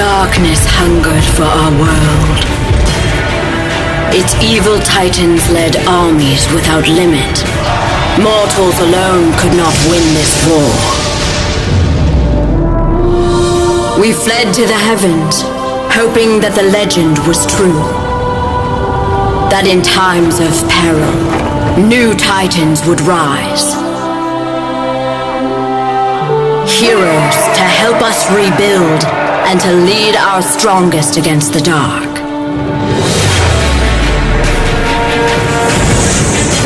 Darkness hungered for our world. Its evil titans led armies without limit. Mortals alone could not win this war. We fled to the heavens, hoping that the legend was true. That in times of peril, new titans would rise. Heroes to help us rebuild and to lead our strongest against the dark.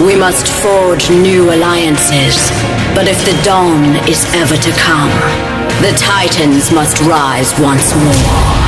We must forge new alliances, but if the dawn is ever to come, the Titans must rise once more.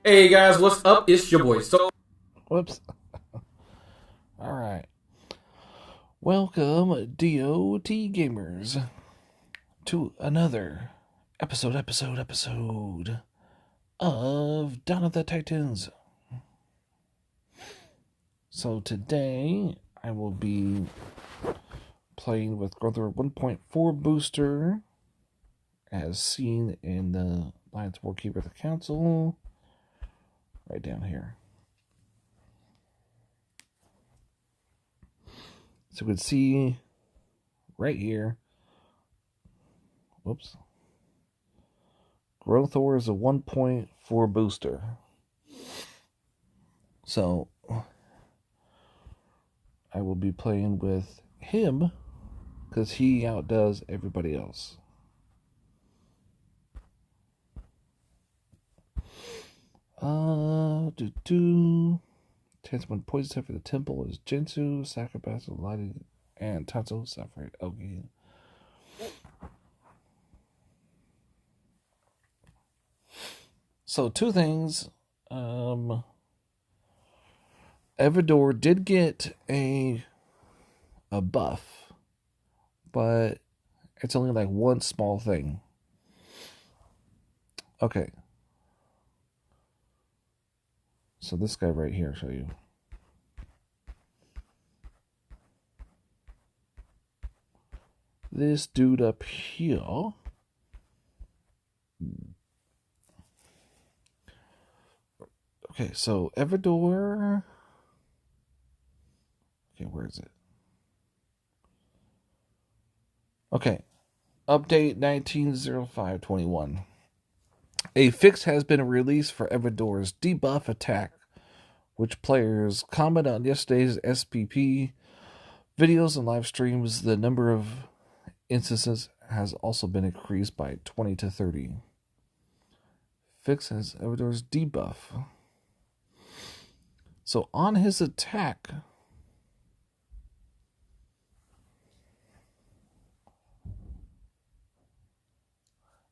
Hey guys, what's up? It's your boy. Whoops. Alright. Welcome, DOT gamers, to another episode of Dawn of the Titans. So today, I will be playing with grothurn 1.4 booster, as seen in the Alliance Warkeeper of the Council. Right down here. So we can see right here. Whoops. grothurn is a 1.4 booster. So I will be playing with him because he outdoes everybody else. Chance when poison set for the temple is Jinsu, Sacrifice, Lighting, and Tatsu, Sapphire, Ogi. So, two things. Everdor did get a buff, but it's only like one small thing. Okay. So this guy right here, I'll show you. This dude up here. Okay, so Everdor. Okay, where is it? Okay. Update 19.05.21. A fix has been released for Everdor's debuff attack, which players comment on yesterday's SPP videos and live streams. The number of instances has also been increased by 20 to 30. Fix has Everdor's debuff. So on his attack,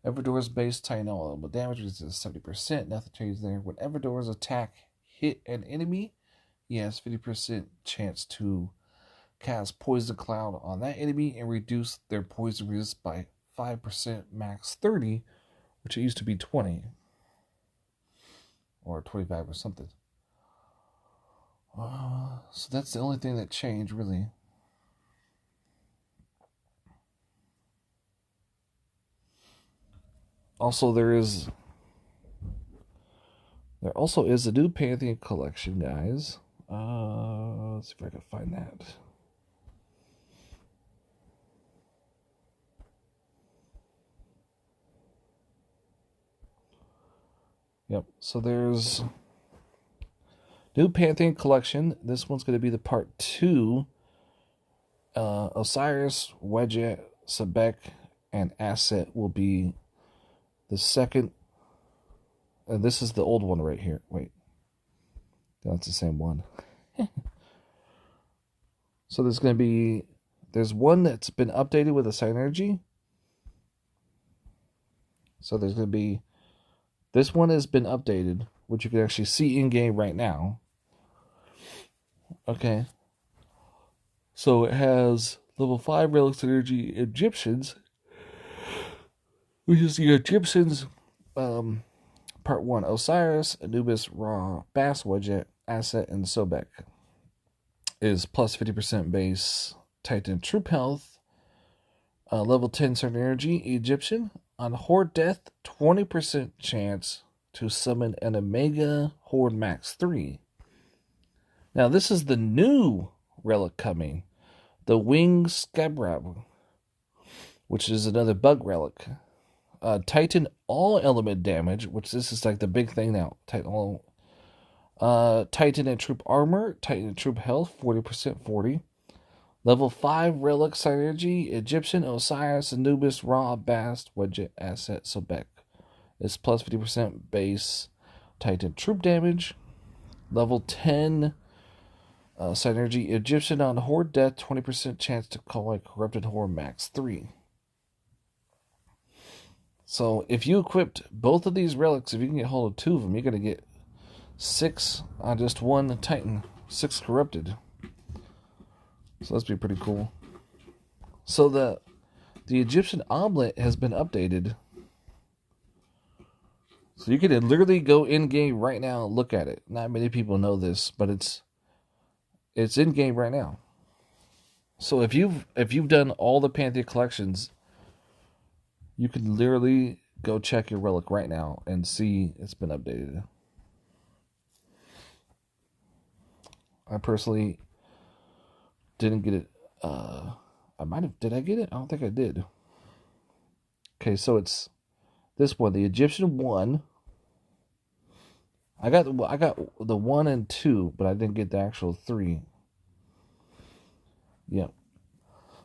Everdor's base Titan elemental damage is 70%. Nothing changed there. When Everdor's attack hit an enemy, he has 50% chance to cast Poison Cloud on that enemy and reduce their poison resist by 5%, max 30, which it used to be 20 or 25 or something. So that's the only thing that changed, really. Also, there also is a new Pantheon collection, guys. Let's see if I can find that. Yep, so there's new Pantheon collection. This one's going to be the part 2. Osiris, Wedget, Sebek, and Asset will be the second. This is the old one right here. Wait. That's the same one. So there's one that's been updated with a synergy. So there's going to be, this one has been updated, which you can actually see in game right now. Okay. So it has level 5 relic synergy Egyptians, which is the Egyptians, part 1, Osiris, Anubis, Ra, Baswadjet, Asset, and Sobek. Is plus 50% base Titan troop health. Level 10 certain energy Egyptian. On Horde death, 20% chance to summon an Omega Horde Max 3. Now this is the new relic coming. The Wing Scabrab, which is another bug relic. Titan all element damage, which this is like the big thing now. Titan and troop armor, Titan and troop health, 40%, 40. Level 5 relic synergy, Egyptian, Osiris, Anubis, Ra, Bast, Wedget, Asset, Sobek. It's plus 50% base Titan troop damage. Level 10 synergy, Egyptian on Horde death, 20% chance to call a corrupted Horde max 3. So if you equipped both of these relics, if you can get hold of 2 of them, you're going to get 6 on just one Titan, 6 corrupted. So that's be pretty cool. So the Egyptian omelet has been updated. So you can literally go in game right now and look at it. Not many people know this, but it's in game right now. So if you've done all the Pantheon collections, you can literally go check your relic right now and see it's been updated. I personally didn't get it. I might have. Did I get it? I don't think I did. Okay, so it's this one, the Egyptian 1. I got the 1 and 2, but I didn't get the actual 3. Yep.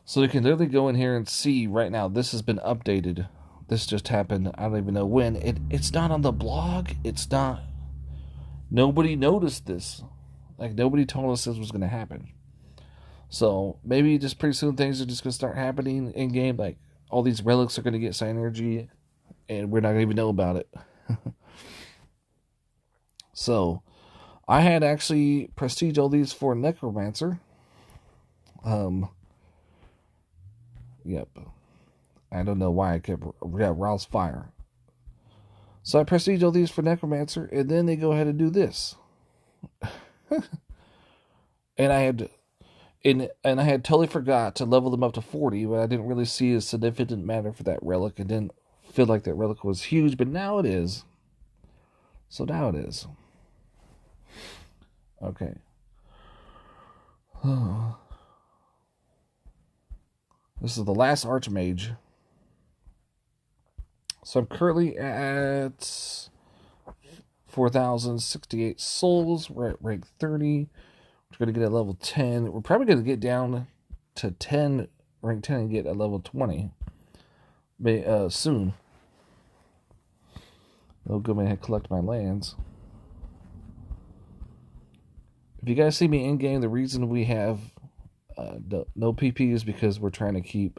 So you can literally go in here and see right now. This has been updated. This just happened. I don't even know when. It's not on the blog. It's not. Nobody noticed this. Like nobody told us this was going to happen. So maybe just pretty soon things are just going to start happening in game. Like all these relics are going to get synergy and we're not going to even know about it. So I had actually prestige all these for Necromancer. Yep. I don't know why I kept Rouse Fire. So I prestige all these for Necromancer and then they go ahead and do this. And I had totally forgot to level them up to 40, but I didn't really see a significant matter for that relic. I didn't feel like that relic was huge, but now it is. So now it is. Okay. This is the last Archmage. So I'm currently at 4,068 souls. We're at rank 30. We're going to get a level 10. We're probably going to get down to 10, rank 10, and get a level 20 soon. I'll go ahead and collect my lands. If you guys see me in game, the reason we have no PP is because we're trying to keep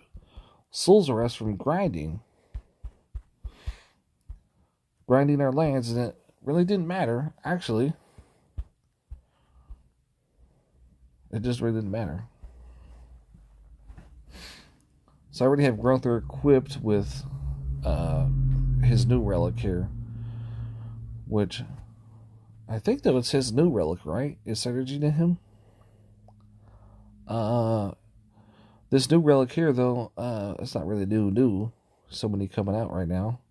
Souls Arrest from grinding our lands, and it really didn't matter, actually. It just really didn't matter. So I already have grothurn equipped with his new relic here, which I think that it's his new relic, right? Is synergy to him? This new relic here, though, it's not really new. So many coming out right now.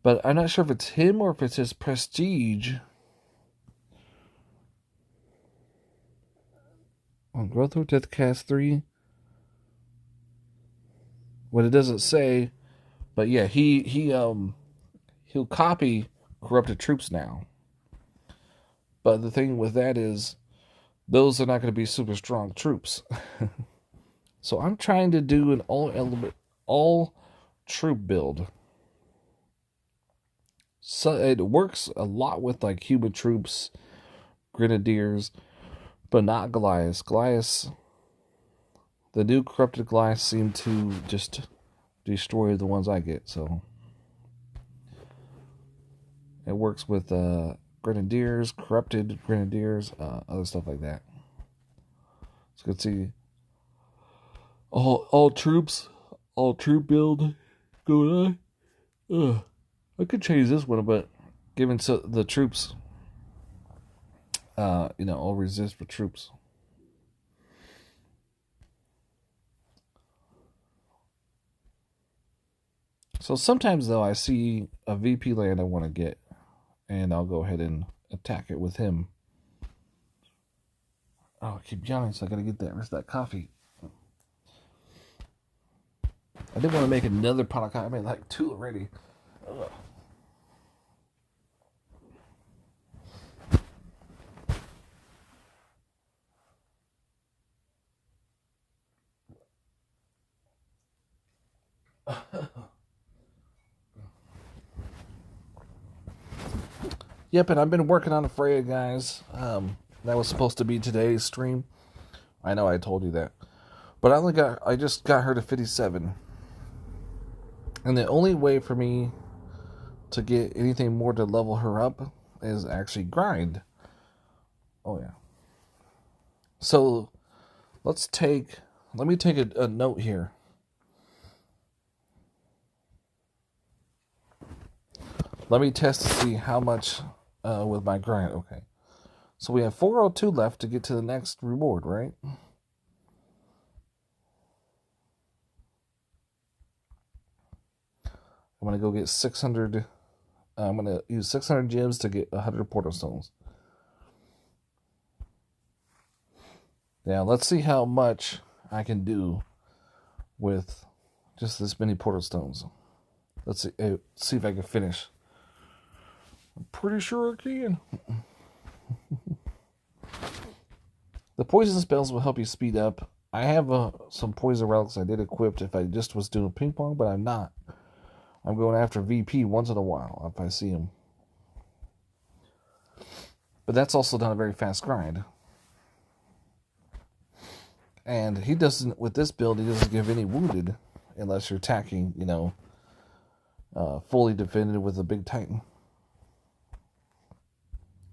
But I'm not sure if it's him or if it's his prestige. On Grothurn Death Cast 3. What it doesn't say, but yeah, he'll copy corrupted troops now. But the thing with that is, those are not going to be super strong troops. So I'm trying to do an all troop build. So it works a lot with like human troops, grenadiers, but not Goliath. Goliath, The new corrupted glass seem to just destroy the ones I get, so it works with grenadiers, corrupted grenadiers, other stuff like that. So you can see all troops, all troop build going on. I could change this one, but given the troops, all resist for troops. So sometimes, though, I see a VP land I want to get, and I'll go ahead and attack it with him. Oh, I keep yawning, so I gotta get that. Where's that coffee? I didn't want to make another pot of coffee. I made like 2 already. Ugh. Yep, and I've been working on a Freya, guys. That was supposed to be today's stream. I know I told you that. But I just got her to 57. And the only way for me to get anything more to level her up is actually grind. Oh, yeah. So, let me take a note here. Let me test to see how much with my grind. Okay. So we have 402 left to get to the next reward, right? I'm going to go get 600. I'm going to use 600 gems to get 100 portal stones. Now, let's see how much I can do with just this many portal stones. Let's see if I can finish. I'm pretty sure I can. The poison spells will help you speed up. I have some poison relics I did equip if I just was doing ping pong, but I'm not. I'm going after VP once in a while if I see him. But that's also not a very fast grind. And he doesn't, with this build, he doesn't give any wounded unless you're attacking, fully defended with a big titan.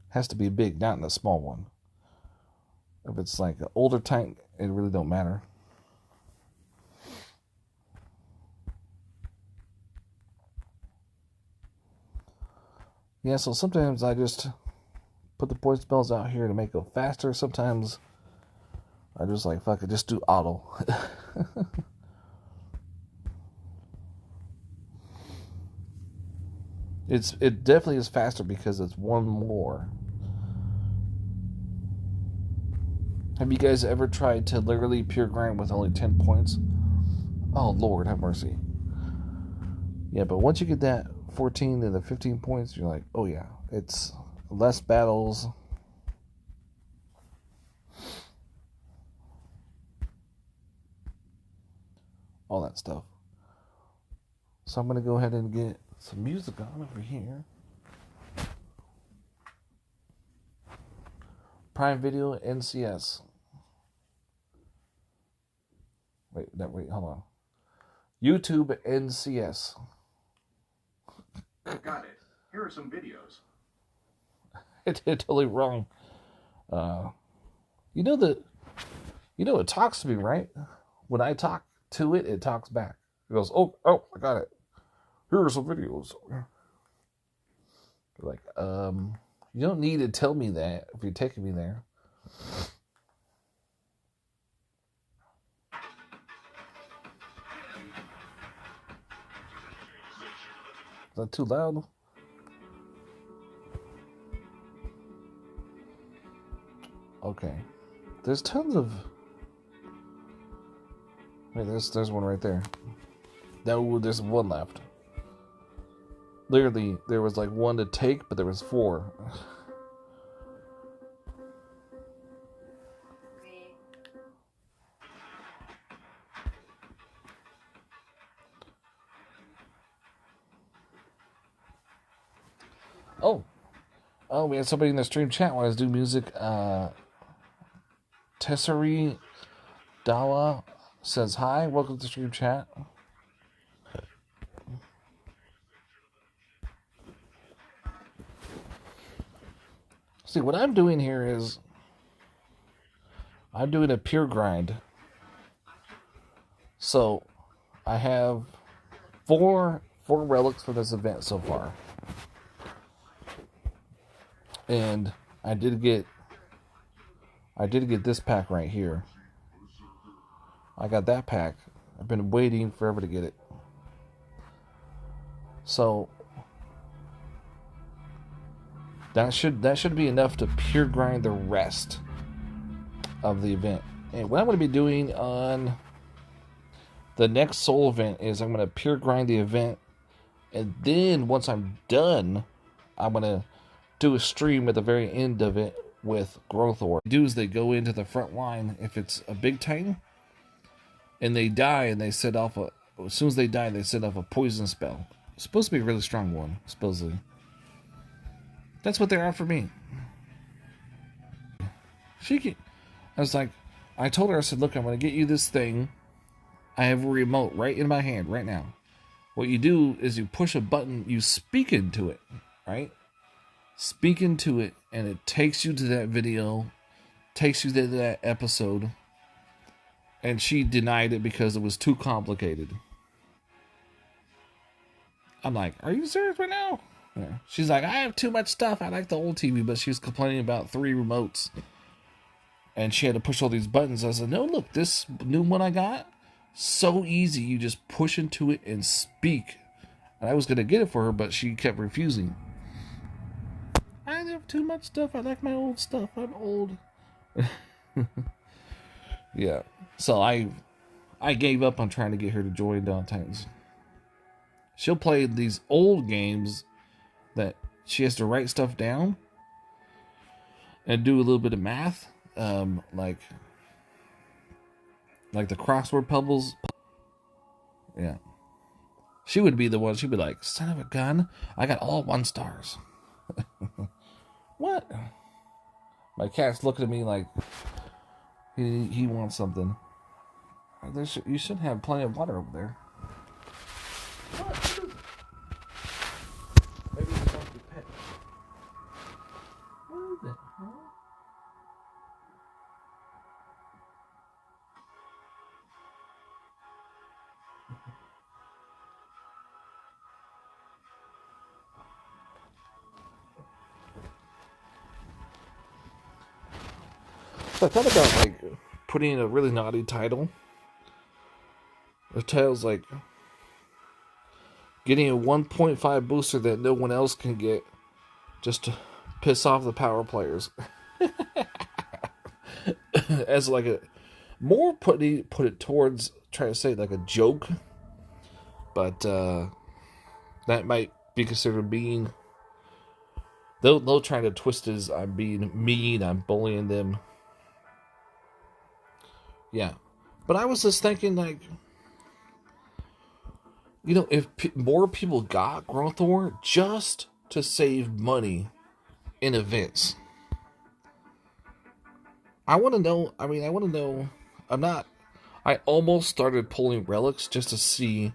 Has to be big, not in a small one. If it's like an older tank, it really don't matter. Yeah, so sometimes I just put the poison spells out here to make it go faster. Sometimes I just like, fuck it, just do auto. It definitely is faster because it's one more. Have you guys ever tried to literally pure grind with only 10 points? Oh, Lord, have mercy. Yeah, but once you get that 14 to the 15 points, you're like, oh yeah, it's less battles. All that stuff. So I'm going to go ahead and get some music on over here. Prime Video NCS. Wait, hold on. YouTube NCS. Got it. Here are some videos. It did totally wrong. It talks to me, right? When I talk to it, it talks back. It goes, oh, I got it. Here are some videos. Like, you don't need to tell me that if you're taking me there. Is that too loud? Okay. There's tons of... Wait, there's one right there. No, there's one left. Literally, there was like one to take, but there was 4. Oh, we had somebody in the stream chat want us to do music. Tesseri Dawa says hi. Welcome to stream chat. See, what I'm doing here is I'm doing a pure grind. So I have four relics for this event so far. And I did get this pack right here. I got that pack. I've been waiting forever to get it. So that should be enough to pure grind the rest of the event. And what I'm going to be doing on the next soul event is I'm going to pure grind the event, and then once I'm done, I'm going to do a stream at the very end of it with grothurn. Do is they go into the front line if it's a big titan, and they die, and they set off as soon as they die, they set off a poison spell. It's supposed to be a really strong one, supposedly. That's what they are for me. I told her, I said, look, I'm going to get you this thing. I have a remote right in my hand right now. What you do is you push a button, you speak into it, right? Speak into it, and it takes you to that video, takes you to that episode. And she denied it because it was too complicated. I'm like, are you serious right now? Yeah. She's like, I have too much stuff. I like the old TV, but she was complaining about 3 remotes. And she had to push all these buttons. I said, no, look, this new one I got, so easy. You just push into it and speak. And I was going to get it for her, but she kept refusing. I have too much stuff. I like my old stuff. I'm old. Yeah. So I gave up on trying to get her to join Dawn Titans. She'll play these old games that she has to write stuff down and do a little bit of math, like the crossword puzzles. Yeah, she would be the one. She'd be like, "Son of a gun! I got all 1 stars." What? My cat's looking at me like he wants something. You should have plenty of water over there. What? Maybe it's not your pet. What the hell? I thought about putting a really naughty title. The title's like getting a 1.5 booster that no one else can get, just to piss off the power players. As like a more put it towards trying to say like a joke, but that might be considered being. They'll try to twist it as I'm being mean, I'm bullying them. Yeah, but I was just thinking, like, you know, if more people got grothurn just to save money in events. I want to know. I almost started pulling relics just to see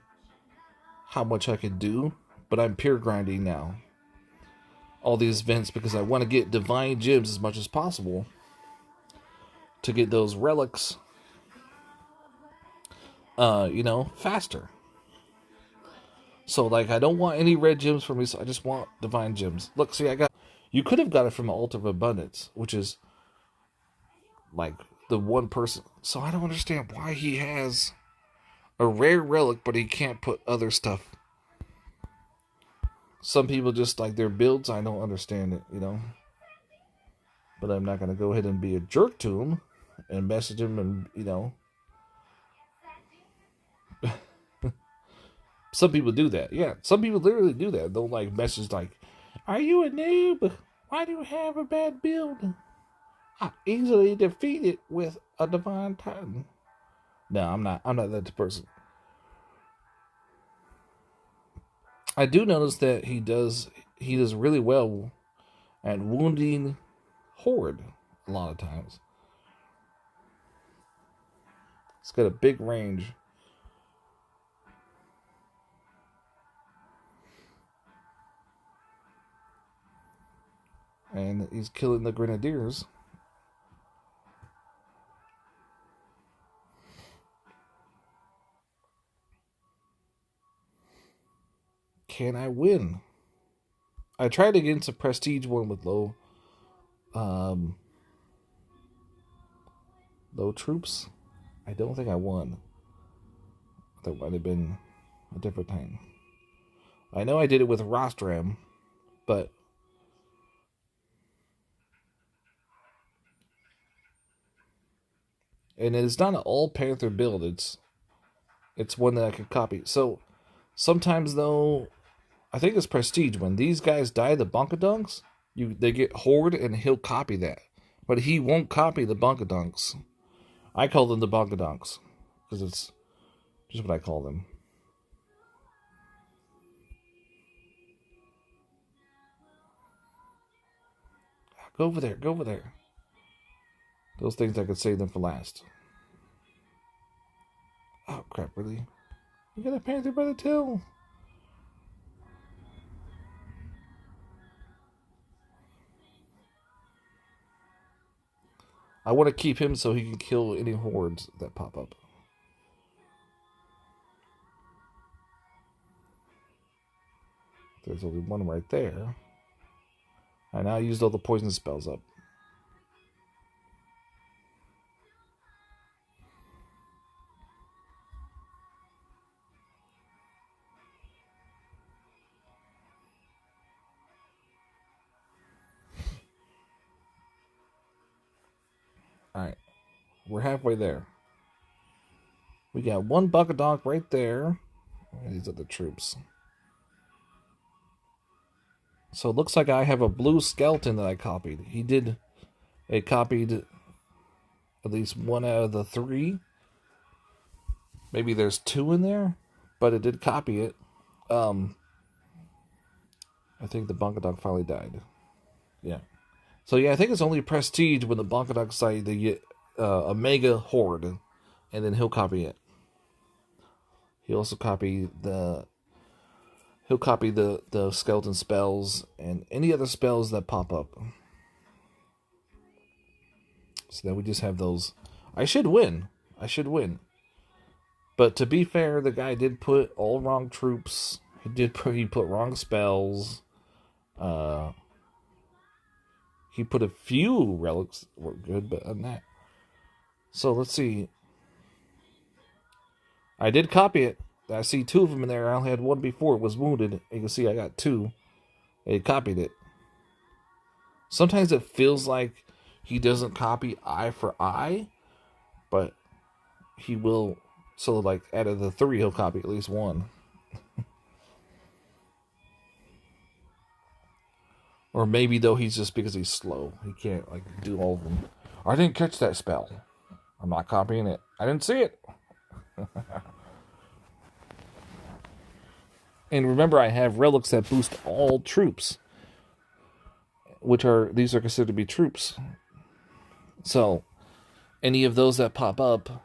how much I could do, but I'm pure grinding now. All these events because I want to get divine gems as much as possible to get those relics, faster. So, like, I don't want any red gems for me, so I just want divine gems. Look, see, you could have got it from Altar of Abundance, which is, like, the one person. So I don't understand why he has a rare relic, but he can't put other stuff. Some people just like their builds. I don't understand it, But I'm not going to go ahead and be a jerk to him and message him and, Some people do that. Yeah, some people literally do that. They'll message are you a noob? Why do you have a bad build? I easily defeat it with a divine titan. No, I'm not that person. I do notice that he does really well at wounding Horde a lot of times. It's got a big range. And he's killing the grenadiers. Can I win? I tried against a prestige one with low troops. I don't think I won. That might have been a different time. I know I did it with Rostram, but and it's not an all Panther build. It's one that I could copy. So sometimes though, I think it's prestige when these guys die the Bunkadunks, they get Horde and he'll copy that, but he won't copy the Bunkadunks. I call them the Bunkadunks because it's just what I call them. Go over there. Go over there. Those things I could save them for last. Oh crap! Really? You got a Panther by the tail. I want to keep him so he can kill any hordes that pop up. There's only one right there. I now used all the poison spells up. Alright. We're halfway there. We got one Buckadonk right there. These are the troops. So it looks like I have a blue skeleton that I copied. It copied at least one out of the 3. Maybe there's 2 in there, but it did copy it. I think the Bunkadonk finally died. Yeah. So yeah, I think it's only prestige when the Bunkadonk side they get a mega horde, and then he'll copy it. He'll also copy the skeleton spells and any other spells that pop up. So then we just have those. I should win. But to be fair, the guy did put all wrong troops. He put wrong spells. He put a few relics were good, but on that. So let's see. I did copy it. I see 2 of them in there. I only had 1 before it was wounded. You can see I got 2. It copied it. Sometimes it feels like he doesn't copy eye for eye, but he will. So like out of the 3, he'll copy at least 1. Or maybe though he's just because he's slow. He can't like do all of them. I didn't catch that spell. I'm not copying it. I didn't see it. And remember, I have relics that boost all troops, these are considered to be troops. So, any of those that pop up,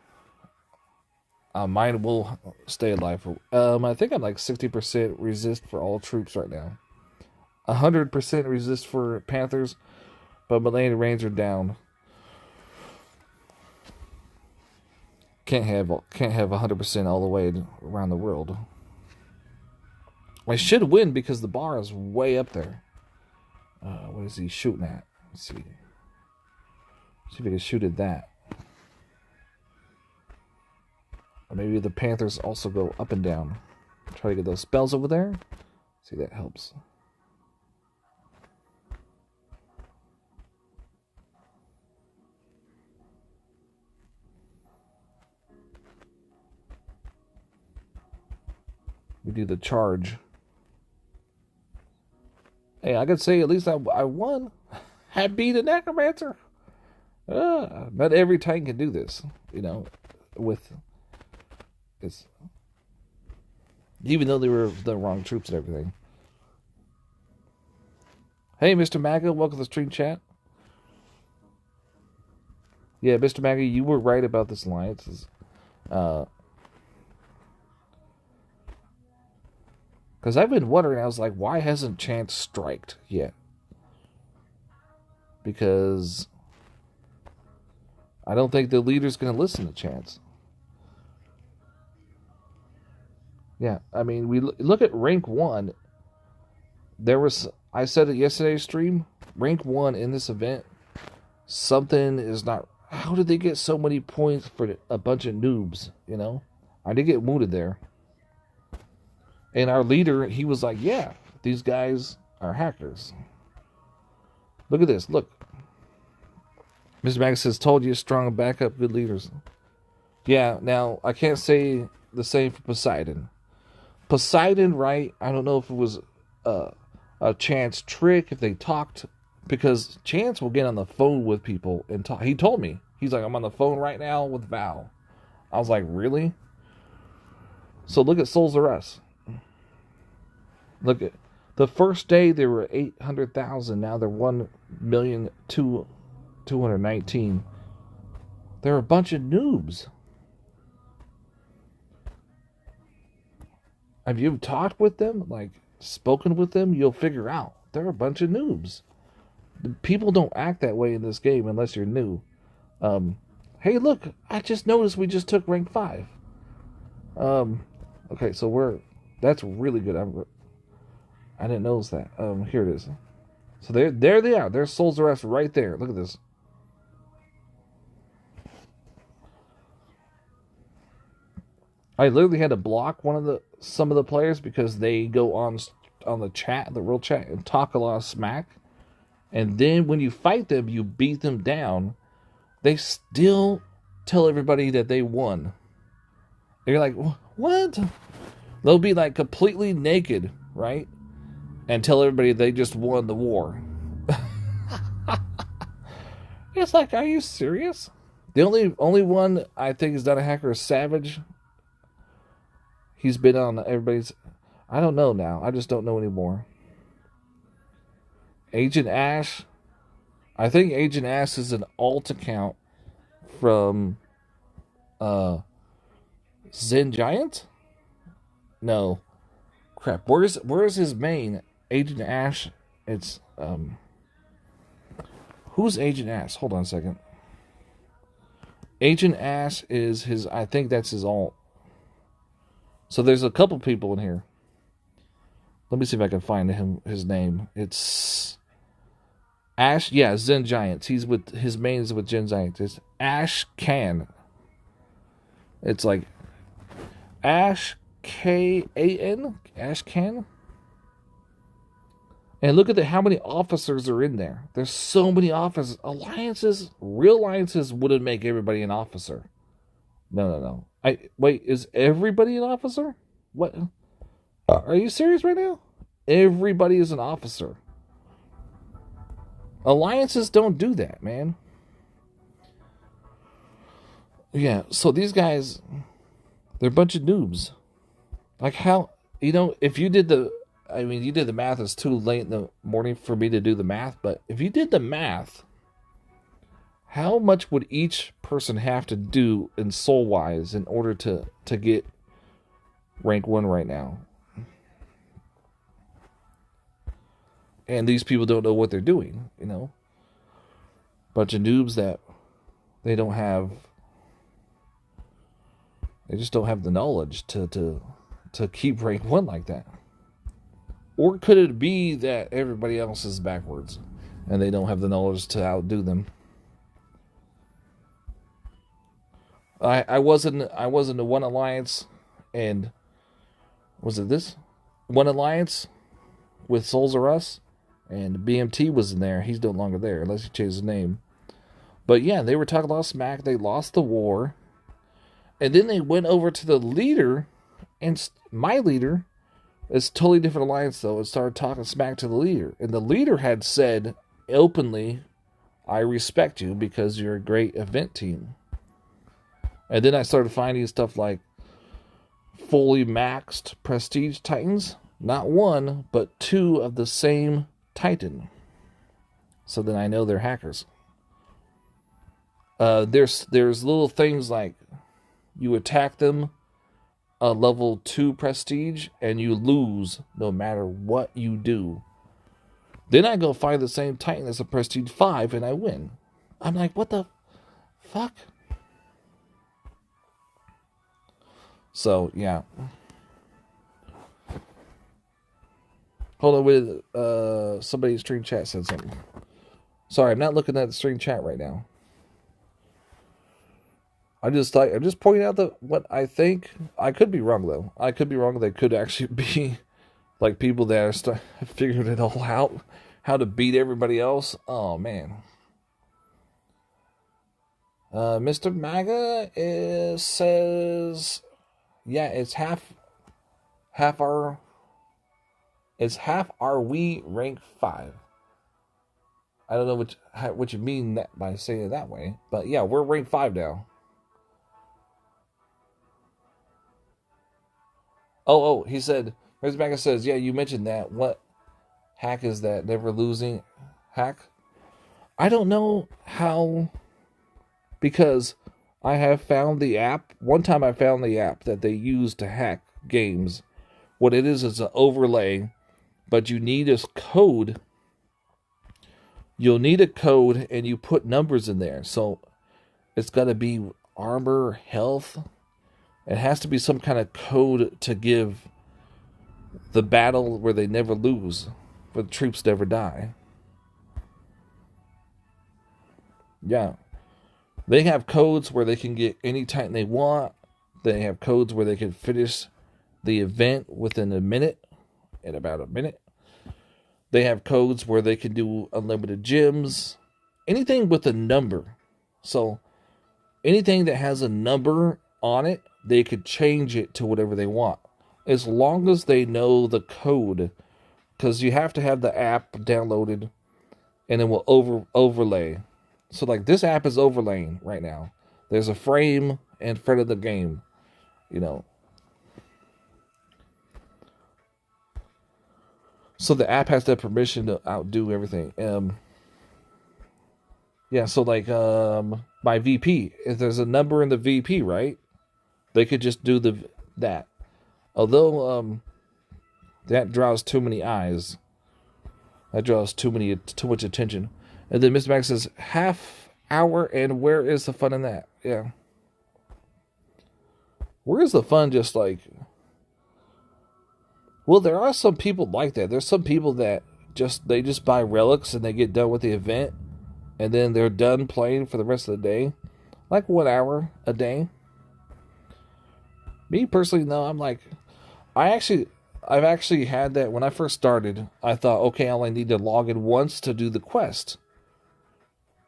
mine will stay alive. I think I'm like 60% resist for all troops right now. 100% resist for Panthers, but melee range are down. Can't have 100% all the way around the world. I should win because the bar is way up there. What is he shooting at? Let's see. See if he can shoot at that. Or maybe the Panthers also go up and down. Try to get those spells over there. See, that helps. We do the charge. Hey, I could say at least I won. I beat a necromancer. Not every tank can do this, with it's even though they were the wrong troops and everything. Hey, Mr. Maga, welcome to the stream chat. Yeah, Mr. Maga, you were right about this alliance. Because I've been wondering, I was like, why hasn't Chance striked yet? Because I don't think the leader's going to listen to Chance. Yeah, I mean, we look at rank 1. I said it yesterday's stream, rank 1 in this event, something is not... How did they get so many points for a bunch of noobs, you know? I did get wounded there. And our leader, he was like, yeah, these guys are hackers. Look at this, look. Mr. Max says, told you, strong backup, good leaders. Yeah, now, I can't say the same for Poseidon. Poseidon, right, I don't know if it was a Chance trick, if they talked, because Chance will get on the phone with people and talk. He told me, he's like, I'm on the phone right now with Val. I was like, really? So look at Souls of Us. Look at the first day they were 800,000. Now they're 1,219,000. They're a bunch of noobs. Have you talked with them, like spoken with them? You'll figure out they're a bunch of noobs. People don't act that way in this game unless you're new. Hey, look! I just noticed we just took rank 5. Okay, so that's really good. I didn't notice that. Here it is. So there they are. There's Souls of Us right there. Look at this. I literally had to block some of the players because they go on the chat, the real chat, and talk a lot of smack. And then when you fight them, you beat them down. They still tell everybody that they won. And you're like, what? They'll be like completely naked, right? And tell everybody they just won the war. It's like, are you serious? The only one I think is not a hacker is Savage. He's been on everybody's... I don't know now. I just don't know anymore. Agent Ash. I think Agent Ash is an alt account from Zen Giant? No. Crap. Where's his main? Agent Ash. It's who's Agent Ash? Hold on a second. Agent Ash is his... I think that's his alt. So there's a couple people in here. Let me see if I can find his name. It's Ash, yeah, Zen Giants. His main is with Zen Giants. It's Ash Can. It's like Ash Kan. Ash Can. And look at how many officers are in there. There's so many officers. Real alliances wouldn't make everybody an officer. No. Wait, is everybody an officer? What? Are you serious right now? Everybody is an officer. Alliances don't do that, man. Yeah, so these guys, they're a bunch of noobs. Like how, if you did the math, it's too late in the morning for me to do the math, but if you did the math, how much would each person have to do in soul-wise in order to get rank 1 right now? And these people don't know what they're doing, Bunch of noobs that they just don't have the knowledge to keep rank 1 like that. Or could it be that everybody else is backwards and they don't have the knowledge to outdo them? I was in the One Alliance, and was it this? One Alliance with Souls of Us, and BMT was in there. He's no longer there, unless he changed his name. But yeah, they were talking a lot of smack. They lost the war. And then they went over to the leader, and my leader is a totally different alliance, though, and started talking smack to the leader. And the leader had said openly, I respect you because you're a great event team. And then I started finding stuff like fully maxed Prestige Titans. Not one, but 2 of the same Titan. So then I know they're hackers. There's little things like you attack them level 2 prestige, and you lose no matter what you do. Then I go find the same Titan as a prestige 5, and I win. I'm like, what the fuck? So, yeah. Hold on, with somebody's stream chat said something. Sorry, I'm not looking at the stream chat right now. I'm just pointing out what I think. I could be wrong though. I could be wrong. They could actually be like people that are figured it all out, how to beat everybody else. Oh man. Mr. Maga says, yeah, it's half our we rank 5. I don't know what you mean by saying it that way, but yeah, we're rank 5 now. Oh, he said, Mr. Maga says, yeah, you mentioned that. What hack is that? Never losing hack? I don't know how, because I have found the app. One time I found the app that they use to hack games. What it is an overlay, but you need a code. You'll need a code, and you put numbers in there. So it's got to be armor, health. It has to be some kind of code to give the battle where they never lose, where the troops never die. Yeah. They have codes where they can get any Titan they want. They have codes where they can finish the event within in about a minute. They have codes where they can do unlimited gems. Anything with a number. So, anything that has a number on it, they could change it to whatever they want. As long as they know the code. Because you have to have the app downloaded. And it will overlay. So like this app is overlaying right now. There's a frame in front of the game. So the app has that permission to outdo everything. Yeah, so like my VP, if there's a number in the VP, right? They could just do that. Although that draws too many eyes. That draws too much attention. And then Mr. Max says, half hour, and where is the fun in that? Yeah. Where is the fun just like... Well, there are some people like that. There's some people that they just buy relics and they get done with the event. And then they're done playing for the rest of the day. Like 1 hour a day. Me personally, no, I'm like... I've actually had that when I first started. I thought, okay, I only need to log in once to do the quest.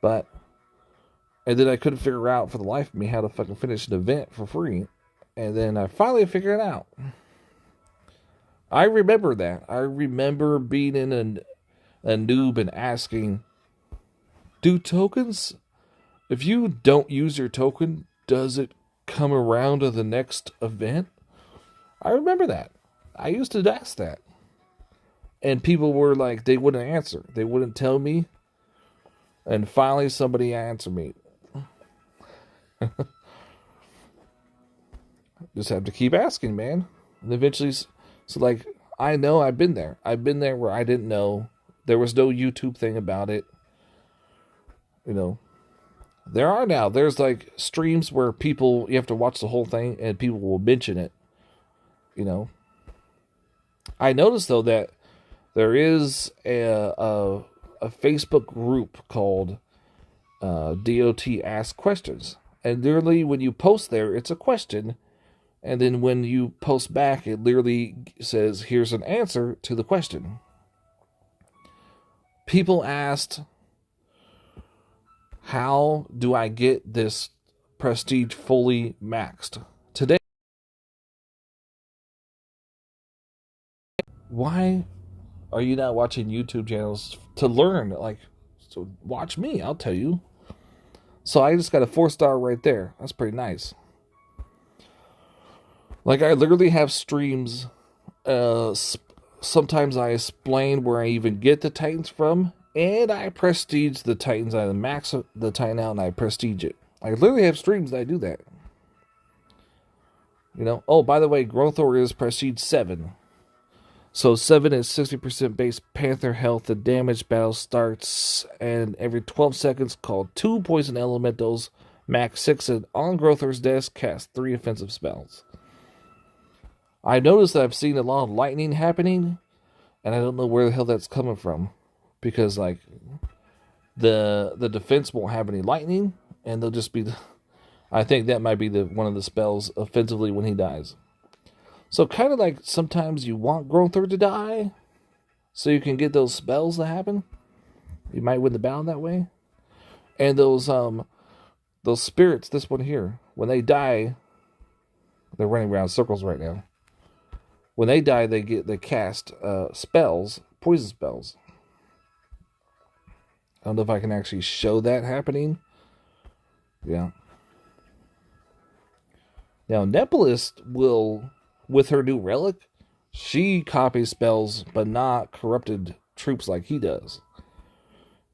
And then I couldn't figure out for the life of me how to fucking finish an event for free. And then I finally figured it out. I remember that. I remember being in a noob and asking, do tokens, if you don't use your token, does it come around to the next event? I remember that. I used to ask that. And people were like, they wouldn't answer. They wouldn't tell me. And finally somebody answered me. Just have to keep asking, man. And eventually, so like, I know I've been there. I've been there where I didn't know. There was no YouTube thing about it. There are now. There's like streams where you have to watch the whole thing and people will mention it. I noticed though that there is a Facebook group called DOT Ask Questions. And literally when you post there, it's a question. And then when you post back, it literally says, here's an answer to the question. People asked, how do I get this prestige fully maxed? Today, why are you not watching YouTube channels to learn? So watch me, I'll tell you. So I just got a 4-star right there. That's pretty nice. Like, I literally have streams. Sometimes I explain where I even get the Titans from. And I prestige the Titans. I max the Titan out and I prestige it. I literally have streams that I do that. You know. Oh, by the way, grothurn is prestige 7. So 7 is 60% base panther health. The damage battle starts, and every 12 seconds, call 2 poison elementals, max 6, and on grothurn's desk, cast 3 offensive spells. I noticed that I've seen a lot of lightning happening, and I don't know where the hell that's coming from, because like the defense won't have any lightning, and they'll just be. I think that might be one of the spells offensively when he dies. So kind of like sometimes you want grothurn to die, so you can get those spells to happen. You might win the battle that way. And those spirits, this one here, when they die, they're running around circles right now. When they die, they cast spells, poison spells. I don't know if I can actually show that happening. Yeah. Now Nepolis will, with her new relic, she copies spells, but not corrupted troops like he does.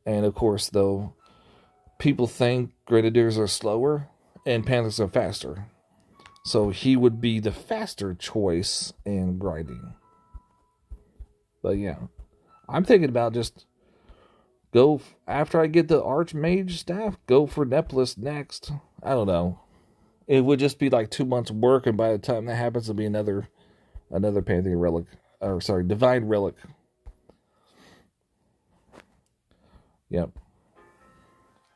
And of course, though, people think grenadiers are slower and panthers are faster. So he would be the faster choice in grinding. But yeah, I'm thinking about just go, after I get the Archmage staff, go for Nepolis next. I don't know. It would just be like 2 months work, and by the time that happens, it'll be another Pantheon relic. Or sorry, Divine relic. Yep.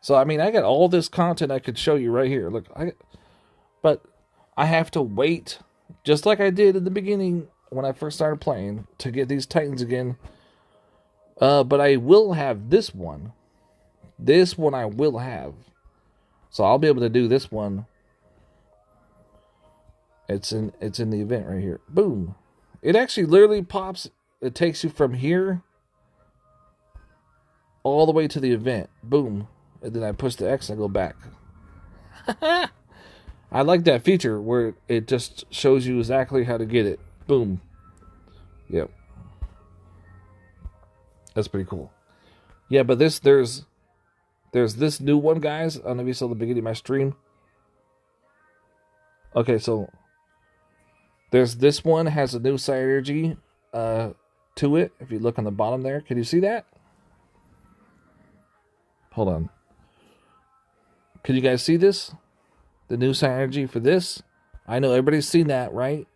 So I mean, I got all this content I could show you right here. Look, but I have to wait, just like I did in the beginning when I first started playing, to get these Titans again. But I will have this one. This one I will have. So I'll be able to do this one. It's in the event right here. Boom. It actually literally pops. It takes you from here all the way to the event. Boom. And then I push the X and I go back. I like that feature where it just shows you exactly how to get it. Boom. Yep. That's pretty cool. Yeah, but there's this new one, guys. I don't know if you saw the beginning of my stream. Okay, so there's this one has a new synergy to it. If you look on the bottom there, can you see that? Hold on. Can you guys see this? The new synergy for this? I know everybody's seen that, right?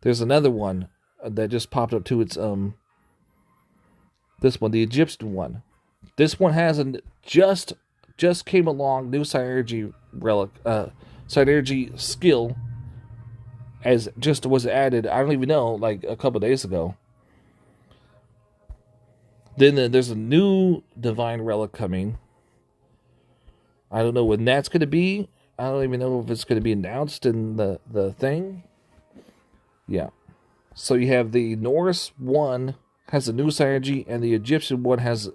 There's another one that just popped up to its this one, the Egyptian one. This one has just came along, new synergy relic, synergy skill, as just was added. I don't even know, like a couple days ago. Then there's a new divine relic coming. I don't know when that's going to be. I don't even know if it's going to be announced in the thing. Yeah. So you have the Norse one has a new synergy, and the Egyptian one has.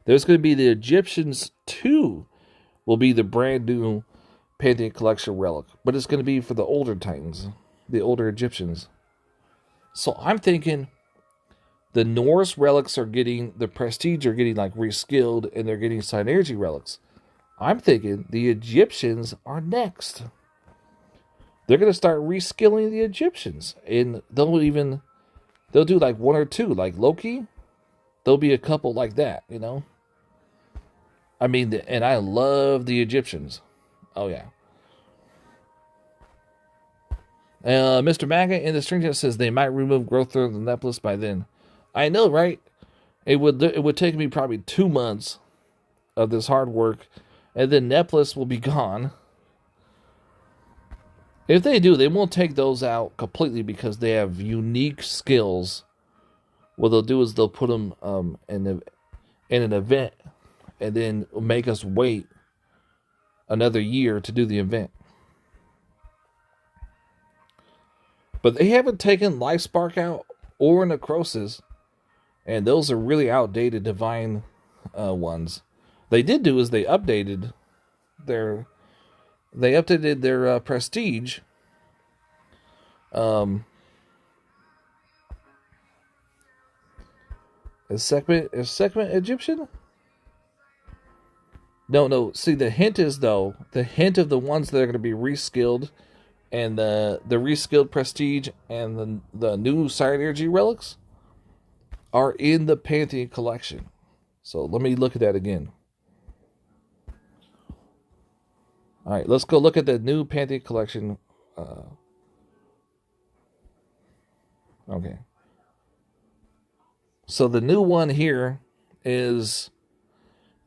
There's going to be the Egyptians 2 will be the brand new Pantheon Collection relic, but it's going to be for the older Titans, the older Egyptians. So I'm thinking the Norse relics are getting, the Prestige are getting like reskilled, and they're getting synergy relics. I'm thinking the Egyptians are next. They're going to start reskilling the Egyptians, and they'll do like 1 or 2, like Loki. There'll be a couple like that, you know. I mean, and I love the Egyptians. Oh yeah. Mr. Maga in the string chat says they might remove grothurn and Nepolis by then. I know, right? It would take me probably 2 months of this hard work, and then Nepolis will be gone. If they do, they won't take those out completely because they have unique skills. What they'll do is they'll put them in an event, and then make us wait another year to do the event. But they haven't taken Life Spark out or Necrosis, and those are really outdated divine ones. They did do is they updated their prestige. Is Sekhmet Egyptian? No. See, the hint is, though, the hint of the ones that are going to be reskilled And the reskilled prestige and the new synergy relics are in the Pantheon collection. So let me look at that again. All right, let's go look at the new Pantheon collection. Okay. So the new one here is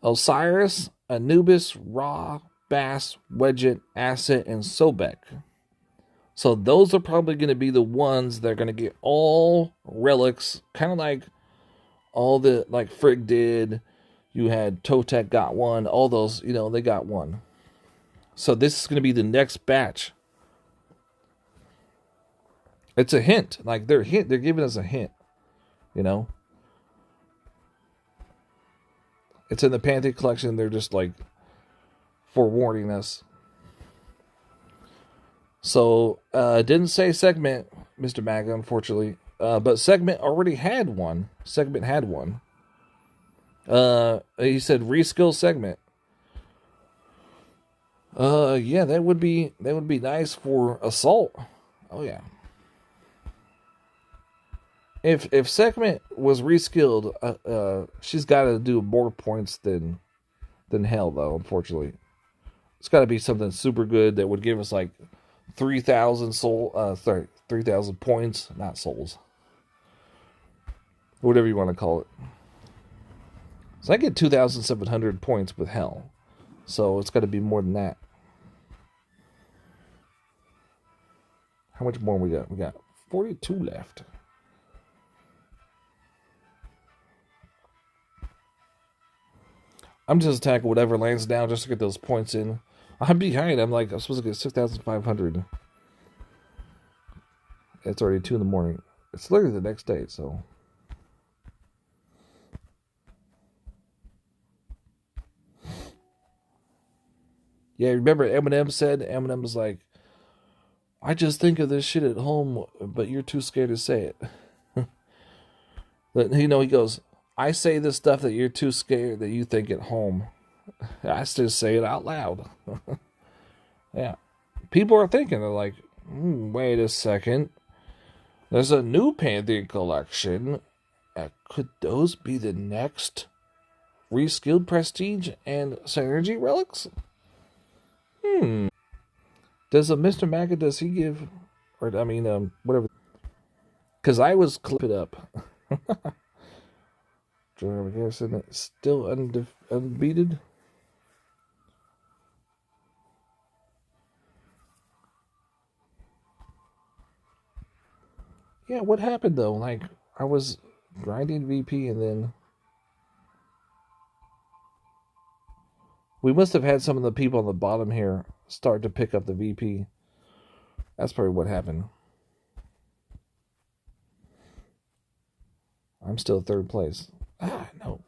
Osiris, Anubis, Ra, Bass, Wedget, Asset, and Sobek. So those are probably going to be the ones that are going to get all relics, kind of like all the, like Frigg did. You had Totec got one, all those, they got one. So this is going to be the next batch. It's a hint. Like they're giving us a hint, It's in the Pantheon collection. They're just like forewarning us. So, didn't say Segment, Mr. Maga, unfortunately. But Segment already had one. Segment had one. He said reskill Segment. Yeah, that would be nice for Assault. Oh yeah. If Segment was reskilled, she's got to do more points than hell, though. Unfortunately, it's got to be something super good that would give us like 3,000 soul. 3,000 points, not souls. Whatever you want to call it. So I get 2,700 points with hell. So it's got to be more than that. How much more we got? We got 42 left. I'm just attacking whatever lands down just to get those points in. I'm behind. I'm supposed to get 6,500. It's already 2 in the morning. It's literally the next day, so. Yeah, remember Eminem was like, I just think of this shit at home, but you're too scared to say it. But, he goes, I say this stuff that you're too scared that you think at home. I still say it out loud. Yeah. People are thinking, they're like, wait a second. There's a new Pantheon collection. Could those be the next reskilled prestige and synergy relics? Does Mr. Maga, does he give, whatever. Because I was clip it up. Isn't it still unbeaten? Yeah, what happened though? Like, I was grinding VP and then we must have had some of the people on the bottom here start to pick up the VP. That's probably what happened. I'm still third place. No.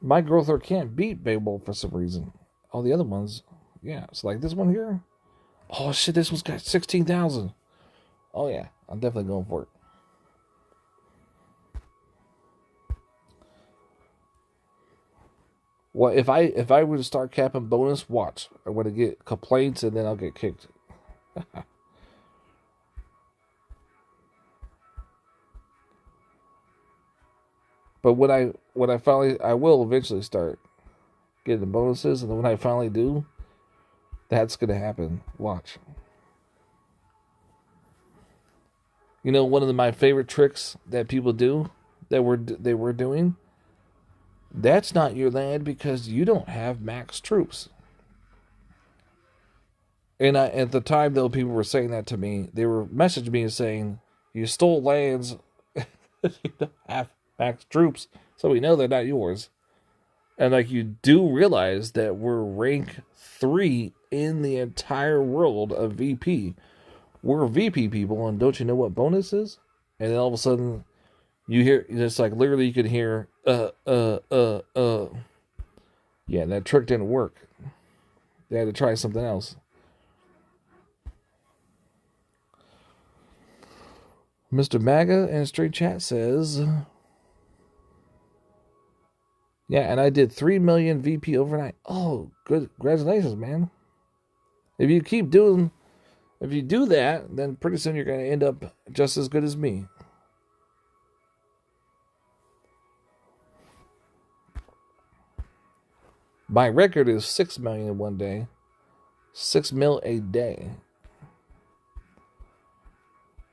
My grothurn can't beat Babel for some reason. All the other ones, yeah. It's like this one here. Oh shit, this one's got 16,000. Oh yeah, I'm definitely going for it. Well, if I were to start capping bonus, watch. I'm going to get complaints and then I'll get kicked. But when I finally, I will eventually start getting the bonuses, and then when I finally do, that's going to happen. Watch. One of my favorite tricks that people do, they were doing, that's not your land because you don't have max troops. And at the time, though, people were saying that to me. They were messaging me and saying, you stole lands, you don't have max troops, so we know they're not yours. And you do realize that we're rank 3 in the entire world of VP. We're VP people, and don't you know what bonus is? And then all of a sudden, you hear, it's like literally you could hear, Yeah, that trick didn't work. They had to try something else. Mr. Maga in Straight Chat says, yeah, and I did 3 million VP overnight. Oh, good. Congratulations, man. If you keep doing If you do that, then pretty soon you're going to end up just as good as me. My record is 6 million in one day. 6 mil a day.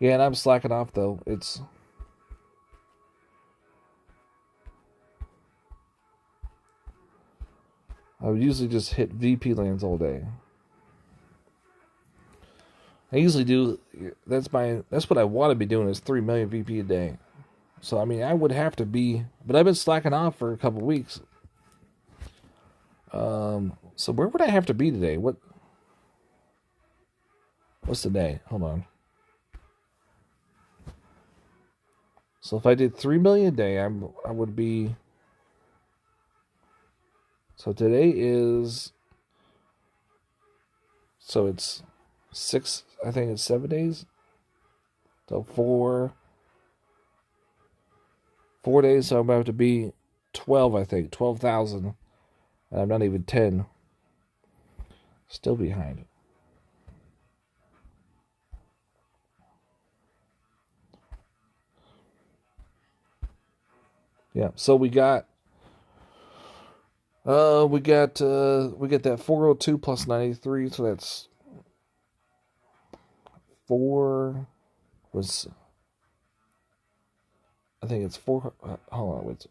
Yeah, and I'm slacking off though. I would usually just hit VP lands all day. I usually do. That's what I want to be doing is 3 million VP a day. So I mean, I would have to be, but I've been slacking off for a couple weeks. So where would I have to be today? What's the day? Hold on. So if I did 3 million a day, I would be. So today is. So it's 6. I think it's 7 days. So 4 days. So I'm about to be 12. I think 12,000. And I'm not even 10. Still behind. Yeah, so we got that 402 plus 93, so that's 4 was I think it's 4 hold on, wait.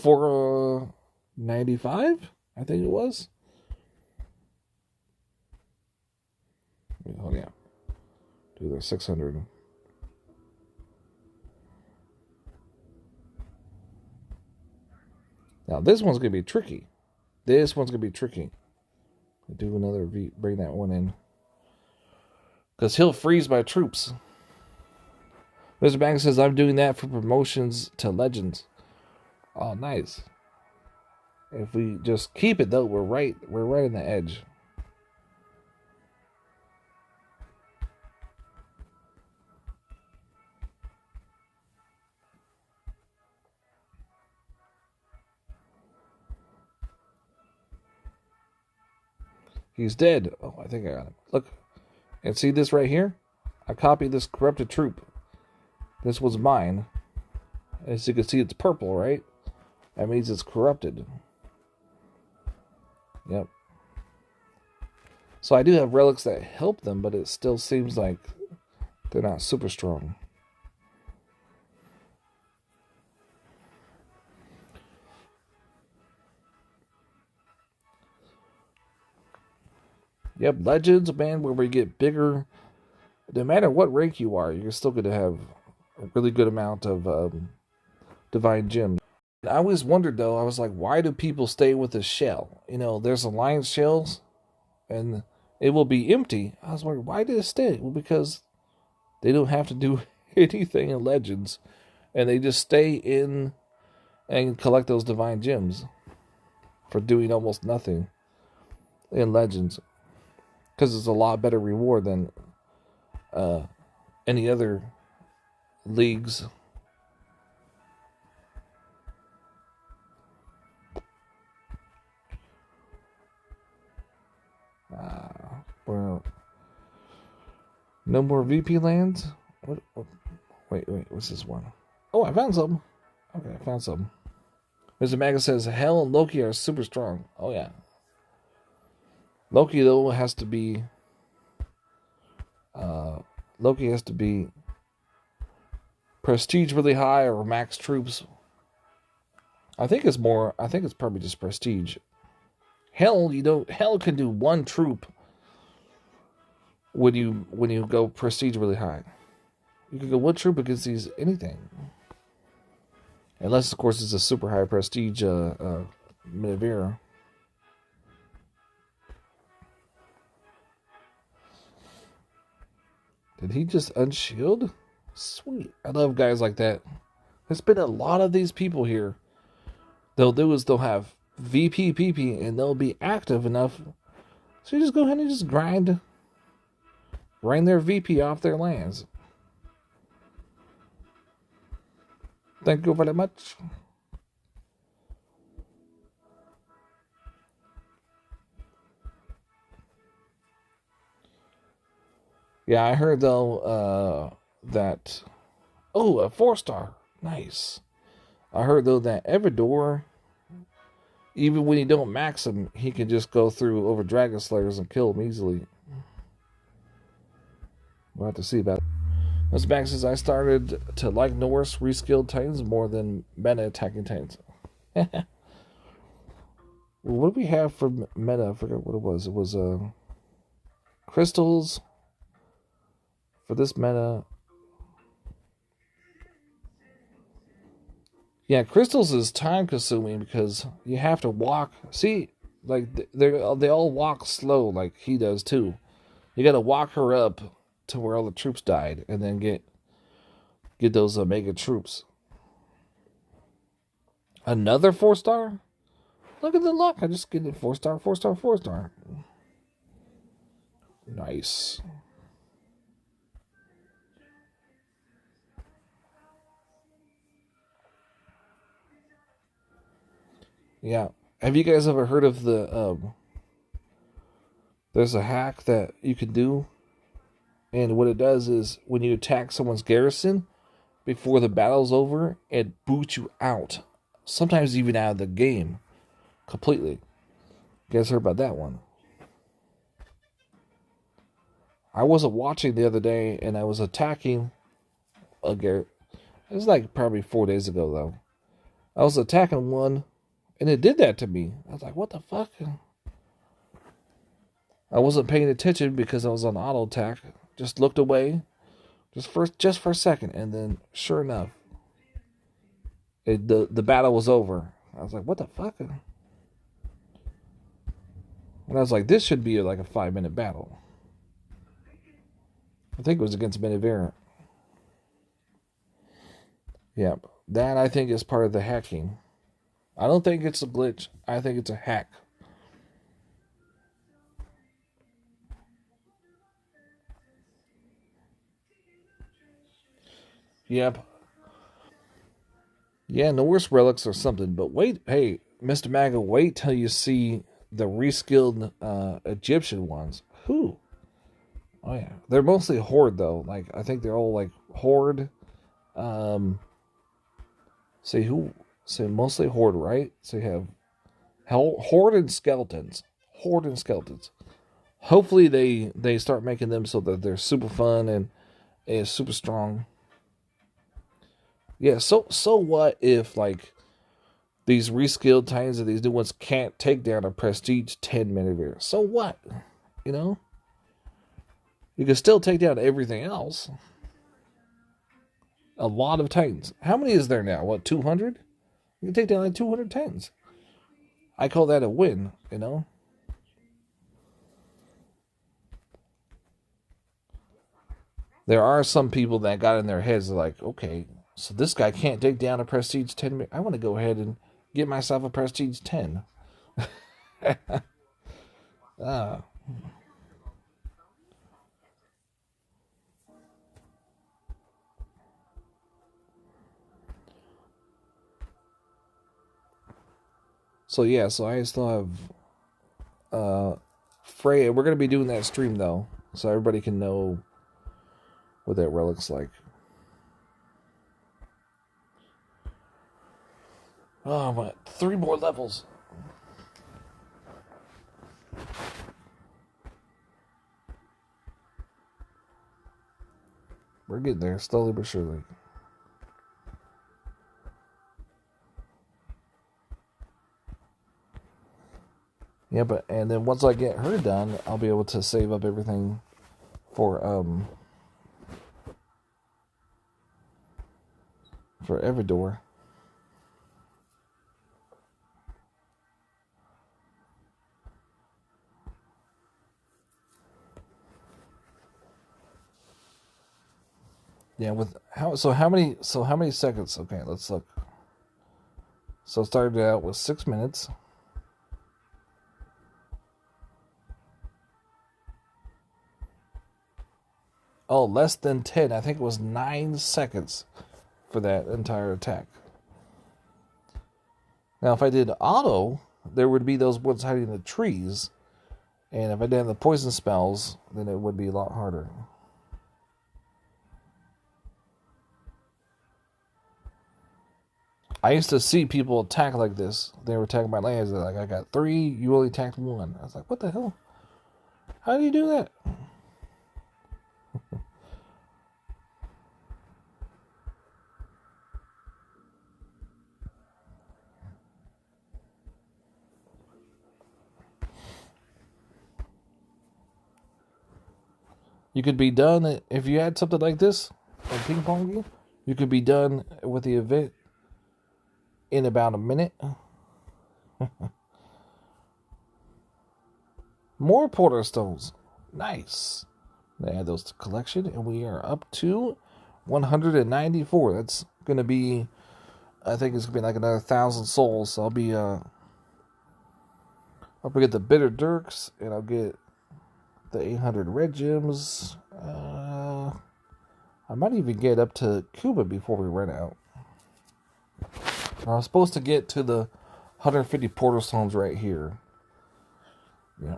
495, I think it was. Oh yeah. Do the 600. Now this one's gonna be tricky. Do another V, bring that one in. Because he'll freeze my troops. Mr. Banks says I'm doing that for promotions to legends. Oh, nice. If we just keep it though, we're right in the edge. He's dead. Oh, I think I got him. Look. And see this right here? I copied this corrupted troop. This was mine. As you can see, it's purple, right? That means it's corrupted. Yep. So I do have relics that help them, but it still seems like they're not super strong. Yep, Legends, man, where we get bigger. No matter what rank you are, you're still going to have a really good amount of divine gems. I always wondered, though, I was like, why do people stay with the shell? You know, there's alliance shells, and it will be empty. I was wondering, why did it stay? Well, because they don't have to do anything in Legends, and they just stay in and collect those divine gems for doing almost nothing in Legends. Because it's a lot better reward than any other leagues. Well, no more VP lands? What? Wait, what's this one? Oh, I found some. Okay, I found some. Mr. Maga says, Hell and Loki are super strong. Oh, yeah. Loki, though, has to be prestige really high or max troops. I think it's probably just prestige. Hell can do one troop when you go prestige really high. You can go one troop against anything. Unless, of course, it's a super high prestige Minivira. Did he just unshield? Sweet. I love guys like that. There's been a lot of these people here. They'll do is they'll have VP PP and they'll be active enough. So you just go ahead and just grind their VP off their lands. Thank you very much. Yeah, I heard though that a 4-star, nice. I heard though that Everdor, even when you don't max him, he can just go through over Dragon Slayers and kill him easily. We'll have to see about it. This back says I started to like Norse reskilled Titans more than meta attacking Titans. Well, what do we have for meta? I forget what it was. It was crystals for this meta. Yeah, crystals is time consuming because you have to walk. See, like they all walk slow, like he does too. You got to walk her up to where all the troops died, and then get those mega troops. Another 4-star. Look at the luck! I just get it 4-star, 4-star, 4-star. Nice. Yeah. Have you guys ever heard of the there's a hack that you can do, and what it does is when you attack someone's garrison before the battle's over, it boots you out. Sometimes even out of the game completely. You guys heard about that one? I wasn't watching the other day, and I was attacking a garrison. It was like probably 4 days ago though. I was attacking one, and it did that to me. I was like, what the fuck? I wasn't paying attention because I was on auto attack. Just looked away, just for a second, and then sure enough, the battle was over. I was like, what the fuck? And I was like, this should be like a 5-minute battle. I think it was against Benevera. Yep, that I think is part of the hacking. I don't think it's a glitch. I think it's a hack. Yep. Yeah, Norse relics or something. But wait, hey, Mr. Maga, wait till you see the reskilled Egyptian ones. Who? Oh yeah, they're mostly horde though. Like I think they're all like horde. Say mostly horde, right? So you have horde and skeletons. Horde and skeletons. Hopefully they start making them so that they're super fun and super strong. Yeah, so what if like these reskilled Titans and these new ones can't take down a prestige 10 Manivere? So what? You know? You can still take down everything else. A lot of Titans. How many is there now? What, 200? You can take down like 200 Titans. I call that a win, you know? There are some people that got in their heads like, okay, so this guy can't take down a prestige 10. I want to go ahead and get myself a prestige 10. So yeah, so I still have Freya. We're gonna be doing that stream though, so everybody can know what that relic's like. Oh, what? 3 more levels. We're getting there, slowly but surely. Yeah, and then once I get her done, I'll be able to save up everything for Everdor. Yeah, how many seconds? Okay, let's look. So it started out with 6 minutes. Oh, less than 10. I think it was 9 seconds for that entire attack. Now, if I did auto, there would be those ones hiding in the trees. And if I did the poison spells, then it would be a lot harder. I used to see people attack like this. They were attacking my lands. They're like, I got 3, you only attacked 1. I was like, what the hell? How do you do that? You could be done, if you had something like this, a ping pong game, you could be done with the event in about a minute. More portal stones. Nice. They add those to collection, and we are up to 194. That's going to be, I think it's going to be like another 1,000 souls. So I'll get the Bitter Dirks, and I'll get the 800 red gems. I might even get up to Cuba before we run out. I was supposed to get to the 150 portal stones right here. Yeah.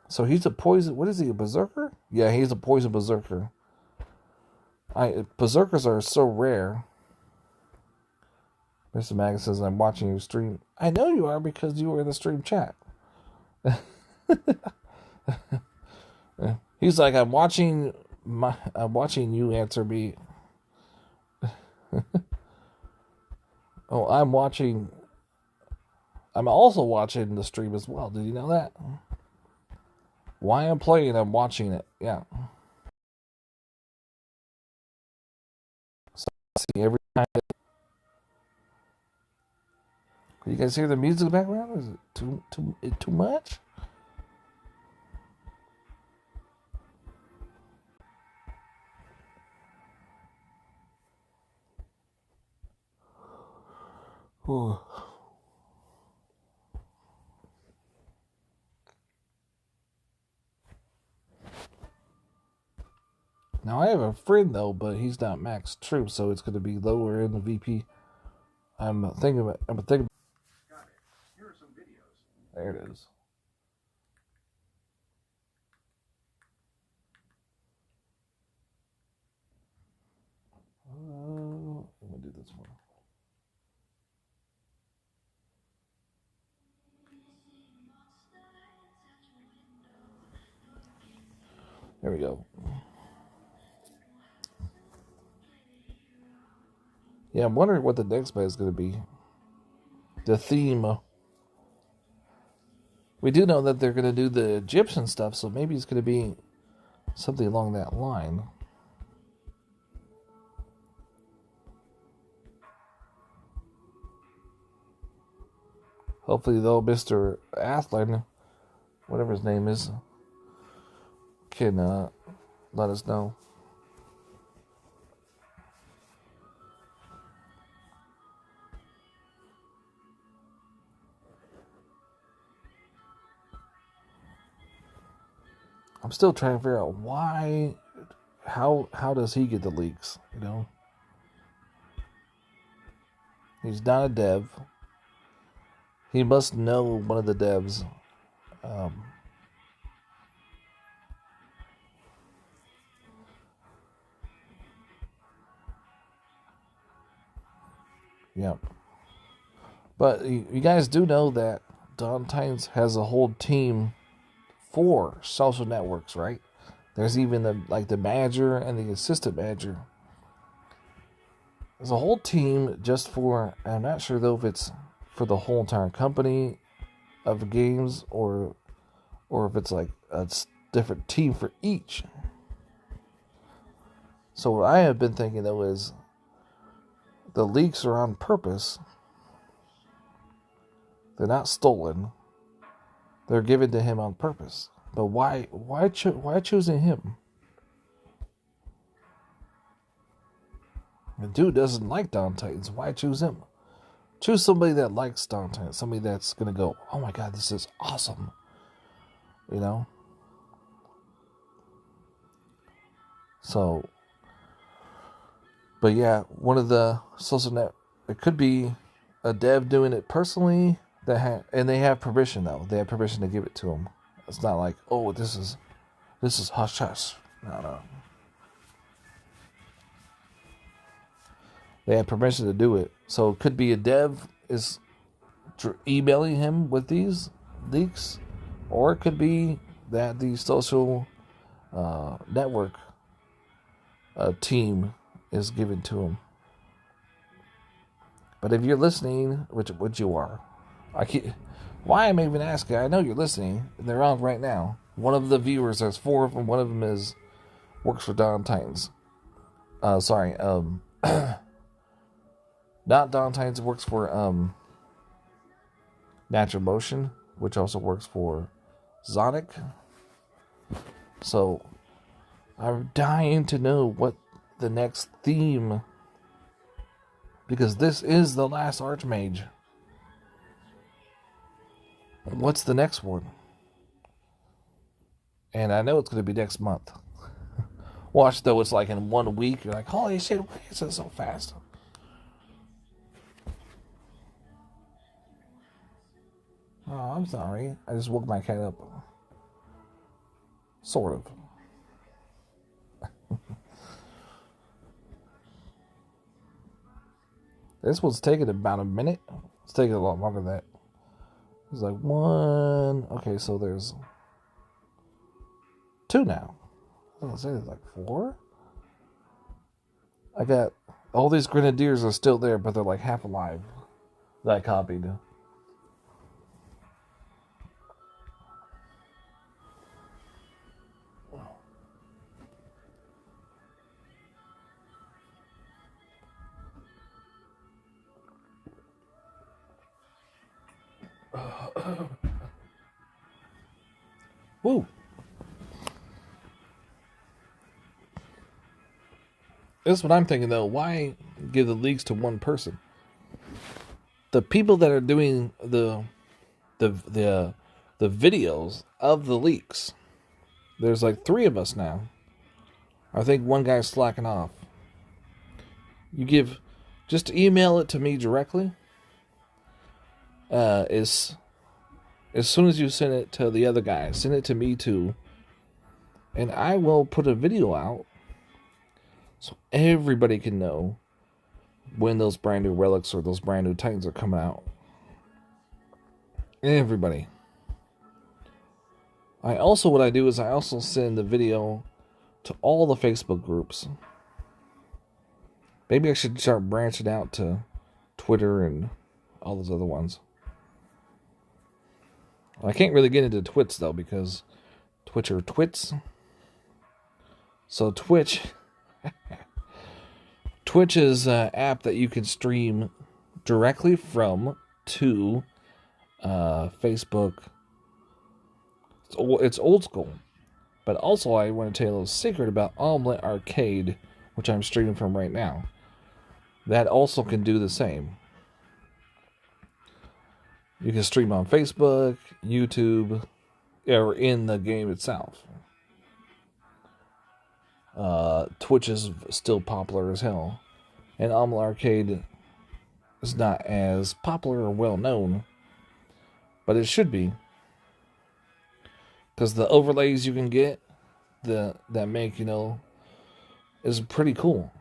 So he's a poison. What is he? A berserker? Yeah, he's a poison berserker. Berserkers are so rare. Mr. Mag says, I'm watching your stream. I know you are because you were in the stream chat. He's like, I'm watching you answer me. Oh, I'm also watching the stream as well. Did you know that? Why I'm playing, I'm watching it. Yeah. So see every time. Can you guys hear the music in the background? Is it too much? Ooh. Now I have a friend though, but he's not max troop, so it's going to be lower in the VP. I'm thinking. Got it. Here are some videos. There it is. I'm gonna do this one. There we go. Yeah, I'm wondering what the next play is going to be. The theme. We do know that they're going to do the Egyptian stuff, so maybe it's going to be something along that line. Hopefully, though, Mr. Athlon, whatever his name is, can let us know. I'm still trying to figure out why, how does he get the leaks, you know? He's not a dev. He must know one of the devs. Yeah. But you guys do know that Dawn Titans has a whole team for social networks, right? There's even the manager and the assistant manager. There's a whole team just for, I'm not sure though if it's for the whole entire company of games or if it's like a different team for each. So what I have been thinking though is the leaks are on purpose. They're not stolen. They're given to him on purpose. But why choosing him? The dude doesn't like Dawn Titans. Why choose him? Choose somebody that likes Dawn Titans. Somebody that's going to go, oh my god, this is awesome. You know? So, but yeah, one of the social net, it could be a dev doing it personally, and they have permission though. They have permission to give it to him. It's not like, oh, this is hush hush. No. They have permission to do it. So it could be a dev is emailing him with these leaks, or it could be that the social network team is given to him. But if you're listening, which you are, why I'm even asking? I know you're listening. They're on right now. One of the viewers, there's 4 of them. One of them works for Don Titans. Not Don Titans. Works for Natural Motion, which also works for Zonic. So I'm dying to know what the next theme, because this is the last Archmage. What's the next one? And I know it's going to be next month. Watch, though, it's like in 1 week. You're like, holy shit, why is it so fast? Oh, I'm sorry. I just woke my cat up. Sort of. This one's taking about a minute. It's taking a lot longer than that. There's like 1. Okay, so there's 2 now. I was saying there's like 4. I got all these grenadiers are still there, but they're like half alive. That I copied. Woo. This is what I'm thinking, though. Why give the leaks to one person? The people that are doing the videos of the leaks, there's like 3 of us now. I think one guy's slacking off. Just email it to me directly. As soon as you send it to the other guy, send it to me too, and I will put a video out so everybody can know when those brand new relics or those brand new titans are coming out. Everybody. What I do is I also send the video to all the Facebook groups. Maybe I should start branching out to Twitter and all those other ones. I can't really get into Twits, though, because Twitch are twits. So Twitch is an app that you can stream directly from to Facebook. It's old school. But also, I want to tell you a little secret about Omelet Arcade, which I'm streaming from right now. That also can do the same. You can stream on Facebook, YouTube, or in the game itself. Twitch is still popular as hell. And Omelet Arcade is not as popular or well known, but it should be. Because the overlays you can get that make, is pretty cool.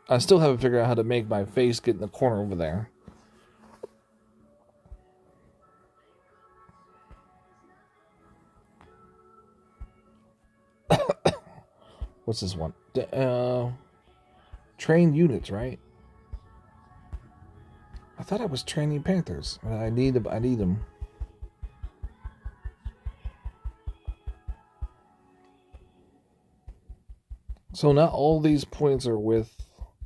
I still haven't figured out how to make my face get in the corner over there. What's this one? Train units, right? I thought I was training Panthers. I need them. So not all these points are with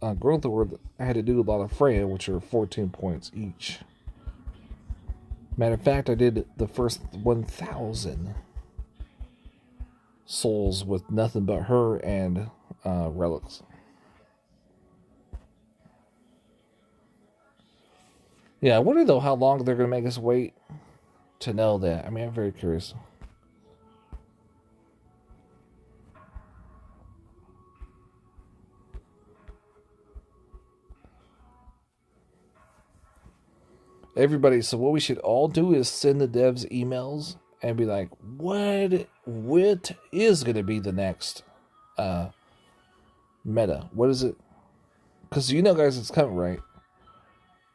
grothurn. I had to do a lot of Freya, which are 14 points each. Matter of fact, I did the first 1,000 souls with nothing but her and relics. Yeah, I wonder though how long they're going to make us wait to know that. I mean, I'm very curious. Everybody, so what we should all do is send the devs emails and be like, what is going to be the next Meta. What is it? Because you know, guys, it's coming, right?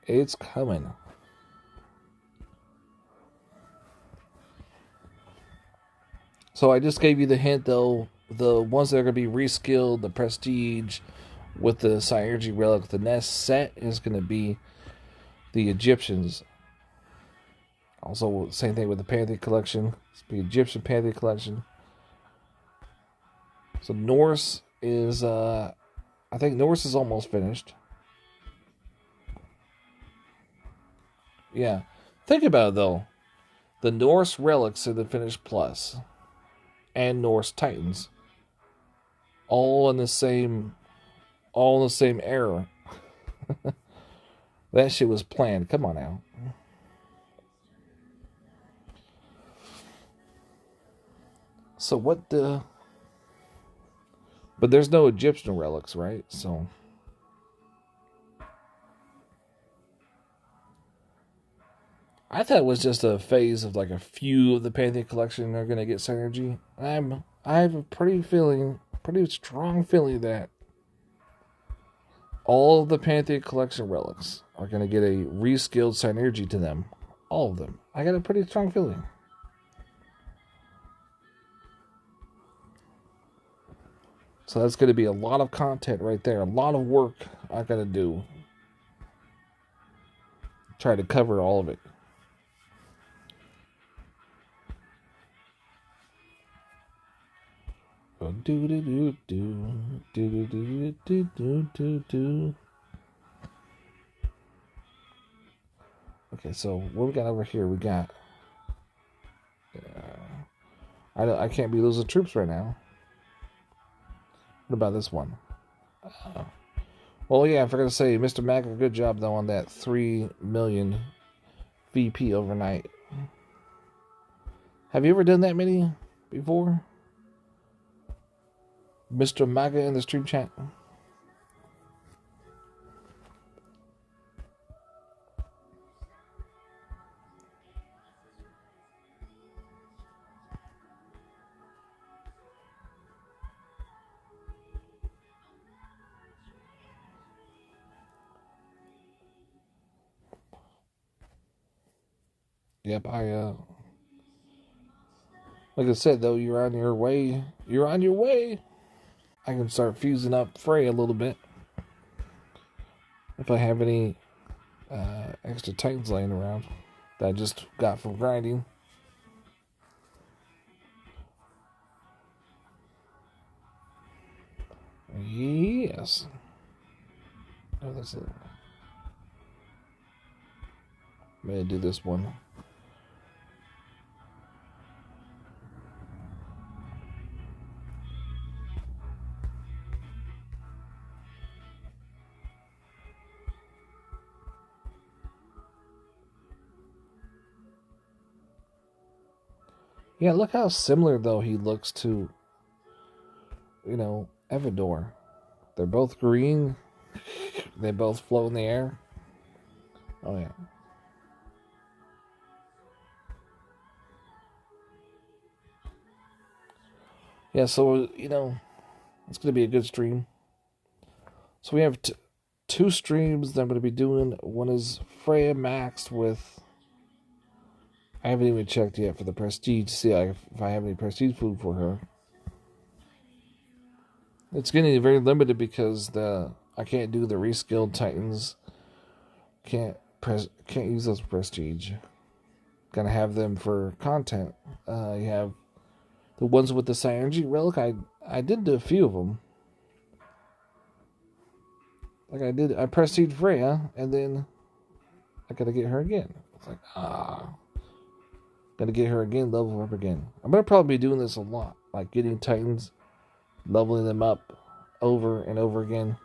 It's coming. So I just gave you the hint, though. The ones that are going to be reskilled, the Prestige with the Synergy Relic, the Nest set is going to be the Egyptians. Also, same thing with the Pantheon Collection. It's the Egyptian Pantheon Collection. So Norse is, I think Norse is almost finished. Yeah. Think about it, though. The Norse relics are the finished plus. And Norse Titans. All in the same era. That shit was planned. Come on now. So what the... But there's no Egyptian relics, right? So... I thought it was just a phase of like a few of the Pantheon Collection are going to get synergy. I have a pretty strong feeling that all of the Pantheon Collection relics are going to get a reskilled synergy to them. All of them. I got a pretty strong feeling. So that's going to be a lot of content right there. A lot of work I got to do. Try to cover all of it. Okay, so what we got over here? We got. I can't be losing troops right now. What about this one? Well, yeah, I forgot to say, Mr. Mac, good job though on that 3 million VP overnight. Have you ever done that many before? Mr. Maga in the stream chat. Yep, like I said though, you're on your way. You're on your way. I can start fusing up Frey a little bit. If I have any extra Titans laying around that I just got from grinding. Yes. Oh, that's it. I'm going to do this one. Yeah, look how similar, though, he looks to, Evador. They're both green. They both float in the air. Oh, yeah. Yeah, so, it's going to be a good stream. So we have two streams that I'm going to be doing. One is Freya maxed with... I haven't even checked yet for the Prestige to see if I have any Prestige food for her. It's getting very limited because I can't do the reskilled Titans. Can't use those Prestige. Gonna have them for content. You have the ones with the Synergy Relic. I did do a few of them. Like I Prestige Freya, and then I gotta get her again. It's like, gotta get her again, level her up again. I'm gonna probably be doing this a lot. Like getting Titans, leveling them up over and over again.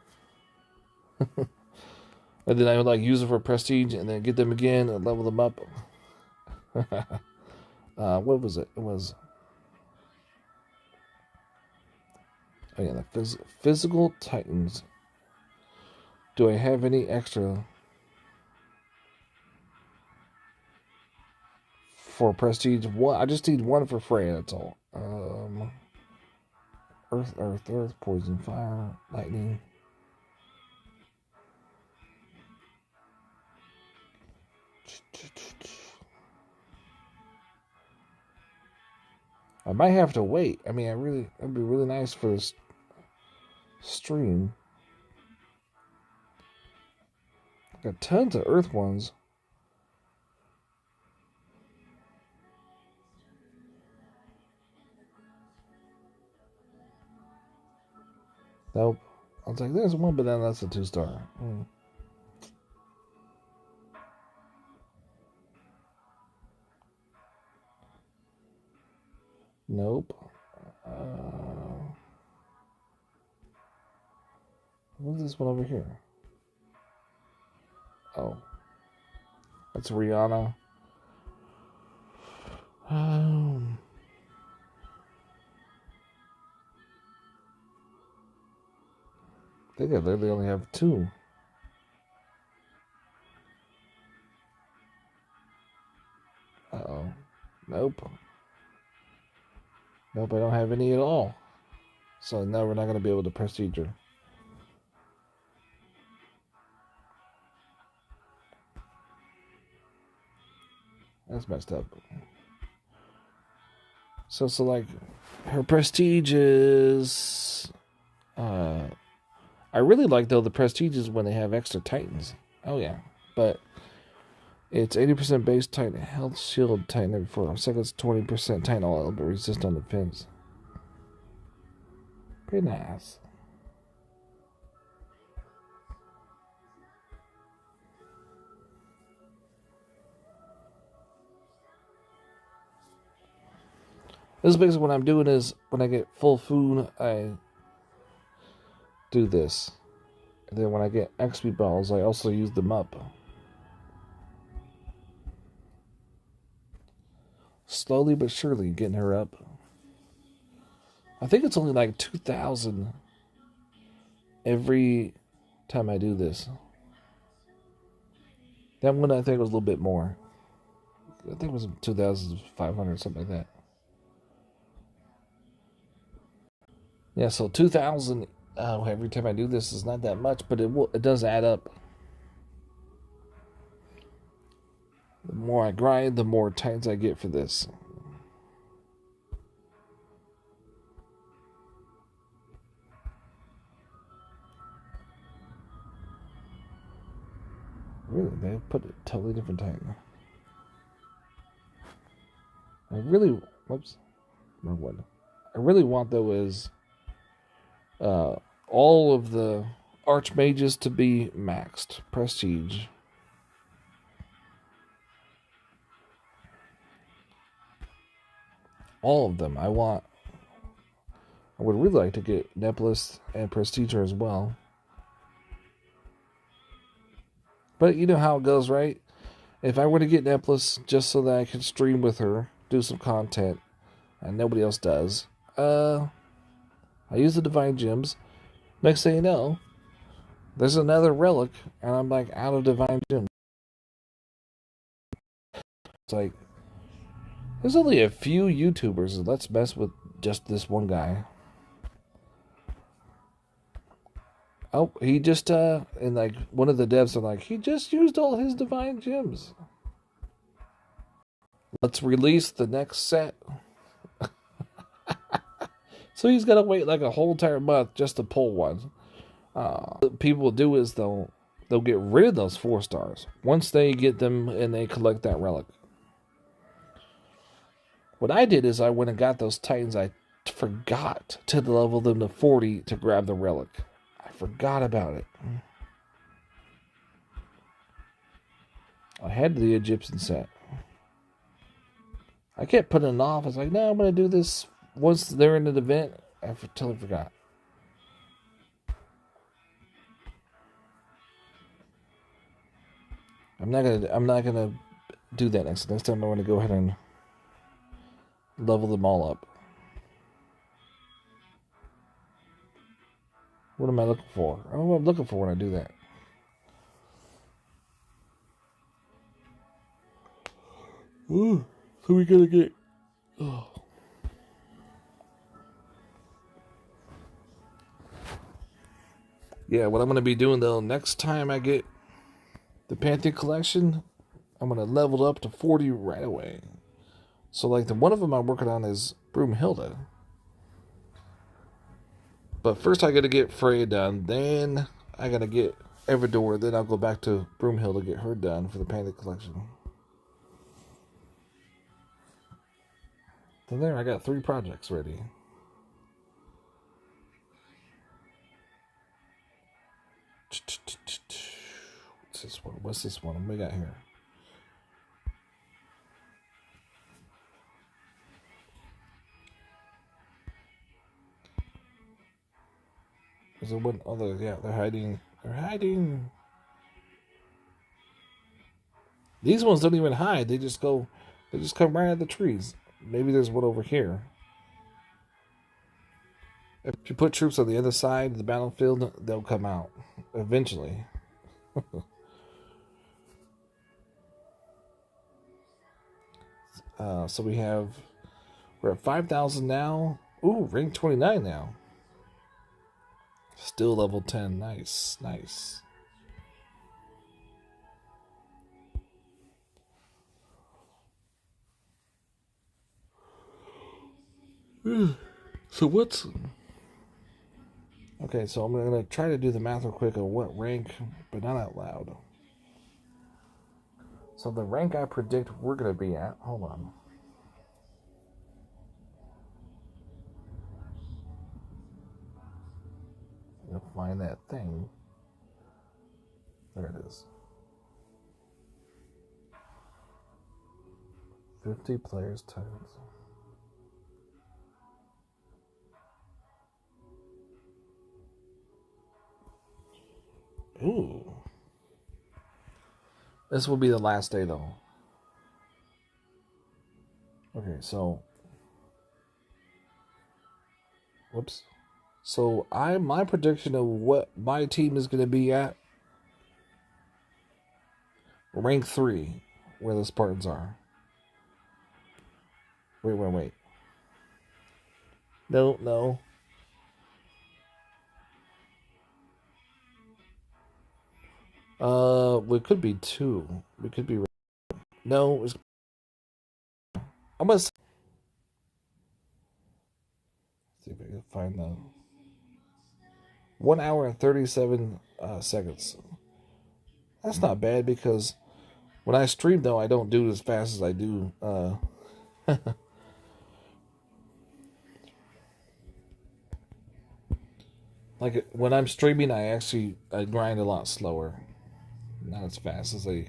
And then I would use them for Prestige, and then get them again and level them up. What was it? It was... Oh yeah, the physical Titans. Do I have any extra for Prestige? One. I just need one for Freya, that's all. Earth, earth, earth, poison, fire, lightning. I might have to wait. I mean, it'd be really nice for this stream. Got tons of earth ones. Nope. I was like, there's one, but then that's a 2-star. Nope. What's this one over here? Oh. That's Rihanna. I think I literally only have 2. Uh-oh. Nope. Nope, I don't have any at all. So now we're not going to be able to prestige her. That's messed up. So like, her prestige is... I really like, though, the prestiges when they have extra titans. Oh, yeah. But it's 80% base titan, health shield titan every 4 seconds, 20% titan all element resist on defense. Pretty nice. This is basically what I'm doing is when I get full food, I do this. And then when I get XP balls, I also use them up. Slowly but surely getting her up. I think it's only like 2,000 every time I do this. That one I think was a little bit more. I think it was 2,500, something like that. Yeah, so 2,000 every time I do this is not that much, but it does add up. The more I grind, the more titans I get for this. Really, they put a totally different titan. Whoops, wrong one. I really want, though, is all of the archmages to be maxed prestige. All of them. I would really like to get Nepalist and Prestiger as well. But you know how it goes, right? If I were to get Nepalist just so that I can stream with her, do some content, and nobody else does, I use the Divine Gems. Next thing you know, there's another relic, and I'm like out of Divine Gems. It's like, there's only a few YouTubers, and let's mess with just this one guy. Oh, he just, and like, one of the devs are like, he just used all his Divine Gems. Let's release the next set. So he's got to wait like a whole entire month just to pull one. What people will do is they'll get rid of those 4 stars once they get them and they collect that relic. What I did is I went and got those titans. I forgot to level them to 40 to grab the relic. I forgot about it. I had the Egyptian set. I kept putting it off. I was like, no, I'm going to do this once they're in the event. I totally forgot. I'm not gonna do that next time. I want to go ahead and level them all up. What am I looking for? I don't know what I'm looking for when I do that. Ooh, so we gotta get. Oh. Yeah, what I'm going to be doing though, next time I get the Pantheon collection, I'm going to level up to 40 right away. So like the one of them I'm working on is Broomhilda. But first I got to get Freya done, then I got to get Everdor, then I'll go back to Broomhilda to get her done for the Pantheon collection. Then there, I got 3 projects ready. What's this one? What's this one? What we got here? Is there one other? Yeah, they're hiding. They're hiding. These ones don't even hide. They just go. They just come right out of the trees. Maybe there's one over here. If you put troops on the other side of the battlefield, they'll come out eventually. So we're at 5,000 now. Ooh, rank 29 now. Still level 10. Nice, nice. So what's... Okay, so I'm going to try to do the math real quick on what rank, but not out loud. So the rank I predict we're going to be at... Hold on. You'll find that thing. There it is. 50 players times. Ooh. This will be the last day though. Okay, so whoops. So my prediction of what my team is going to be at rank 3, where the Spartans are. Wait. No. We could be 2. We could be... No, I must... See if I can find the... 1 hour and 37 seconds. That's not bad because when I stream though, I don't do it as fast as I do. Like when I'm streaming, I grind a lot slower, not as fast as I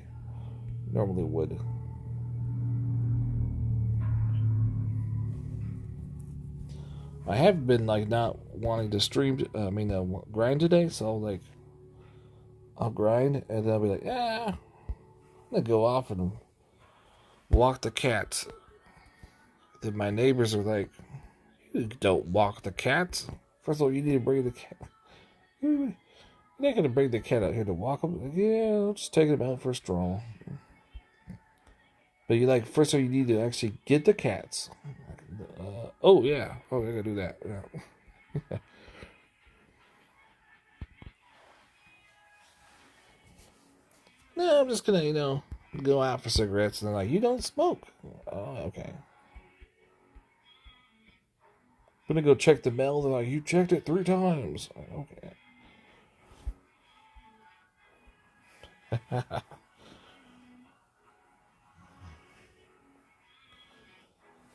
normally would. I have been like not wanting to stream. Grind today, so like I'll grind and then I'll be like, I'm gonna go off and walk the cats. Then my neighbors are like, you don't walk the cats. First of all, you need to bring the cat. You're not gonna bring the cat out here to walk them. Like, yeah, I'll just take him out for a stroll. But first of all, you need to actually get the cats. Oh yeah, I gotta do that. Yeah. No, I'm just gonna, go out for cigarettes, and they're like, you don't smoke. Oh, okay. I'm gonna go check the mail. They're like, you checked it 3 times. Okay.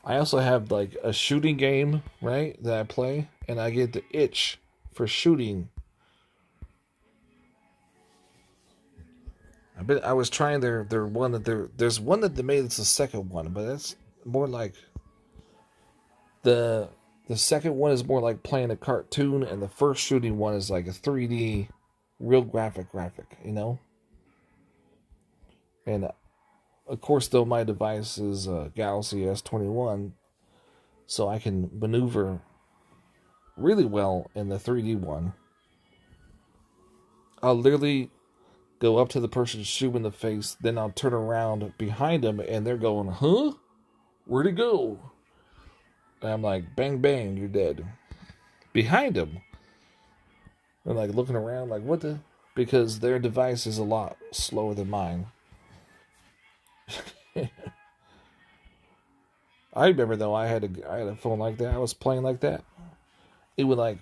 I also have like a shooting game, right, that I play, and I get the itch for shooting. I was trying their one that there's one that they made. It's the second one, but that's more like the second one is more like playing a cartoon, and the first shooting one is like a 3D, real graphic, And of course, though, my device is a Galaxy S21, so I can maneuver really well in the 3D one. I'll literally go up to the person, shoot him in the face, then I'll turn around behind them, and they're going, huh? Where'd he go? And I'm like, bang, bang, you're dead. Behind him. And like looking around, like what the? Because their device is a lot slower than mine. I remember though, I had a phone like that. I was playing like that. It would like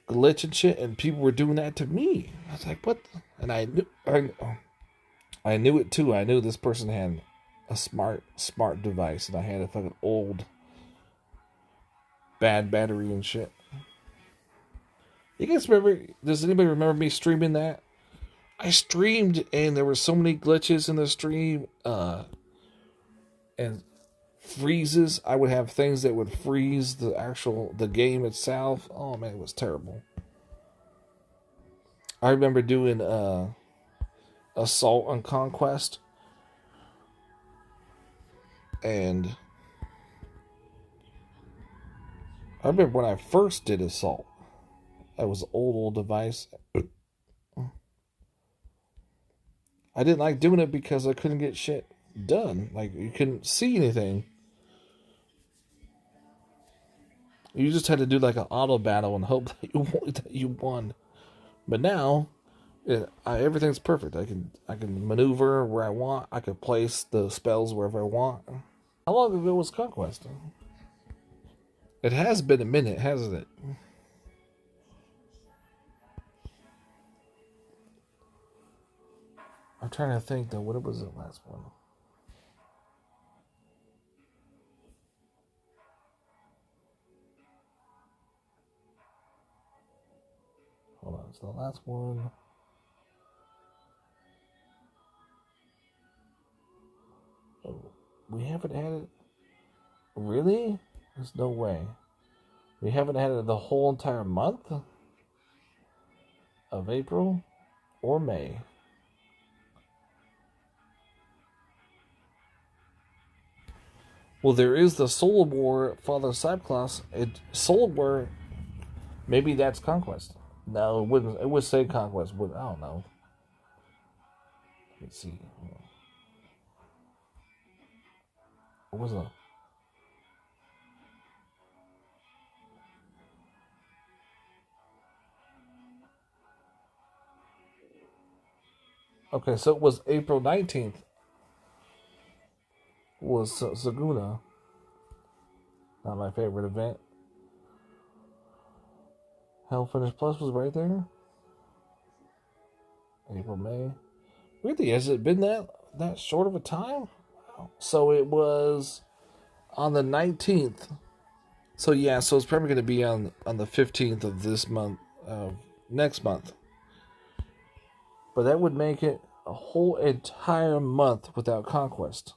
glitch and shit, and people were doing that to me. I was like, what? And I knew it too. I knew this person had a smart device, and I had a fucking old bad battery and shit. You guys remember? Does anybody remember me streaming that? I streamed, and there were so many glitches in the stream, and freezes. I would have things that would freeze the game itself. Oh man, it was terrible. I remember doing Assault on Conquest, and I remember when I first did Assault. That was an old device. I didn't like doing it because I couldn't get shit done. Like, you couldn't see anything. You just had to do like an auto battle and hope that you won. But now, everything's perfect. I can maneuver where I want. I can place the spells wherever I want. How long ago was Conquest? It has been a minute, hasn't it? I'm trying to think though. What was the last one? Hold on, it's the last one. Oh, we haven't had it. Really? There's no way. We haven't had it the whole entire month of April or May. Well, there is the Solar War Father Cyclops. Solar War, maybe that's Conquest. No, it wouldn't. It would say Conquest. But I don't know. Let's see. What was it? Okay, so it was April 19th. Was Saguna. Not my favorite event. Hell Finish Plus was right there. April, May. Really, has it been that short of a time? Wow. So it was on the 19th. So yeah, so it's probably going to be on the 15th of this month, next month. But that would make it a whole entire month without Conquest.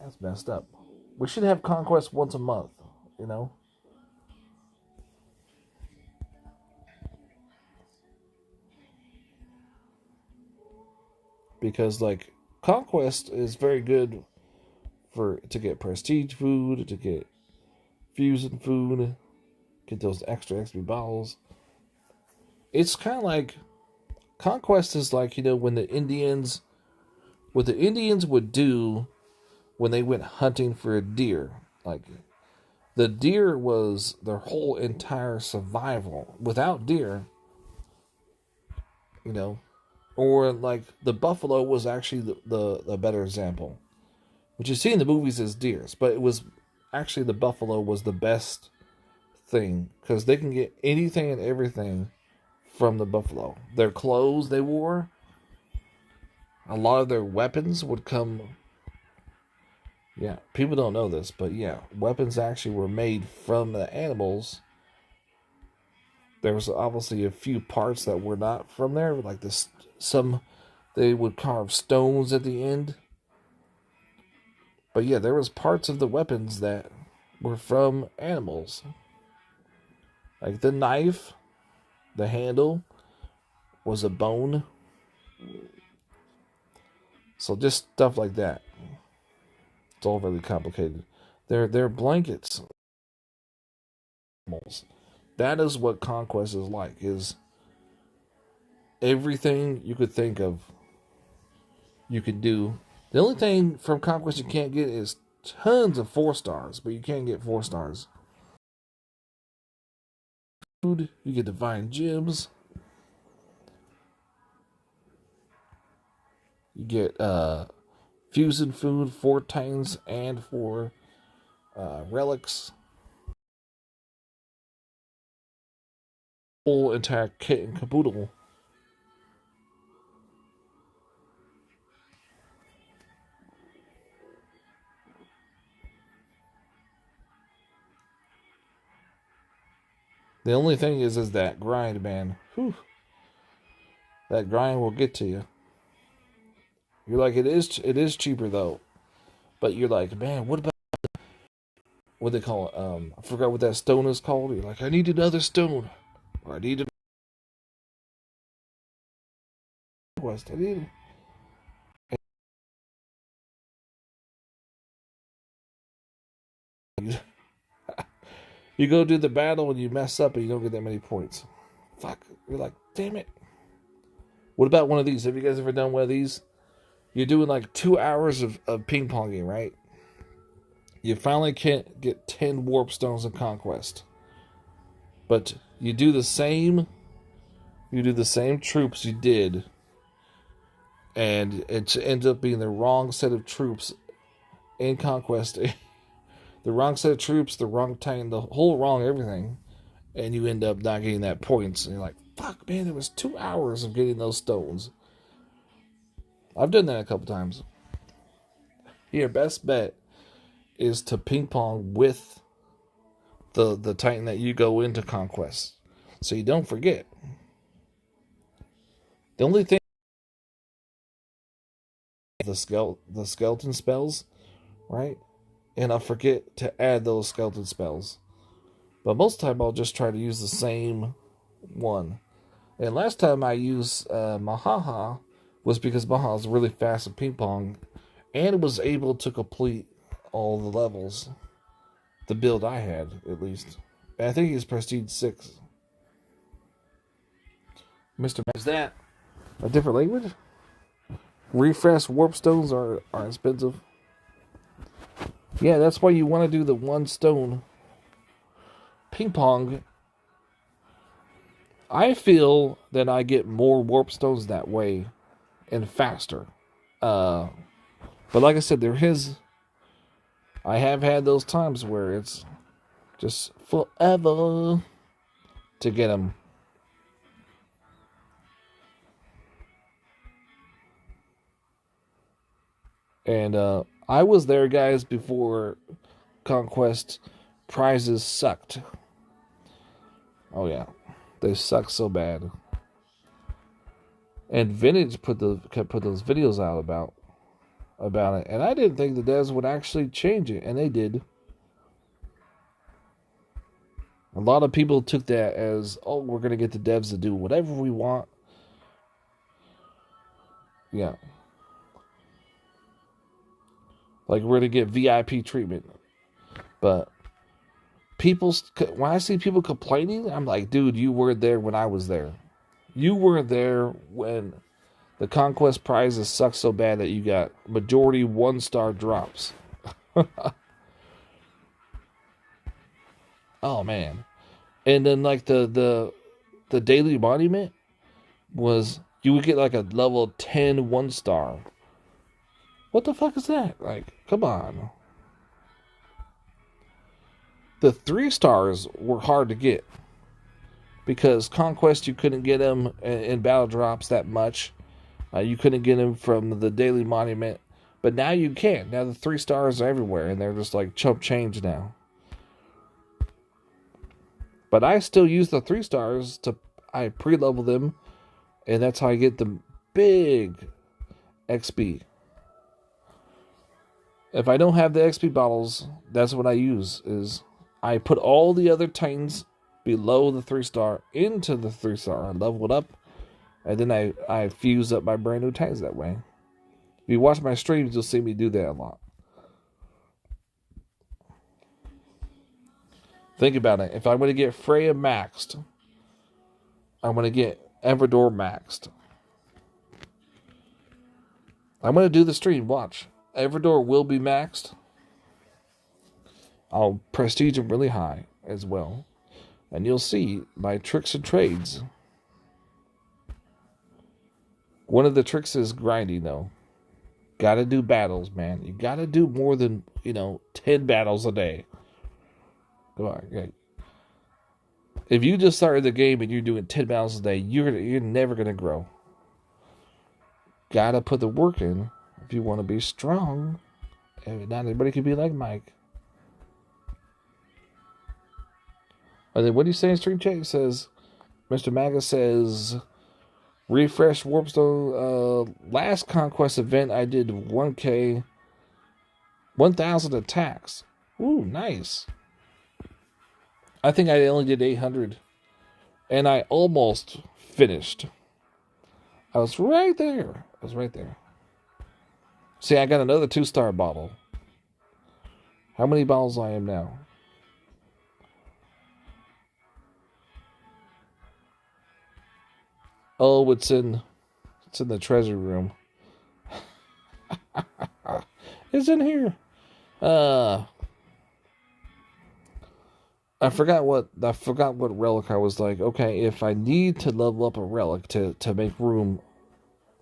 That's messed up. We should have Conquest once a month, you know? Because like Conquest is very good to get prestige food, to get fusion food, get those extra XP bottles. It's kind of like Conquest is like, you know, what the Indians would do when they went hunting for a deer. Like, the deer was their whole entire survival. Without deer, you know, or like the buffalo was actually the better example. What you see in the movies is deers, but it was actually the buffalo was the best thing because they can get anything and everything from the buffalo. Their clothes they wore, a lot of their weapons would come. Yeah, people don't know this, but yeah, weapons actually were made from the animals. There was obviously a few parts that were not from there, like this. They would carve stones at the end. But yeah, there was parts of the weapons that were from animals. Like the knife, the handle was a bone. So just stuff like that. It's all really complicated. They're blankets. That is what Conquest is like. Is everything you could think of, you could do. The only thing from Conquest you can't get is tons of 4 stars, but you can't get 4 stars. food. You get divine gems. You get fusion food, 4 titans, and 4 relics. Full entire kit and caboodle. The only thing is that grind, man. Whew. That grind will get to you. You're like, it is cheaper though. But you're like, man, what about what they call it? I forgot what that stone is called. You're like, I need another stone. Or I need a quest. I need You go do the battle and you mess up and you don't get that many points. Fuck. You're like, damn it. What about one of these? Have you guys ever done one of these? You're doing like 2 hours of ping ponging, right? You finally can't get 10 warp stones in Conquest. But you do the same troops you did, and it ends up being the wrong set of troops in Conquest. The wrong set of troops, the wrong time, the whole wrong everything, and you end up not getting that points. And you're like, fuck, man, it was 2 hours of getting those stones. I've done that a couple times. Your best bet is to ping pong with the Titan that you go into Conquest, so you don't forget. The only thing, the skeleton spells, right? And I'll forget to add those skeleton spells. But most of the time I'll just try to use the same one. And last time I used Mahaha was because Mahaha is really fast at ping pong and was able to complete all the levels. The build I had, at least. And I think he's Prestige 6. Mr. Is that a different language? Refresh warp stones are expensive. Yeah, that's why you want to do the 1 stone ping pong. I feel that I get more warp stones that way and faster. But like I said, I have had those times where it's just forever to get them. And I was there, guys, before Conquest prizes sucked. Oh yeah, they suck so bad. And Vintage put those videos out about it, and I didn't think the devs would actually change it, and they did. A lot of people took that as, oh, we're gonna get the devs to do whatever we want. Yeah. Like, we're gonna get VIP treatment. But when I see people complaining, I'm like, dude, you weren't there when I was there. You weren't there when the Conquest prizes suck so bad that you got majority 1-star drops. Oh man. And then like the daily monument was, you would get like a level 10 1-star. What the fuck is that? Like, come on. The 3-stars were hard to get. Because Conquest, you couldn't get them in battle drops that much. You couldn't get them from the daily monument. But now you can. Now the 3 stars are everywhere. And they're just like chump change now. But I still use the 3 stars I pre-level them. And that's how I get the big XP. If I don't have the XP bottles, that's what I use. Is I put all the other Titans below the 3-star into the 3-star. I level it up. And then I fuse up my brand new Titans that way. If you watch my streams, you'll see me do that a lot. Think about it. If I'm going to get Freya maxed, I'm going to get Everdor maxed. I'm going to do the stream. Watch. Everdor will be maxed. I'll prestige him really high as well. And you'll see my tricks and trades. One of the tricks is grinding, though. Gotta do battles, man. You gotta do more than, 10 battles a day. Come on, okay. If you just started the game and you're doing 10 battles a day, you're never gonna grow. Gotta put the work in if you want to be strong. And not everybody can be like Mike. And then what do you say in stream chat? It says, Mr. Maga says, refresh Warpstone. Last Conquest event, I did 1K, 1,000 attacks. Ooh, nice. I think I only did 800. And I almost finished. I was right there. See, I got another 2-star bottle. How many bottles I am now? Oh, it's in the treasure room. It's in here. I forgot what relic I was like. Okay, if I need to level up a relic to make room,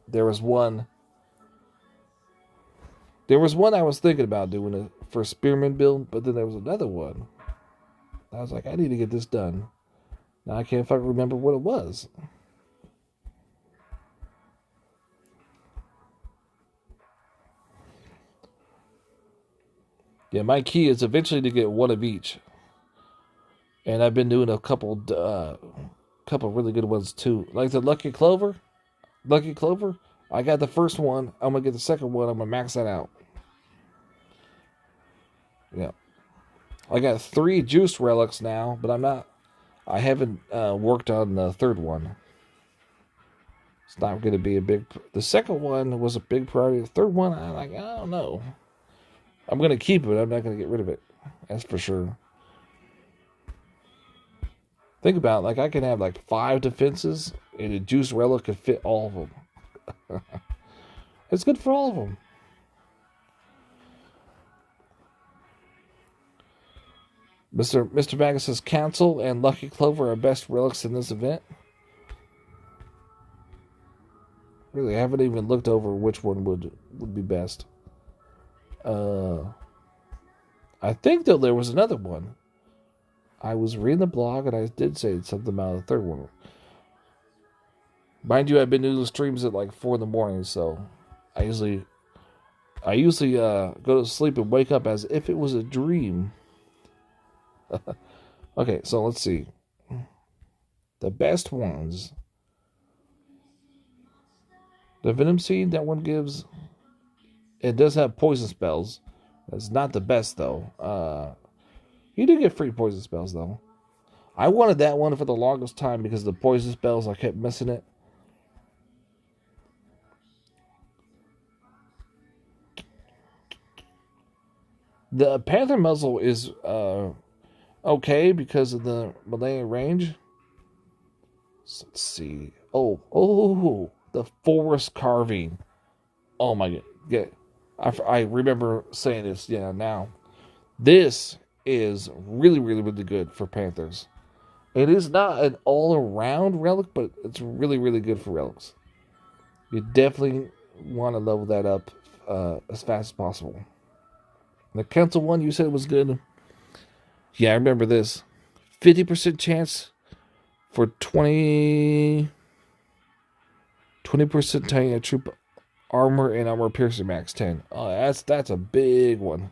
there was one I was thinking about doing it for Spearman build, but then there was another one. I was like, I need to get this done. Now I can't fucking remember what it was. Yeah, my key is eventually to get one of each. And I've been doing a couple really good ones too. Like the Lucky Clover. I got the first one. I'm going to get the second one. I'm going to max that out. Yeah. I got 3 juice relics now, but I haven't worked on the third one. It's not going to be the second one was a big priority. The third one, I don't know. I'm going to keep it. I'm not going to get rid of it. That's for sure. Think about it. I can have 5 defenses, and a juice relic could fit all of them. It's good for all of them. Mr. Magus says Council and Lucky Clover are best relics in this event. Really, I haven't even looked over which one would be best. I think though there was another one. I was reading the blog and I did say something about the third one. Mind you, I've been doing the streams at 4 in the morning, so I usually go to sleep and wake up as if it was a dream. Okay, so let's see. The best ones. The Venom Seed, that one gives... It does have poison spells. It's not the best, though. You do get free poison spells, though. I wanted that one for the longest time because of the poison spells. I kept missing it. The Panther Muzzle is okay because of the Malaya range. So let's see. Oh, the Forest Carving. Oh my god. Yeah. I remember saying this. Yeah, now. This is really, really, really good for Panthers. It is not an all-around relic, but it's really, really good for relics. You definitely want to level that up as fast as possible. The Council one, you said it was good. Yeah, I remember this. 50% chance for 20% tiny troop armor and armor piercing max 10. Oh, that's a big one.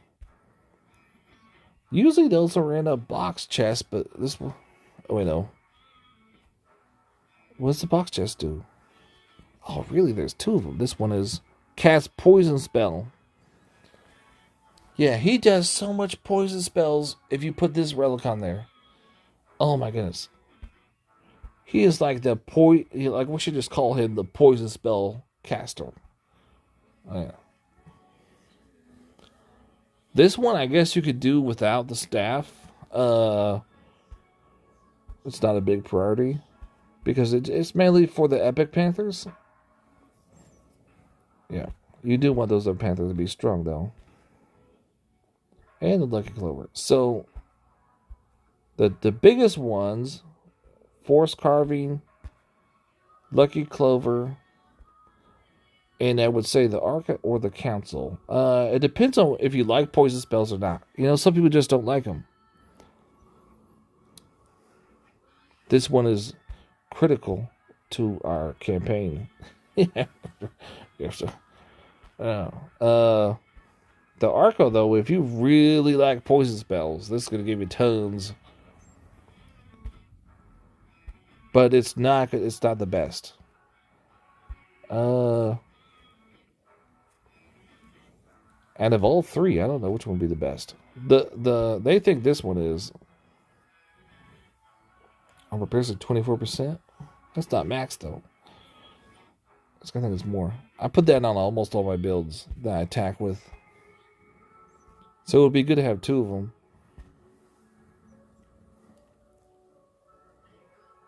Usually those are in a box chest, but this one... Oh, wait, no. What does the box chest do? Oh, really? There's 2 of them. This one is cast poison spell. Yeah, he does so much poison spells if you put this relic on there. Oh, my goodness. He is like we should just call him the poison spell caster. Oh, yeah. This one, I guess you could do without the staff. It's not a big priority because it's mainly for the epic Panthers. Yeah, you do want those other Panthers to be strong, though. And the Lucky Clover. So, The biggest ones, Force Carving, Lucky Clover, and I would say the Arca or the Council. It depends on if you like poison spells or not. You know, some people just don't like them. This one is critical to our campaign. Yeah. The Arco, though, if you really like poison spells, this is going to give you tons. But it's not the best. And of all three, I don't know which one would be the best. They think this one is armor piercing 24%. That's not max though. I think it's more. I put that on almost all my builds that I attack with. So it would be good to have two of them.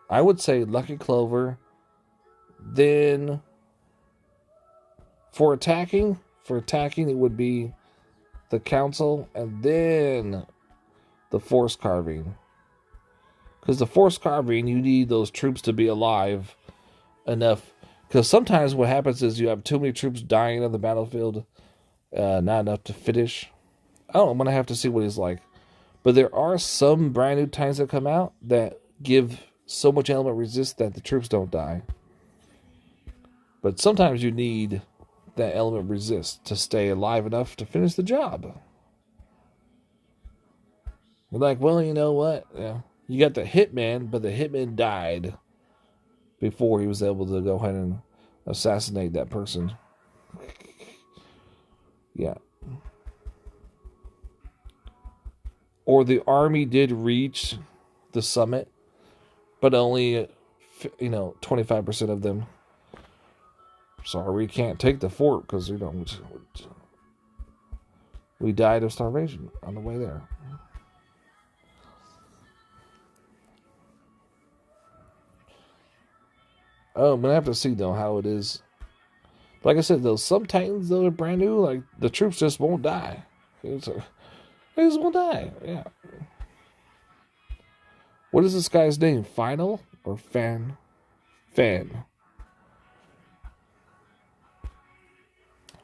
I would say Lucky Clover. Then for attacking it would be the Council, and then the Force Carving. Because the Force Carving, you need those troops to be alive enough. Because sometimes what happens is you have too many troops dying on the battlefield, not enough to finish. I don't know, I'm going to have to see what he's like. But there are some brand new Titans that come out that give so much element resist that the troops don't die. But sometimes you need that element resist to stay alive enough to finish the job. You're like, well, you know what? Yeah. You got the Hitman, but the Hitman died before he was able to go ahead and assassinate that person. Yeah. Or the army did reach the summit, but only, 25% of them. Sorry, we can't take the fort because, we died of starvation on the way there. Oh, I'm going to have to see, though, how it is. Like I said, though, some Titans, though, are brand new. Like, the troops just won't die. They just won't die, yeah. What is this guy's name? Final or Fan? Fan.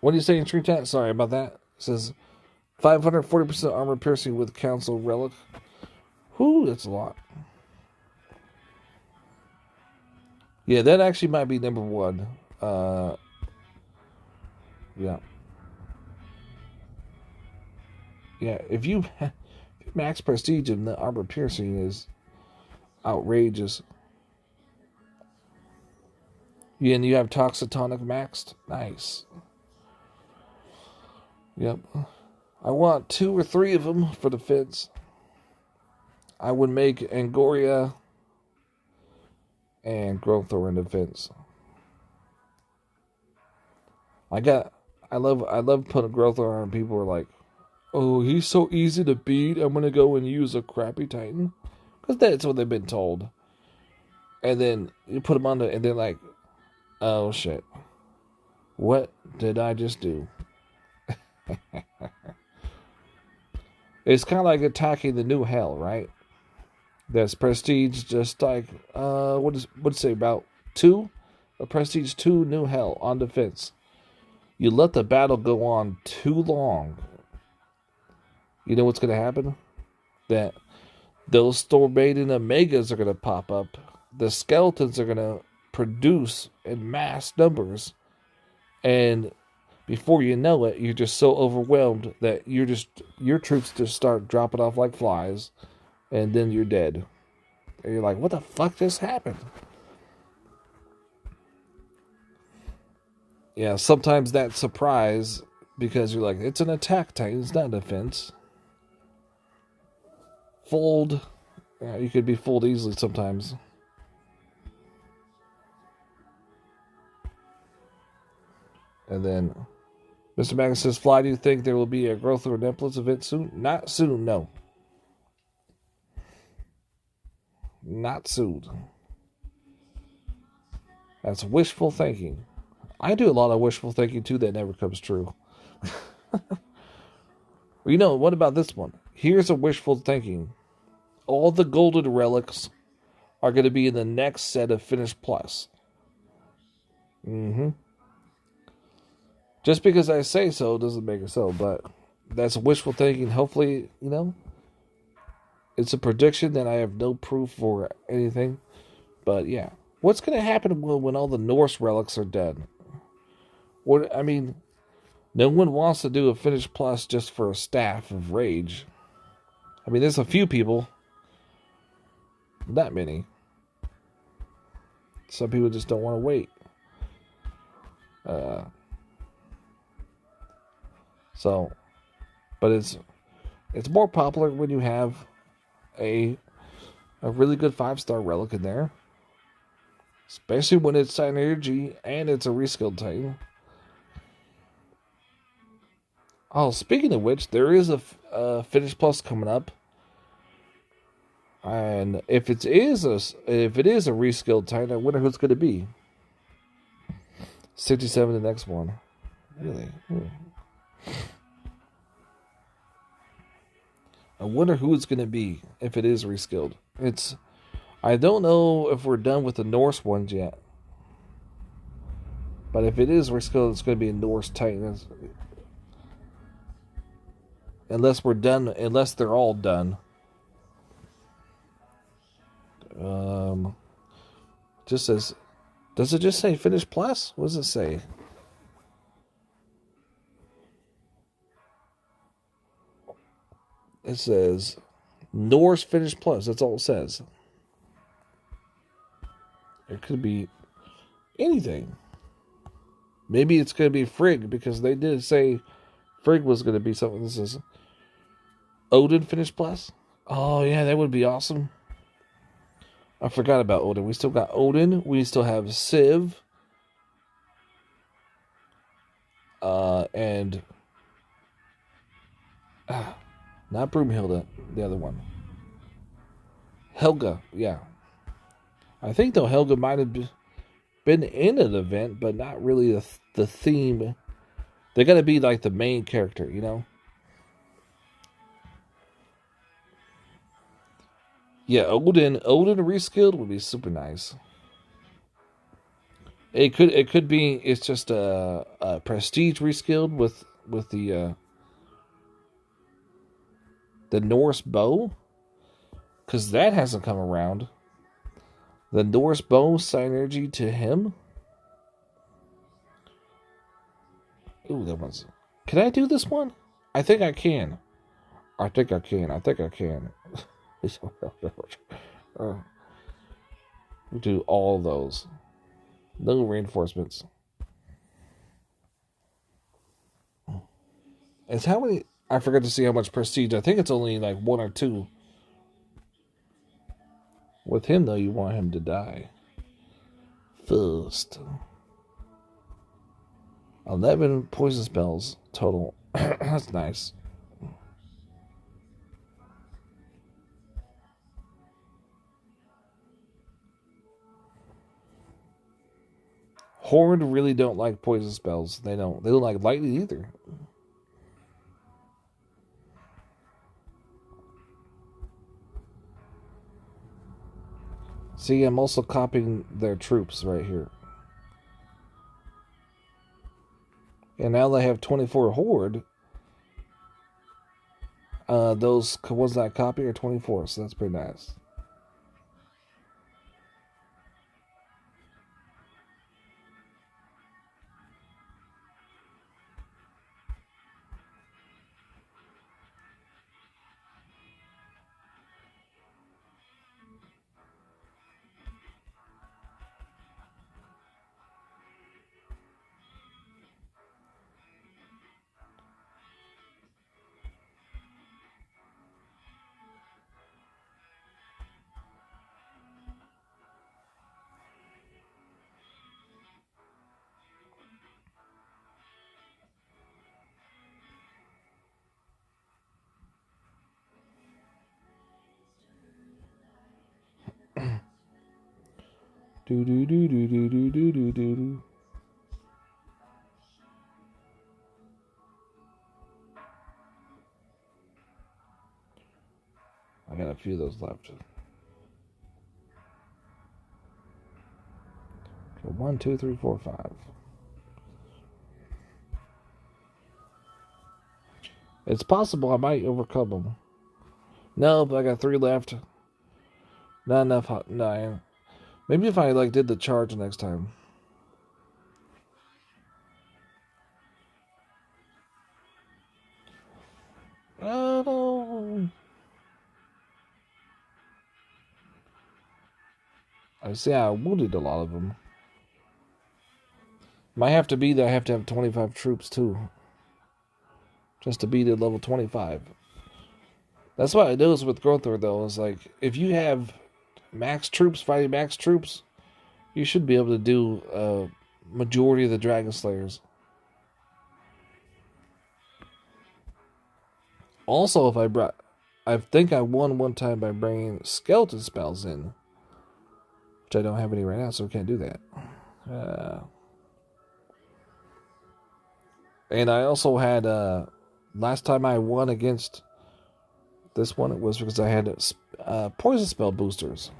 What do you say in Tree Chat? Sorry about that. It says 540% armor piercing with Council Relic. Whew, that's a lot. Yeah, that actually might be number one. Yeah. Yeah, if you max prestige and the armor piercing is outrageous. Yeah, and you have Toxitonic maxed. Nice. Yep. I want 2 or 3 of them for defense. I would make Angoria and grothurn defense. I love putting grothurn on. People are like, oh, he's so easy to beat, I'm gonna go and use a crappy Titan. Because that's what they've been told. And then you put them on and they're like, oh shit, what did I just do? It's kind of like attacking the new hell, right? That's prestige, just like what'd it say, about 2? A prestige 2 new hell on defense. You let the battle go on too long. You know what's gonna happen? That those Storm Maiden Omegas are gonna pop up. The skeletons are gonna produce in mass numbers, and before you know it, you're just so overwhelmed that your troops just start dropping off like flies, and then you're dead. And you're like, what the fuck just happened? Yeah, sometimes that surprise, because you're like, it's an attack Titan, it's not defense. Fold. Yeah, you could be fooled easily sometimes. And then Mr. Magnus says, Fly, do you think there will be a Growth or Nemplus event soon? Not soon, no. Not soon. That's wishful thinking. I do a lot of wishful thinking too that never comes true. What about this one? Here's a wishful thinking. all the golden relics are going to be in the next set of Finish Plus. Just because I say so doesn't make it so, but that's wishful thinking. Hopefully, it's a prediction that I have no proof or anything. But yeah, what's going to happen when all the Norse relics are dead? No one wants to do a Finish Plus just for a staff of rage. I mean, there's a few people. Not many. Some people just don't want to wait. But it's more popular when you have a really good 5-star relic in there. Especially when it's Synergy and it's a reskilled Titan. Oh, speaking of which, there is a Finish Plus coming up. And if it is a reskilled Titan, I wonder who it's going to be. 67, the next one. Really? I wonder who it's going to be if it is reskilled. I don't know if we're done with the Norse ones yet. But if it is reskilled, it's going to be a Norse Titan. Unless they're all done. Just says, does it just say Finish Plus? What does it say? It says Norse Finish Plus. That's all it says. It could be anything. Maybe it's going to be Frigg, because they did say Frigg was going to be something. This is Odin Finish Plus. Oh yeah, that would be awesome. I forgot about Odin. We still got Odin. We still have Civ. And not Broomhilda, the other one. Helga, yeah. I think though Helga might have been in an event, but not really the theme. They got to be like the main character, Yeah, Odin reskilled would be super nice. It could be. It's just a prestige reskilled with the Norse bow, because that hasn't come around. The Norse bow synergy to him. Ooh, that one's. Can I do this one? I think I can. I think I can. We do all those. No reinforcements. It's how many? I forgot to see how much prestige. I think it's only like 1 or 2. With him, though, you want him to die first. 11 poison spells total. That's nice. Horde really don't like poison spells. They don't like lightning either. See, I'm also copying their troops right here. And now they have 24 Horde. Those ones that I copy are 24, so that's pretty nice. Do do do do do do do do do. I gotta a few of those left. So 1, 2, 3, 4, 5. It's possible I might overcome them. No, but I got 3 left. Not enough. 9. Maybe if I did the charge next time. Oh no! I see. I wounded a lot of them. Might have to be that I have to have 25 troops too, just to beat at level 25. That's what I noticed with grothurn though. Is if you have max troops fighting max troops, you should be able to do a majority of the dragon slayers. Also, I think I won one time by bringing skeleton spells in, which I don't have any right now, so I can't do that. And I also had, last time I won against this one, it was because I had poison spell boosters.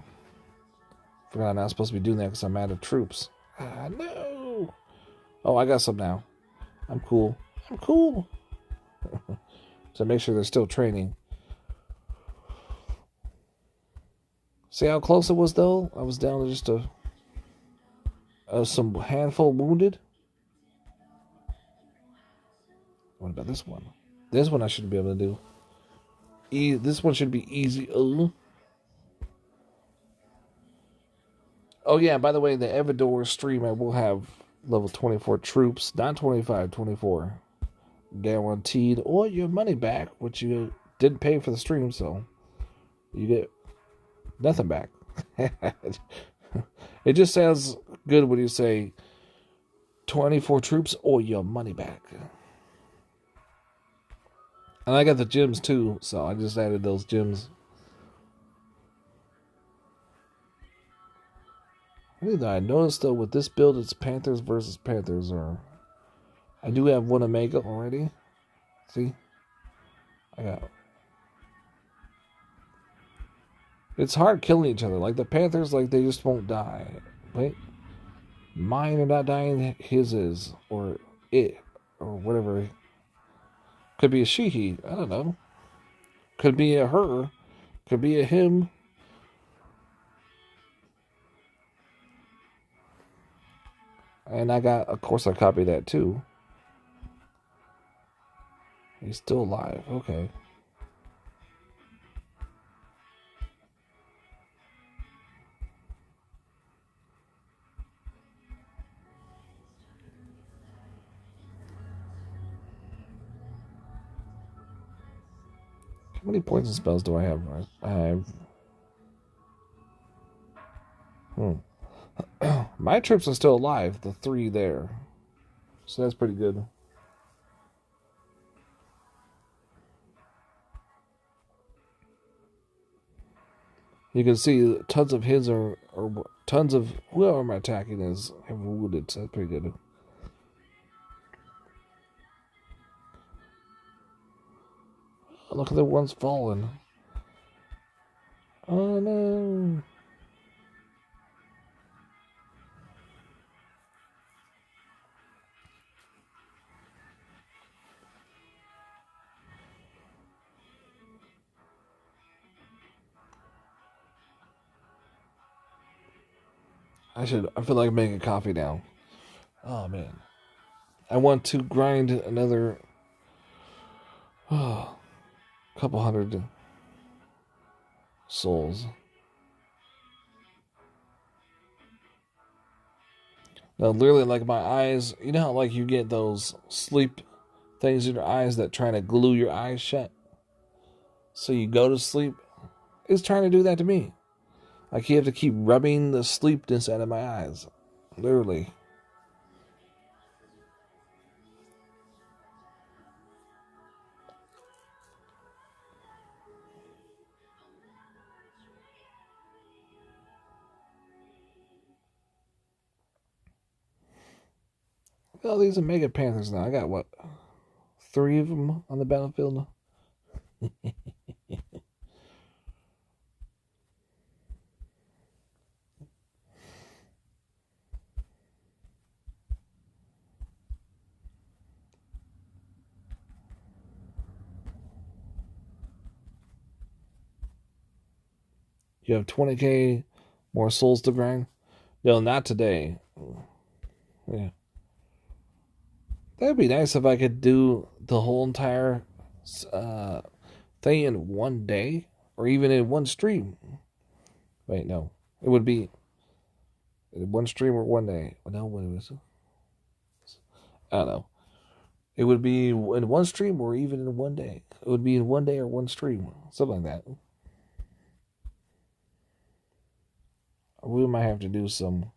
Forgot I'm not supposed to be doing that because I'm out of troops. No! Oh, I got some now. I'm cool. I'm cool! So make sure they're still training. See how close it was, though? I was down to just some handful wounded. What about this one? This one I should be able to do. This one should be easy. Oh, yeah, by the way, the Evador stream, I will have level 24 troops. Not 25, 24. Guaranteed. Or your money back, which you didn't pay for the stream, so you get nothing back. It just sounds good when you say 24 troops or your money back. And I got the gems too, so I just added those gems. I noticed though with this build it's Panthers versus Panthers, or I do have one Omega already. See? I got. It's hard killing each other. Like the Panthers, they just won't die. Wait. Mine are not dying, his is. Or it. Or whatever. Could be a she, he. I don't know. Could be a her. Could be a him. And of course I copied that too. He's still alive. Okay. How many poison spells do I have? I have... My troops are still alive. The 3 there. So that's pretty good. You can see tons of his or tons of whoever I'm attacking have wounded. So that's pretty good. Look at the ones fallen. Oh no. I feel like making coffee now. Oh man. I want to grind another couple hundred souls. Now, literally, my eyes, you know how, you get those sleep things in your eyes that trying to glue your eyes shut so you go to sleep? It's trying to do that to me. You have to keep rubbing the sleepness out of my eyes. Literally. Well, these are Mega Panthers now. I got, 3 of them on the battlefield? You have 20k more souls to grind? No, not today. Yeah. That'd be nice if I could do the whole entire thing in one day, or even in one stream. Wait, no. It would be in one stream or one day. No, what was it? I don't know. It would be in one stream or even in one day. It would be in one day or one stream. Something like that. We might have to do some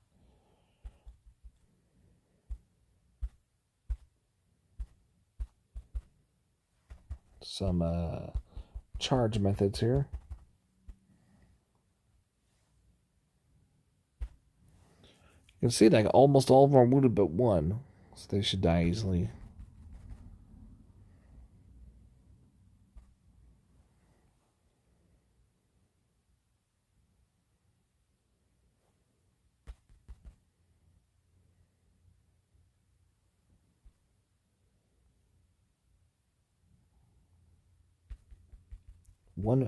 charge methods here. You can see like almost all of them are wounded but one. So they should die easily.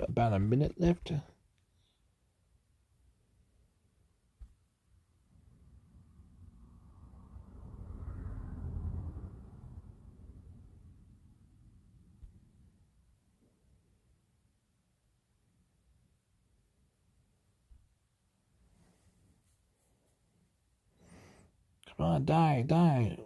About a minute left. Come on, die.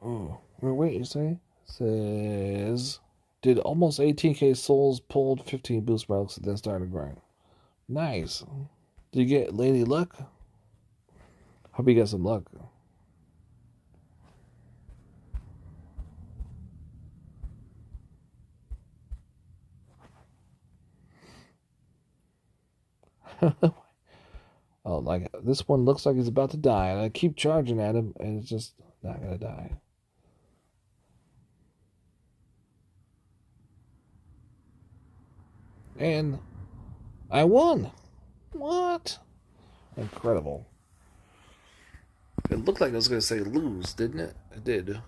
Oh, wait, you say? Says, did almost 18k souls, pulled 15 boost relics, and then started grind. Nice. Did you get Lady Luck? Hope you got some luck. Oh, like this one looks like he's about to die, and I keep charging at him, and it's just not gonna die. And I won. What? Incredible. It looked like I was gonna say lose, didn't it? It did.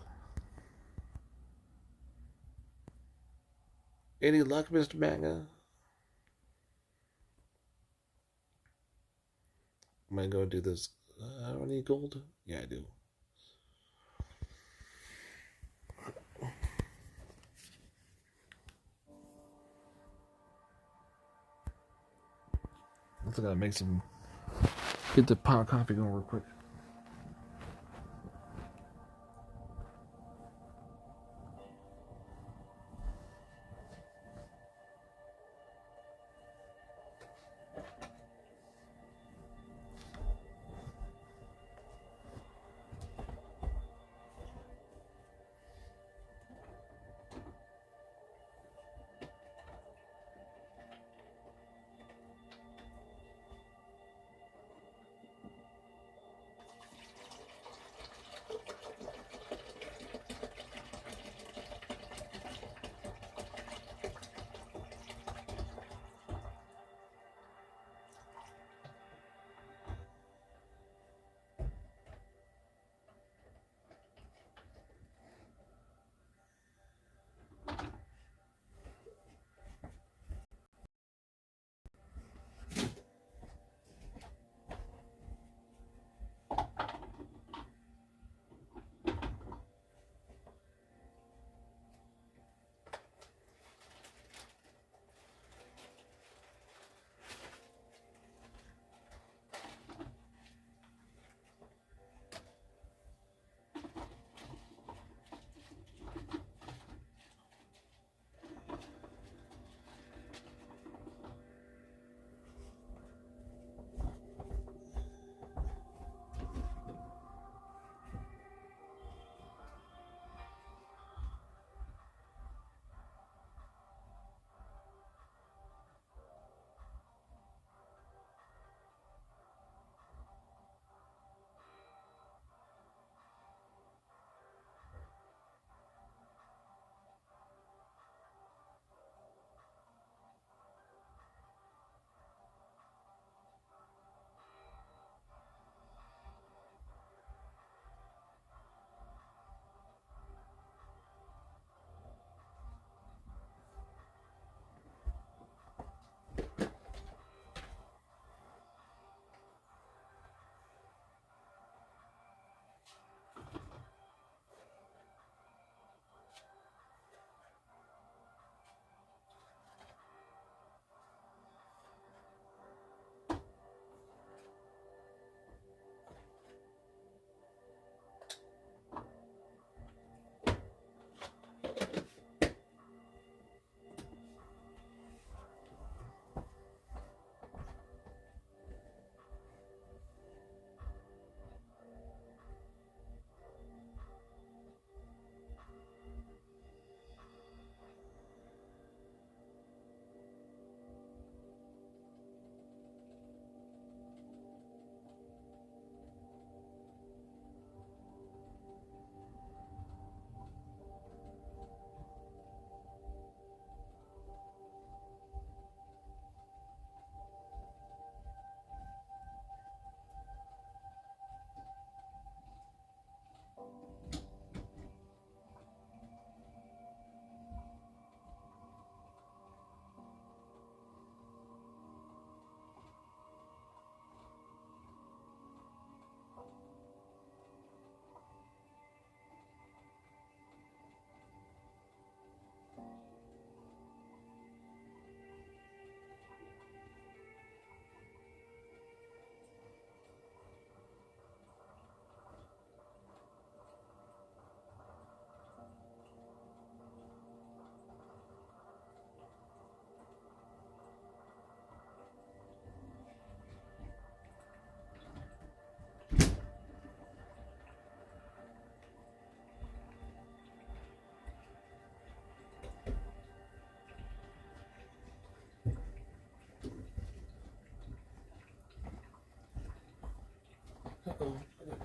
Any luck, Mr. Manga? I'm gonna go do this. I don't need gold. Yeah, I do. I think I gotta make some. Get the pot of coffee going real quick.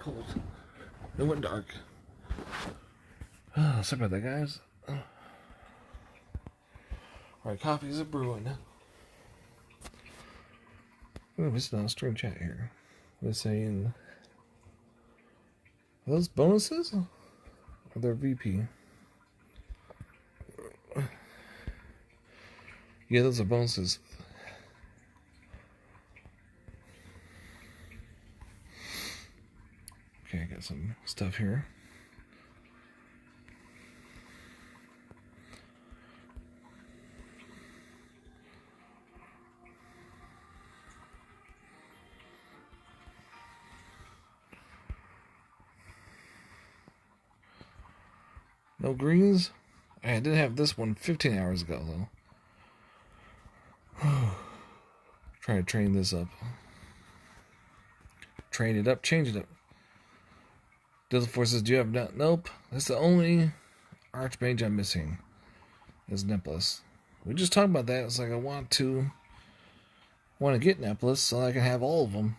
cold. It went dark. Oh, sorry about that, guys. Alright, coffees are brewing. Oh, it's not a string chat here. They're saying, are those bonuses? Or they're VP? Yeah, those are bonuses. Okay, I got some stuff here. No greens? I did have this one 15 hours ago, though. Trying to train this up. Train it up, change it up. Delta Force says, do you have not? Nope. That's the only Archmage I'm missing. Is Neplis. We just talked about that. It's like I want to get Neplis so I can have all of them.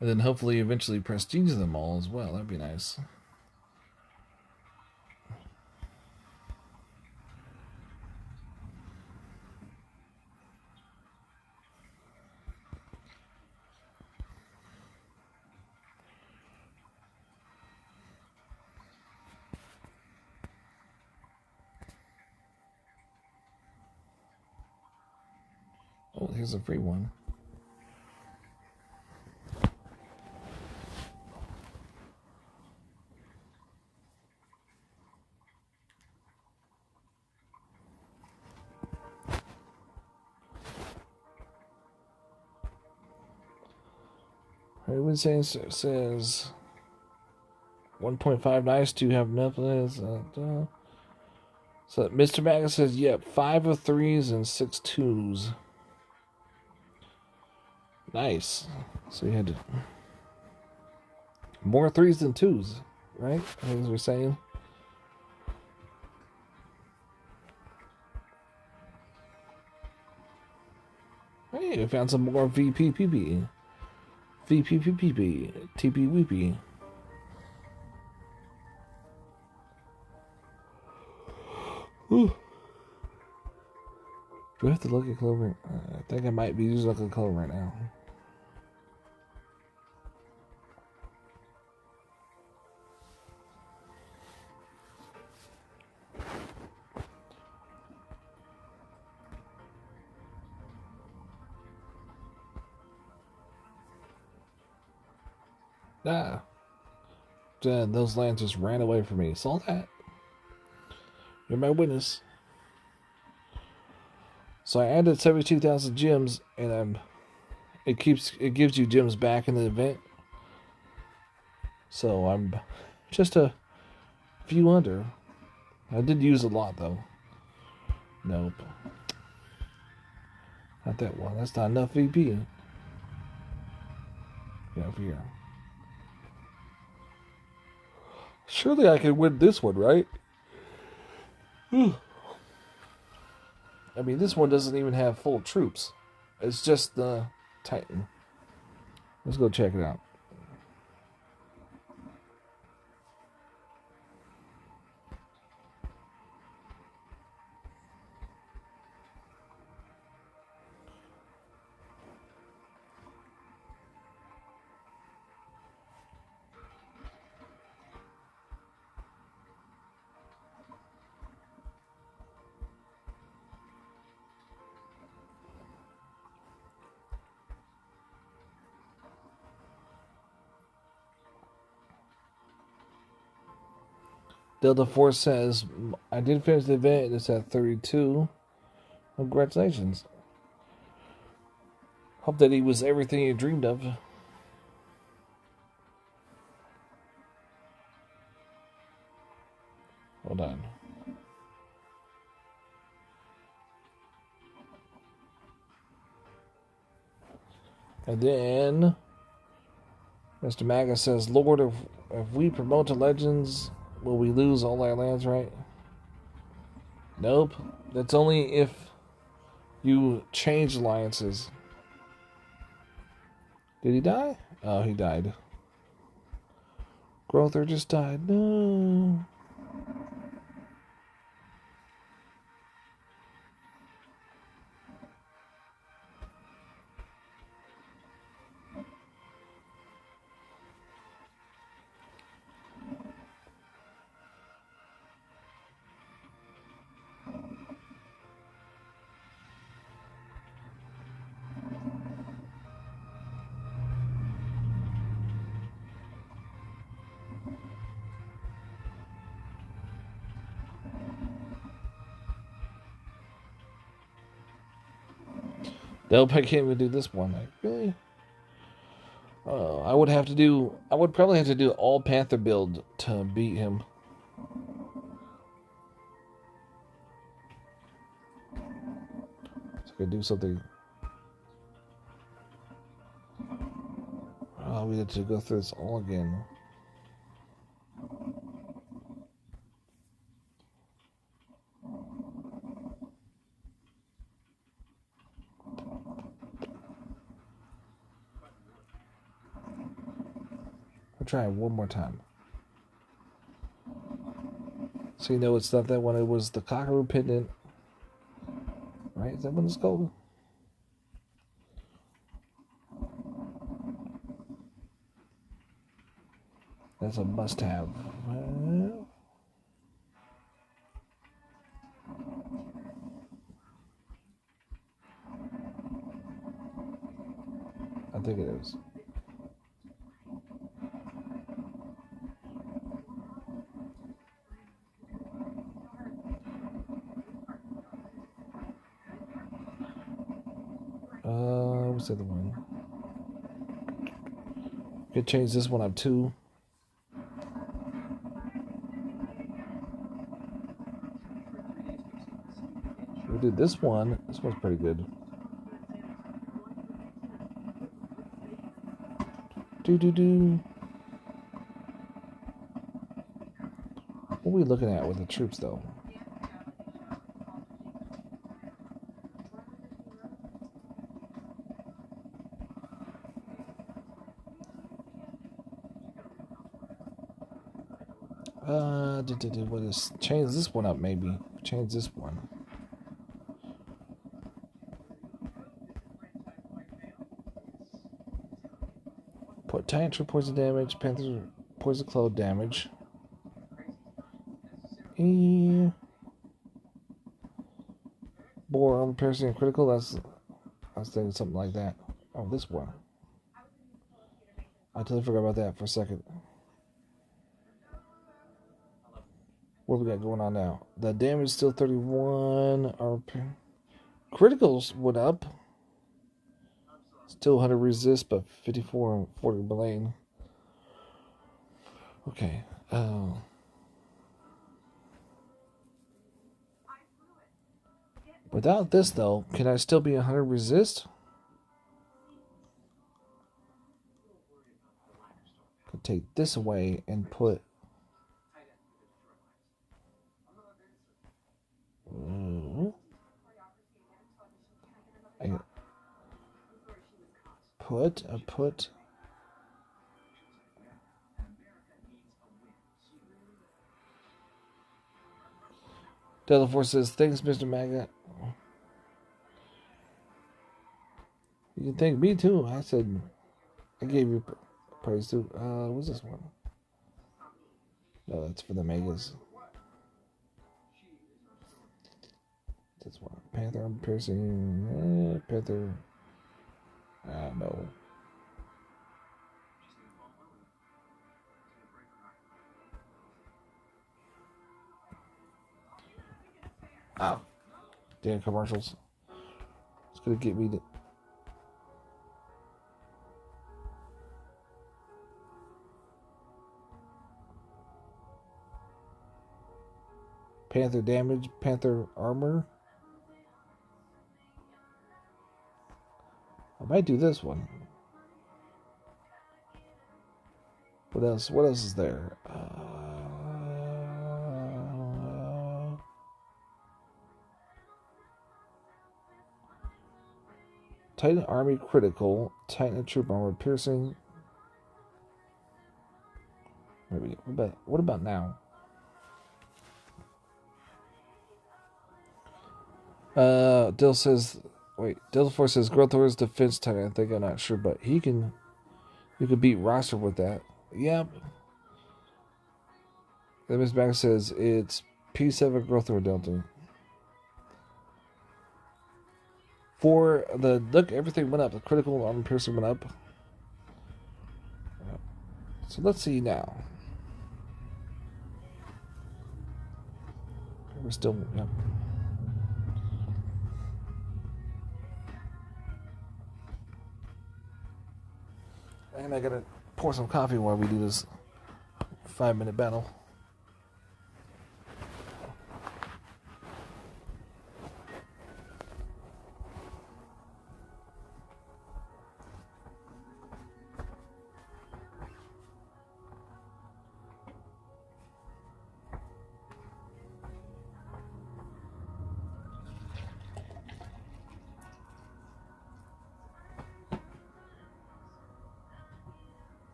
And then hopefully eventually prestige them all as well. That'd be nice. Oh, here's a free one. Everyone says 1.5 nice to have Netflix. So Mr. Magus says, yep, 5 of 3s and 6 2s. Nice. So you had to more 3s than 2s, right? As we're saying. Hey, we found some more VPPP. VPPP. TP Weepy. Ooh. Do I have to look at Clover? I think I might be using Lucky Clover right now. Ah. Those lands just ran away from me. Saw that? You're my witness. So I added 72,000 gems, and it gives you gems back in the event. So I'm just a few under. I did use a lot though. Nope. Not that one. That's not enough VP. Get over here. Surely I can win this one, right? I mean, this one doesn't even have full troops. It's just the Titan. Let's go check it out. Delta Force says, I did finish the event and it's at 32. Congratulations. Hope that he was everything you dreamed of. Hold on. And then Mr. Maga says, Lord, if we promote to Legends, will we lose all our lands, right? Nope. That's only if you change alliances. Did he die? Oh, he died. Grothurn just died. No. Nope, I can't even do this one. Like, really? I would probably have to do all Panther build to beat him. So I could do something. Oh, we had to go through this all again. I'll try it one more time. So you know it's not that one, it was the Cockaroo Pendant. Right? Is that what it's called? That's a must-have. I think it is. What's the other one? Could change this one up too. We did this one. This one's pretty good. Do. What are we looking at with the troops, though? What is change this one up? Maybe change this one. Put Tantrum poison damage, Panther poison cloud damage. Boar armor piercing and critical. I was thinking something like that. Oh, this one. I totally forgot about that for a second. What we got going on now? The damage is still 31. Our criticals went up. Still 100 resist, but 54 and 40 Blaine. Okay. Without this, though, can I still be 100 resist? Could take this away and put. Put. Delta Force says, thanks, Mr. Maggot. You can thank me too. I said, I gave you praise too. What's this one? No, that's for the Megas. This one. Panther armor piercing. Panther. No. Ow. Damn commercials. It's gonna get me to. Panther damage, Panther armor. I might do this one. What else? What else is there? Titan army critical. Titan troop armor piercing. Maybe. What about now? Dill says. Wait, Delphor says grothurn's defense titan. I think I'm not sure, but he can. You could beat roster with that. Yep. Then Miss Max says it's P7 grothurn delta. For the look, everything went up. The critical armor piercing went up. So let's see now. We're still, yep. And I gotta pour some coffee while we do this 5-minute battle.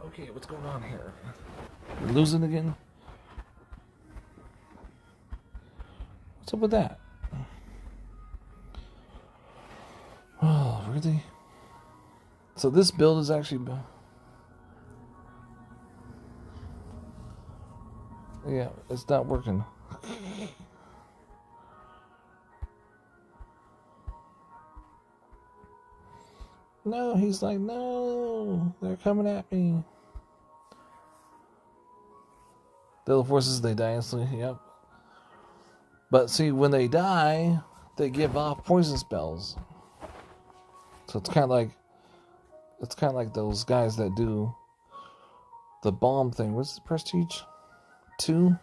Okay, what's going on here? We're losing again? What's up with that? Oh, really? So this build is actually... Yeah, it's not working. No, he's like, no, they're coming at me. The forces, they die instantly, yep. But see, when they die, they give off poison spells. So it's kind of like those guys that do the bomb thing. What's the prestige? 2?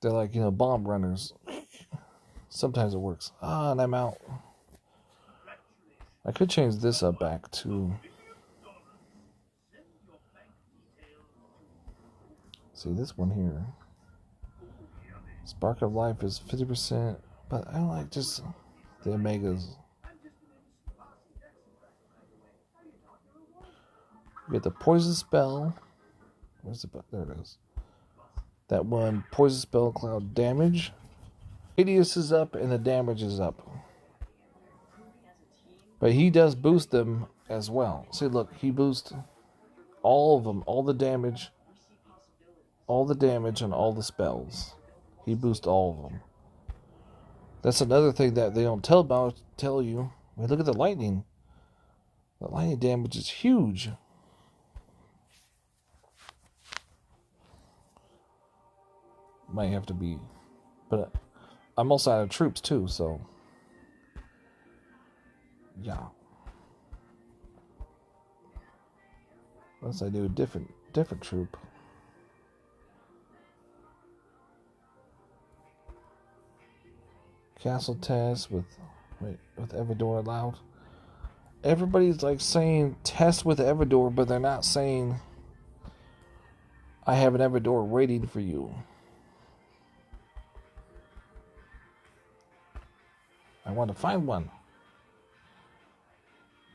They're like, bomb runners. Sometimes it works. Ah, and I'm out. I could change this up back to... See, this one here. Spark of Life is 50%, but I don't like just the Omegas. You get the Poison Spell. Where's the button? There it is. That one, Poison Spell Cloud damage. Radius is up and the damage is up. But he does boost them as well. See, look, he boosts all of them, all the damage and all the spells. He boosts all of them. That's another thing that they don't tell you. Wait, look at the lightning. The lightning damage is huge. Might have to be, but I'm also out of troops too, so yeah. Unless I do a different troop. Castle test with Everdor allowed. Everybody's like saying test with Everdor, but they're not saying I have an Everdor waiting for you. I want to find one.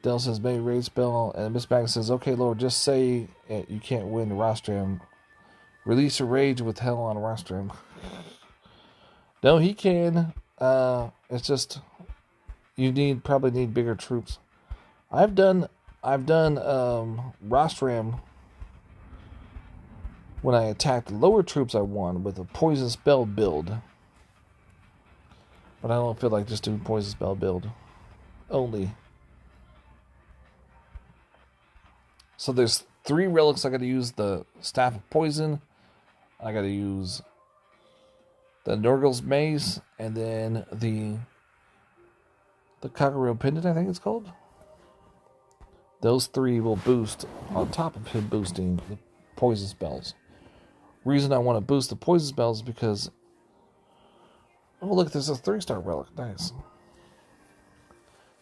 Dell says may raid spell, and Miss Bag says, okay, Lord, just say you can't win the rostrum. Release a rage with hell on rostrum. No, he can. It's just you probably need bigger troops. I've done Rostram when I attacked lower troops. I won with a poison spell build, but I don't feel like just doing poison spell build only. So there's 3 relics. I got to use the Staff of Poison. I got to use the Nurgle's Mace, and then the Cockerel Pendant, I think it's called. Those 3 will boost on top of him boosting the poison spells. Reason I want to boost the poison spells is because, oh look, there's a 3-star relic. Nice.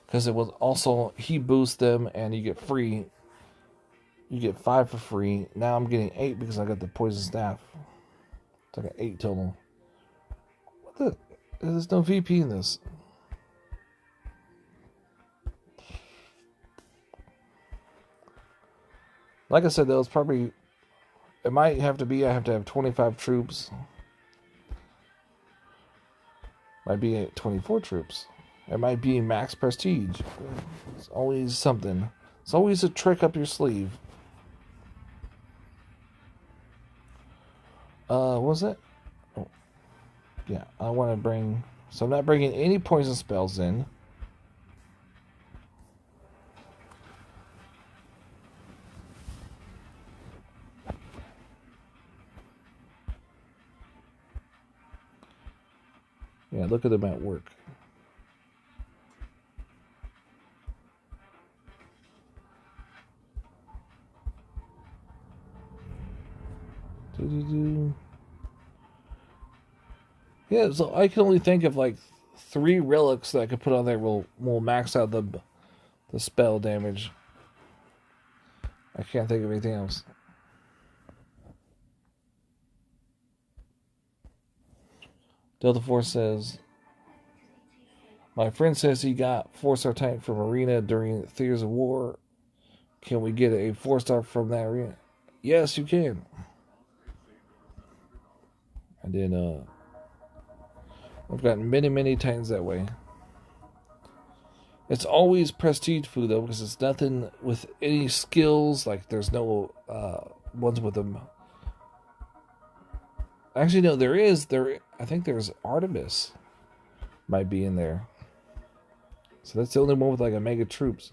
Because it was also, he boosts them and you get free. You get 5 for free. Now I'm getting 8 because I got the poison staff. It's like an 8 total. What the? There's no VP in this. Like I said, though, it's probably, it might have to be, I have to have 25 troops. Might be 24 troops. It might be max prestige. It's always something. It's always a trick up your sleeve. What was it? Oh, yeah, I want to bring, so I'm not bringing any poison spells in. Yeah, look at them at work. Yeah, so I can only think of like 3 relics that I could put on there will max out the spell damage. I can't think of anything else. Delta Force says, my friend says he got 4-star tank from Arena during Theaters of War. Can we get a 4-star from that arena? Yes, you can. And then I've gotten many titans that way. It's always prestige food though, because it's nothing with any skills. Like there's no ones with them. Actually, no, there is. I think there's Artemis. Might be in there. So that's the only one with like a mega troops.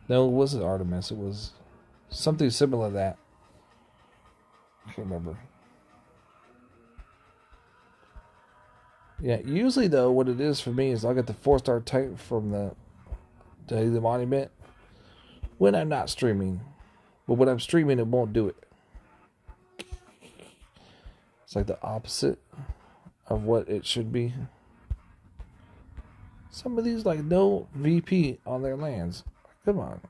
No, it wasn't Artemis. It was something similar to that. I can't remember. Yeah, usually though, what it is for me is I'll get the 4-star type from the monument when I'm not streaming. But when I'm streaming, it won't do it. It's like the opposite of what it should be. Some of these like no VP on their lands. Come on.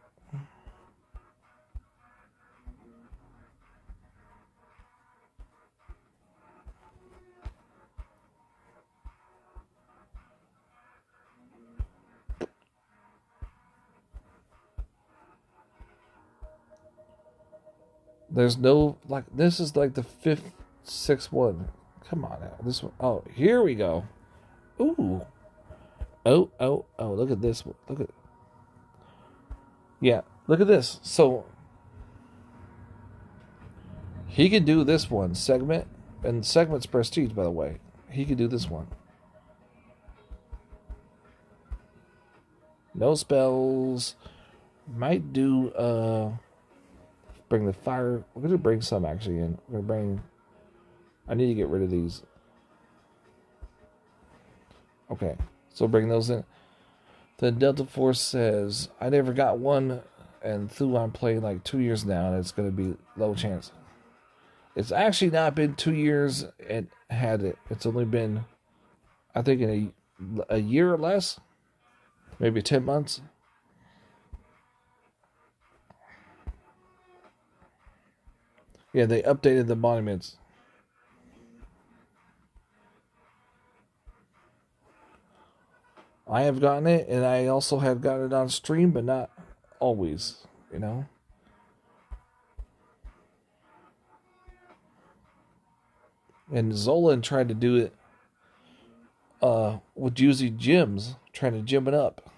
There's no, like, this is like the 5th, 6th one. Come on now. This one. Oh, here we go. Ooh. Oh, look at this one. Look at, yeah, look at this. So, he can do this one, segment, and segment's prestige, by the way. He can do this one. No spells. Might do, bring the fire. We're going to bring some actually in. We're going to bring, I need to get rid of these. Okay, so bring those in. The Delta Force says, I never got one, and through I'm playing like 2 years now, and it's going to be low chance. It's actually not been 2 years and had it. It's only been, I think, in a year or less, maybe 10 months. Yeah, they updated the monuments. I have gotten it, and I also have gotten it on stream, but not always, you know? And Zolan tried to do it with using gyms, trying to gym it up.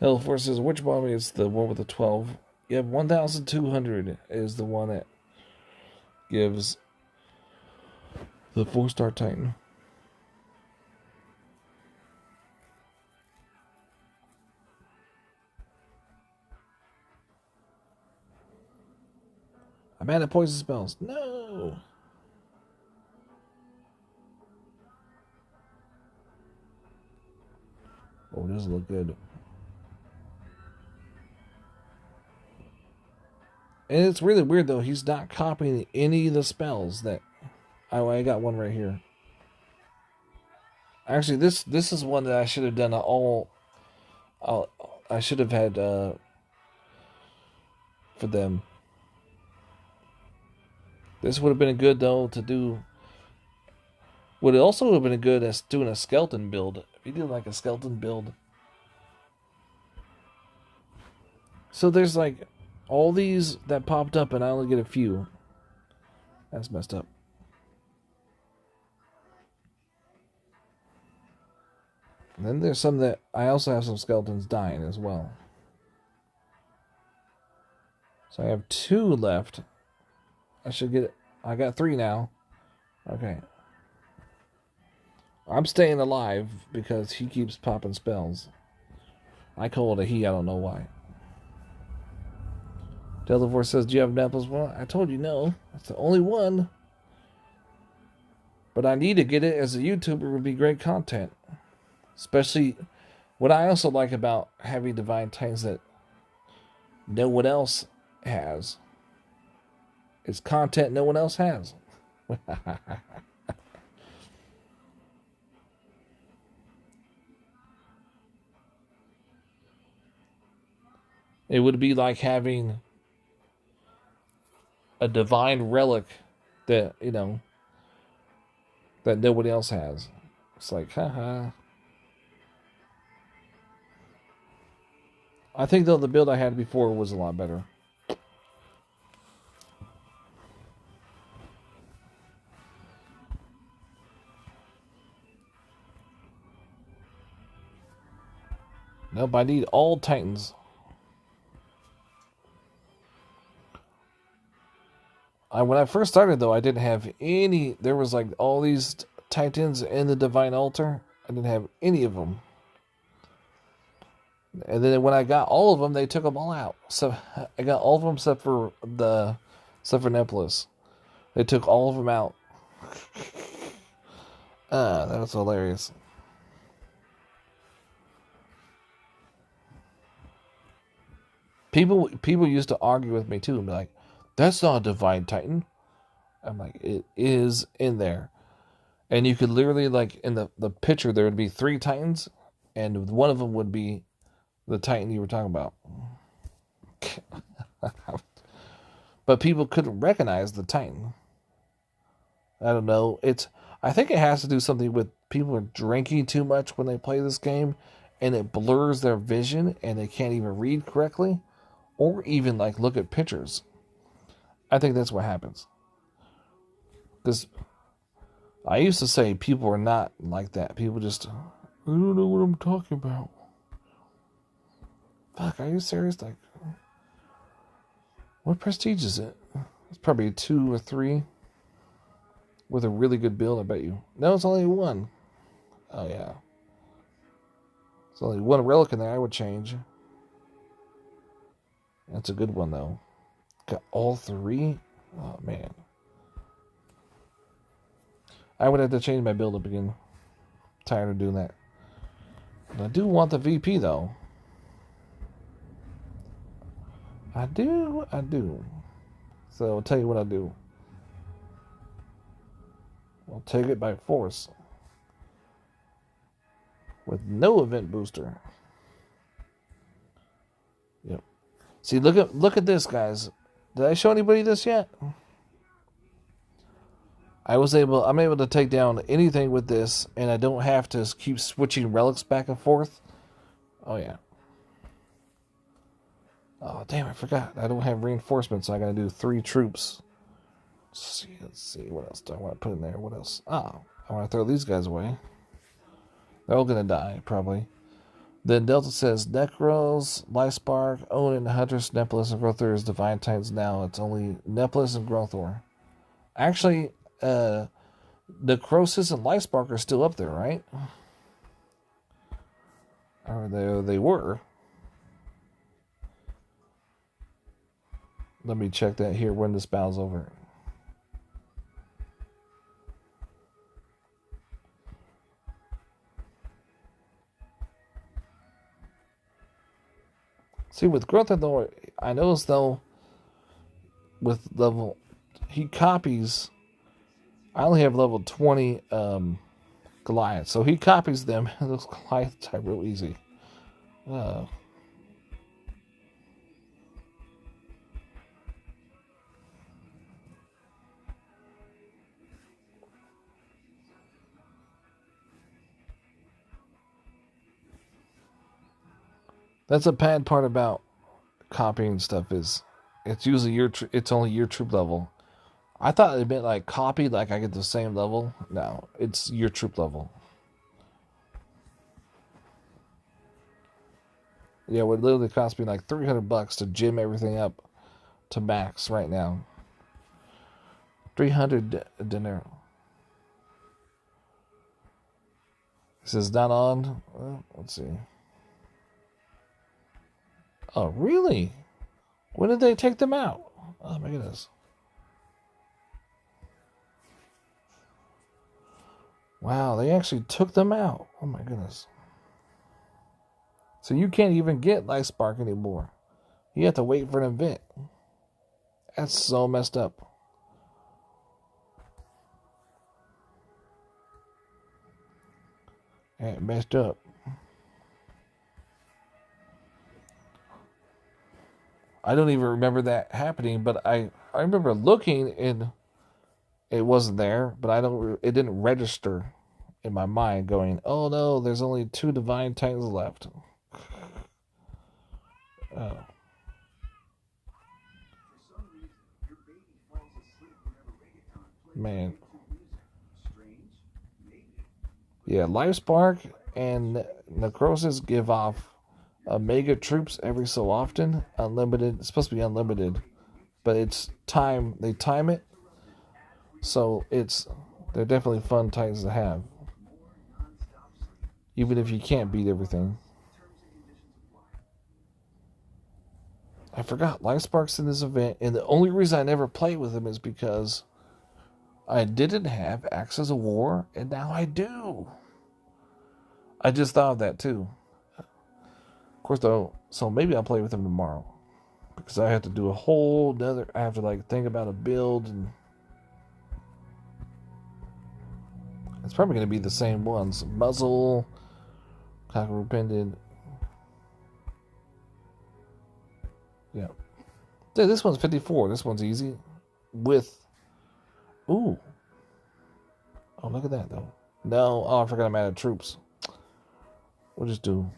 Hellforce says, which bomb is the one with the 12? You have 1,200 is the one that gives the 4-star Titan. I'm out of poison spells. No! Oh, it doesn't look good. And it's really weird, though. He's not copying any of the spells that... I got one right here. Actually, this is one that I should have done I should have had for them. This would have been good, though, to do... Would it also have been good as doing a skeleton build. If you do like a skeleton build. So there's like all these that popped up and I only get a few. That's messed up. And then there's some that I also have some skeletons dying as well. So I have 2 left. I got 3 now. Okay. I'm staying alive because he keeps popping spells. I call it a he, I don't know why. Delta4 says, do you have Naples? Well, I told you no. That's the only one. But I need to get it as a YouTuber. It would be great content. Especially what I also like about having Divine Titans that no one else has. It's content no one else has. It would be like having a divine relic that, you know, that nobody else has. It's like, haha. I think, though, the build I had before was a lot better. Nope, I need all Titans. When I first started, though, I didn't have any... There was, like, all these Titans in the Divine Altar. I didn't have any of them. And then when I got all of them, they took them all out. So I got all of them except for Nepolis. They took all of them out. That was hilarious. People used to argue with me too and be like, that's not a Divine Titan. I'm like, it is in there. And you could literally, like, in the picture, there would be 3 Titans, and one of them would be the Titan you were talking about. But people couldn't recognize the Titan. I don't know. I think it has to do something with people are drinking too much when they play this game, and it blurs their vision, and they can't even read correctly, or even, like, look at pictures. I think that's what happens. Because I used to say people are not like that. People just, I don't know what I'm talking about. Fuck, are you serious? Like, what prestige is it? It's probably 2 or 3 with a really good build, I bet you. No, it's only 1. Oh, yeah. It's only 1 relic in there I would change. That's a good one, though. Got all 3? Oh, man. I would have to change my build up again. Tired of doing that. But I do want the VP, though. I do. So I'll tell you what I'll do. I'll take it by force. With no event booster. Yep. See, look at this, guys. Did I show anybody this yet? I'm able to take down anything with this, and I don't have to keep switching relics back and forth. Oh, yeah. Oh, damn, I forgot. I don't have reinforcements, so I gotta do 3 troops. Let's see. What else do I want to put in there? What else? Oh, I want to throw these guys away. They're all gonna die, probably. Then Delta says, Necros, Lifespark, Onin, Huntress, Nepalus, and Grothur Divine Titans now. It's only Nepalus and Grothur. Actually, Necrosis and Lifespark are still up there, right? Or they were. Let me check that here when this battle's over. See, with Grothur, though, I noticed, though, with level... He copies... I only have level 20 Goliath, so he copies them. Those Goliath type real easy. That's a bad part about copying stuff is it's usually it's only your troop level. I thought it meant like copied, like I get the same level. No, it's your troop level. Yeah, it would literally cost me like $300 to gym everything up to max right now. 300 dinner. It says not on. Well, let's see. Oh, really? When did they take them out? Oh my goodness. Wow, they actually took them out. Oh my goodness. So you can't even get Lifespark anymore. You have to wait for an event. That's so messed up. That messed up. I don't even remember that happening, but I remember looking and it wasn't there, but it didn't register in my mind going, oh no, there's only 2 Divine Titans left. Oh. Man. Yeah, Lifespark and Necrosis give off mega troops every so often. Unlimited. It's supposed to be unlimited. But it's time. They time it. So they're definitely fun Titans to have. Even if you can't beat everything. I forgot. Lifespark's in this event. And the only reason I never played with him is because I didn't have Axes of War. And now I do. I just thought of that too. Of course, though, so maybe I'll play with him tomorrow. Because I have to do a whole nother... I have to, like, think about a build and... It's probably going to be the same ones. Muzzle, Cockerel Pendant. Yeah. Dude, this one's 54. This one's easy. With... Ooh. Oh, look at that, though. No. Oh, I forgot I'm out of troops. We'll just do...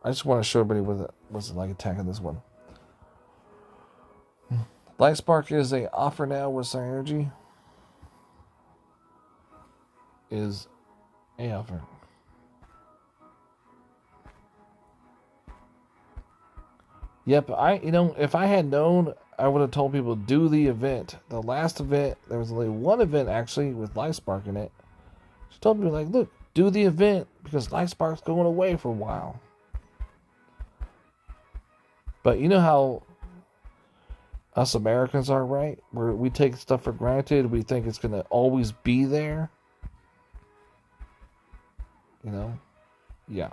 I just want to show everybody what's it like attacking this one. Lifespark is a offer now with Synergy. Is a offer. Yep, if I had known I would have told people, do the event. The last event, there was only one event actually with LifeSpark in it. She told me, like, look, do the event because LifeSpark's going away for a while. But you know how us Americans are, right? Where we take stuff for granted. We think it's going to always be there. You know? Yeah.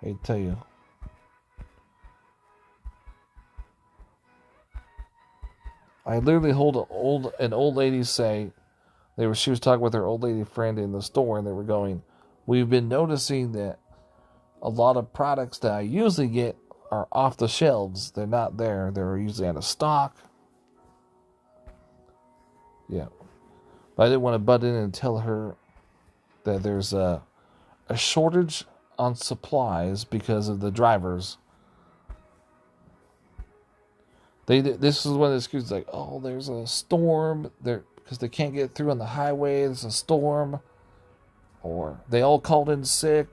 I tell you. I literally heard an old lady say, she was talking with her old lady friend in the store, and they were going, we've been noticing that a lot of products that I usually get are off the shelves. They're not there. They're usually out of stock. Yeah. But I didn't want to butt in and tell her that there's a shortage on supplies because of the drivers. This is one of the excuses, like, oh, there's a storm there because they can't get through on the highway. There's a storm, or they all called in sick.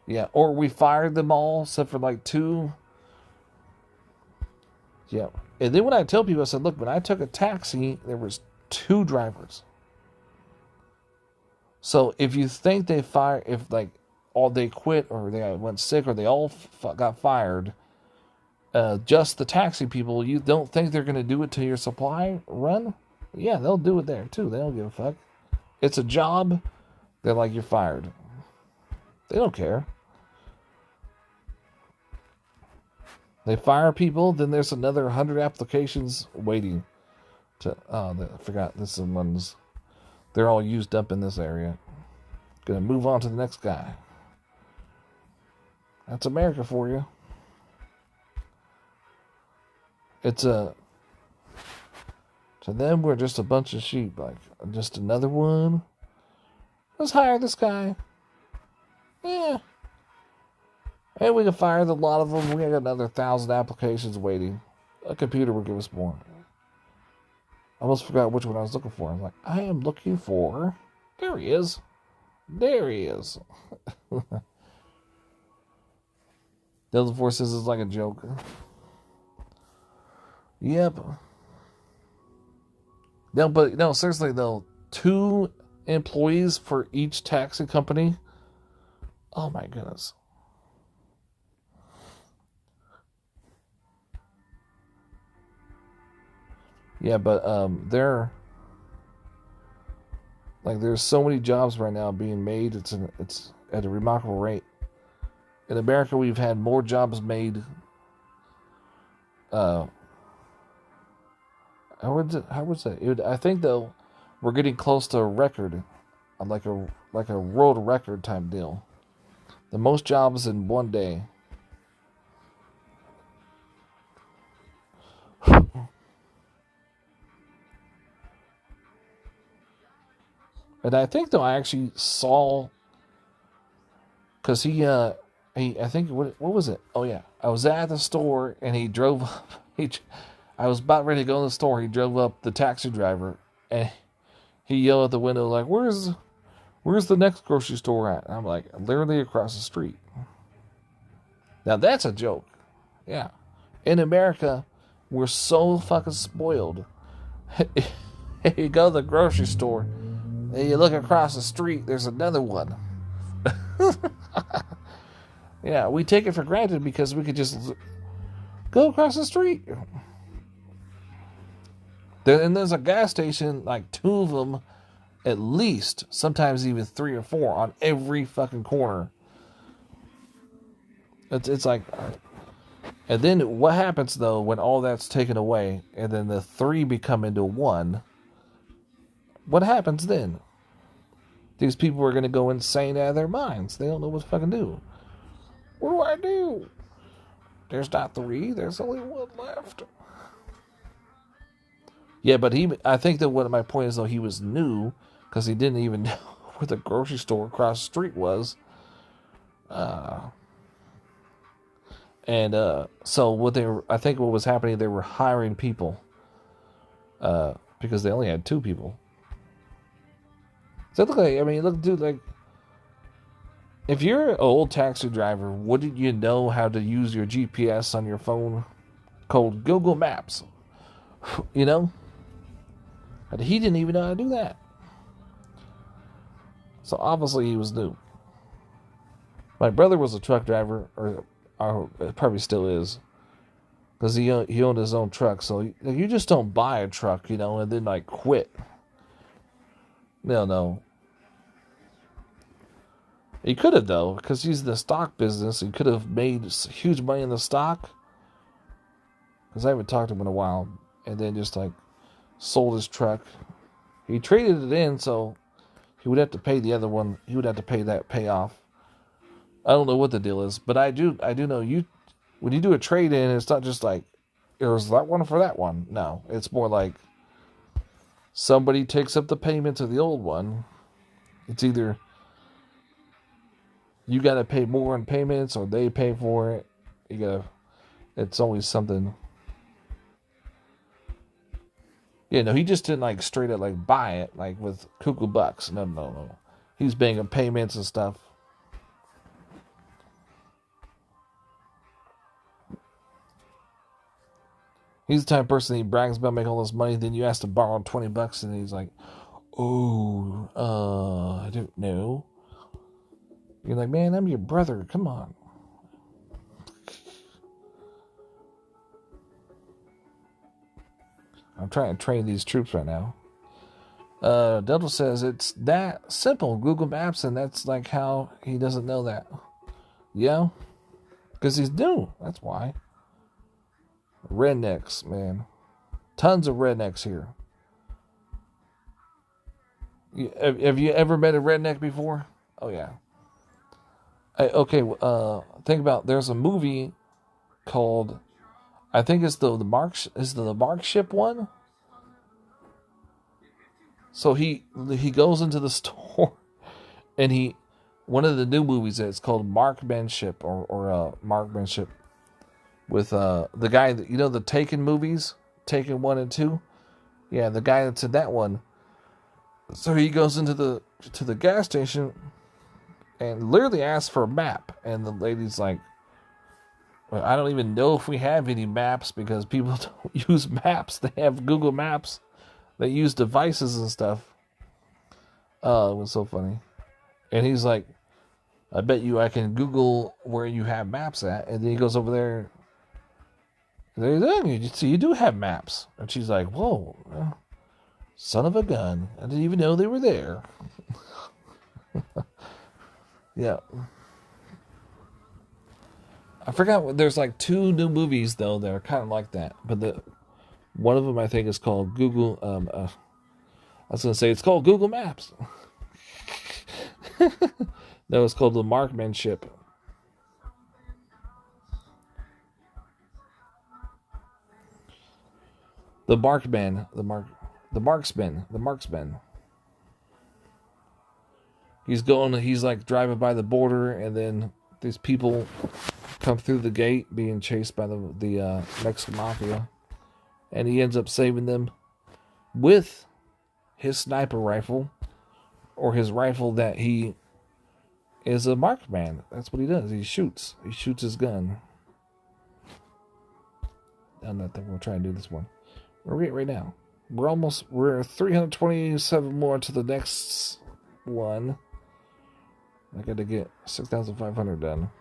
Yeah, or we fired them all except for like 2. Yeah, and then when I tell people, I said, look, when I took a taxi, there was 2 drivers. So if you think they fire, if like all they quit or they went sick or they all got fired, just the taxi people, you don't think they're going to do it to your supply run? Yeah, they'll do it there too. They don't give a fuck. It's a job. They're like, you're fired. They don't care. They fire people, then there's another 100 applications waiting to. Oh, I forgot. This is one's. They're all used up in this area. Gonna move on to the next guy. That's America for you. It's to them, we're just a bunch of sheep. Like, just another one. Let's hire this guy. Yeah. And we can fire a lot of them. We got another 1,000 applications waiting. A computer will give us more. I almost forgot which one I was looking for. I was like, I am looking for... There he is. There he is. Delta Force says it's like a joke. Yep. No, but no, seriously though, 2 employees for each taxi company. Oh my goodness. Yeah, but there's so many jobs right now being made. It's at a remarkable rate. In America, we've had more jobs made. How would that? I think though, we're getting close to a record, like a world record type deal. The most jobs in one day. And I think though I actually saw, cause I think what was it? Oh yeah, I was at the store and he drove up. I was about ready to go in the store. He drove up, the taxi driver, and he yelled at the window like, "Where's the next grocery store at?" And I'm like, literally across the street. Now that's a joke. Yeah, in America, we're so fucking spoiled. You go to the grocery store. And you look across the street, there's another one. Yeah, we take it for granted because we could just go across the street. And there's a gas station, like 2 of them, at least, sometimes even 3 or 4 on every fucking corner. It's like, and then what happens though when all that's taken away and then the 3 become into 1? What happens then? These people are going to go insane out of their minds. They don't know what to fucking do. What do I do? There's not 3. There's only 1 left. Yeah, but I think that what my point is, though, he was new because he didn't even know where the grocery store across the street was. So I think what was happening, they were hiring people because they only had 2 people. So look like, dude, like, If you're an old taxi driver, wouldn't you know how to use your GPS on your phone? Called Google Maps. You know? And he didn't even know how to do that. So obviously he was new. My brother was a truck driver, or probably still is, because he owned his own truck. So you just don't buy a truck, and then like quit. No. He could have though, because he's in the stock business. He could have made huge money in the stock. Because I haven't talked to him in a while, and then just like sold his truck. He traded it in, so he would have to pay the other one. He would have to pay that payoff. I don't know what the deal is, but I do know when you do a trade in, it's not just like it was that one for that one. No, it's more like somebody takes up the payments of the old one. It's either you got to pay more in payments or they pay for it. It's always something. Yeah, no, he just didn't like straight up like buy it like with cuckoo bucks. No. He's paying payments and stuff. He's the type of person he brags about making all this money. Then you ask to borrow $20, and he's like, "Oh, I don't know." You're like, "Man, I'm your brother. Come on." I'm trying to train these troops right now. Delta says it's that simple. Google Maps, and that's like how he doesn't know that. Yeah, because he's new. That's why. Rednecks, man. Tons of rednecks here. Have you ever met a redneck before? Oh, yeah. Think about, there's a movie called, I think it's the Mark Ship one? So he goes into the store, and one of the new movies, it's called Markmanship, or Markmanship, with the guy that, the Taken movies, Taken 1 and 2. Yeah, the guy that's in that one. So he goes into the gas station and literally asks for a map, and the lady's like, "Well, I don't even know if we have any maps, because people don't use maps. They have Google Maps. They use devices and stuff." Oh, it was so funny. And he's like, "I bet you I can Google where you have maps at." And then he goes over there. You do have maps. And she's like, "Whoa, son of a gun. I didn't even know they were there." Yeah. I forgot, there's like 2 new movies, though, that are kind of like that. But one of them, I think, is called Google, I was going to say, it's called Google Maps. No, it's called The Markmanship. The Marksman. He's like driving by the border, and then these people come through the gate being chased by the Mexican mafia, and he ends up saving them with his sniper rifle, or his rifle that he is a marksman. That's what he does. He shoots his gun. I'm not that we'll try and do this one. Where are we at right now? We're 327 more to the next one. I got to get 6,500 done.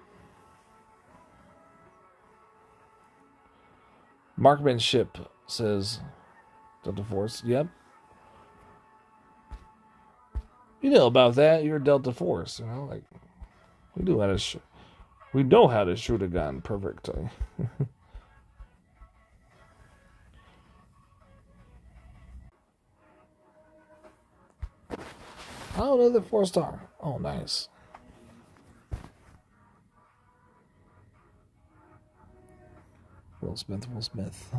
Marksmanship, says Delta Force. Yep. You know about that. You're Delta Force. Like, we know how to shoot a gun perfectly. Oh, another 4-star. Oh, nice. Will Smith.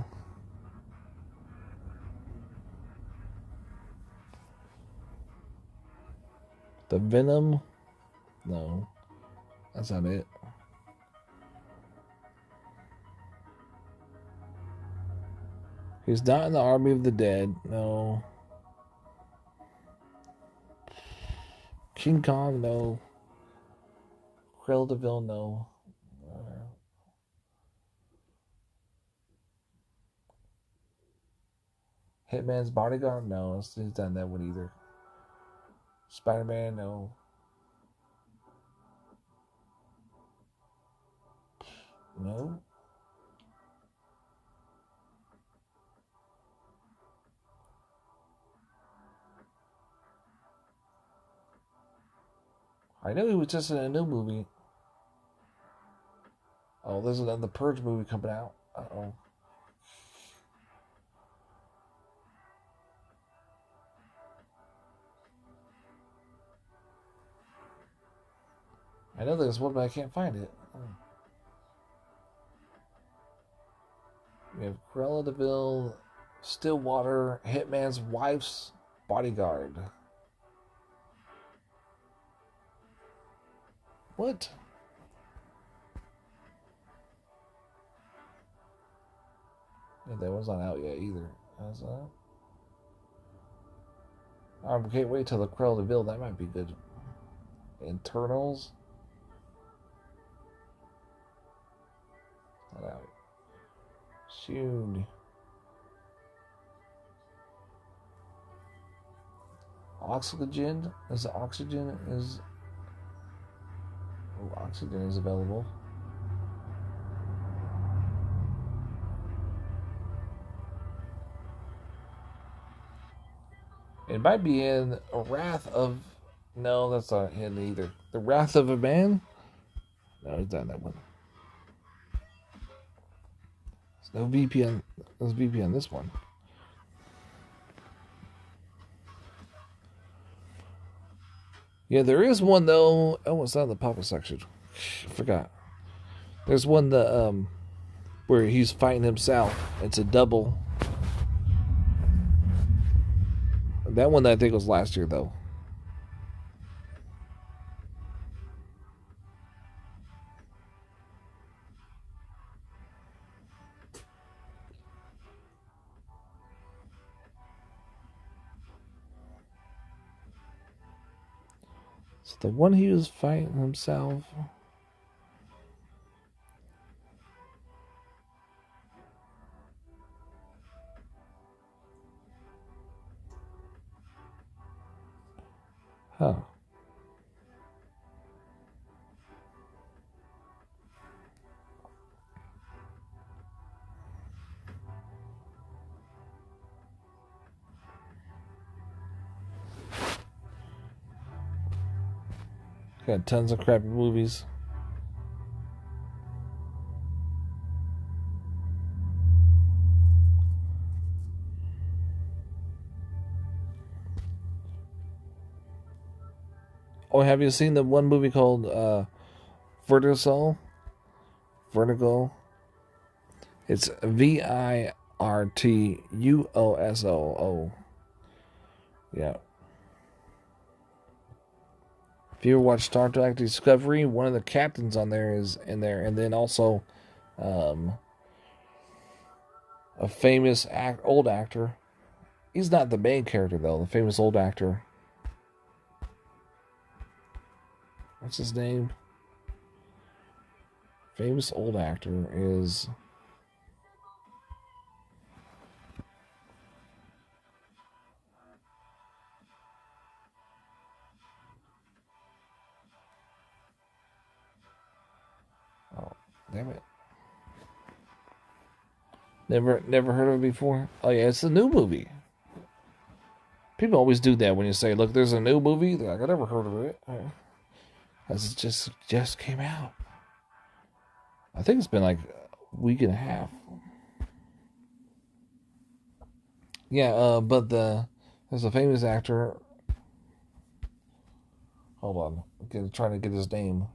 The Venom? No. That's not it. He's not in the Army of the Dead. No. King Kong? No. Cruella de Vil, no. Hitman's Bodyguard, no. He's done that one either. Spider-Man, no. No. I know he was just in a new movie. Oh, there's another Purge movie coming out. Uh-oh. I know there's one, but I can't find it. Oh. We have Cruella de Vil, Stillwater, Hitman's Wife's Bodyguard. What? Yeah, that one's not out yet either. That's not. I can't wait till the Cruella de Vil. That might be good. Internals. Not out. Shoot. Oxygen is oxygen is. Oh, oxygen is available. It might be in Wrath of. No, that's not him either. The Wrath of a Man? No, he's not that one. There's no VPN. There's VPN this one. Yeah, there is one though. Oh, it's not in the Papa section. I forgot. There's one that where he's fighting himself. It's a double. That one I think was last year though. So the one he was fighting himself. Huh. Got tons of crappy movies. Oh, have you seen the one movie called Vertigo? Vertigo. It's Virtuoso. Yeah. If you ever watch Star Trek Discovery, one of the captains on there is in there, and then also a famous old actor. He's not the main character though. The famous old actor. What's his name? Famous old actor is. Oh, damn it. Never heard of it before? Oh yeah, it's a new movie. People always do that when you say, look, there's a new movie. They're like, I never heard of it. Because it just came out. I think it's been like a week and a half. Yeah, but there's a famous actor. Hold on. I'm trying to get his name.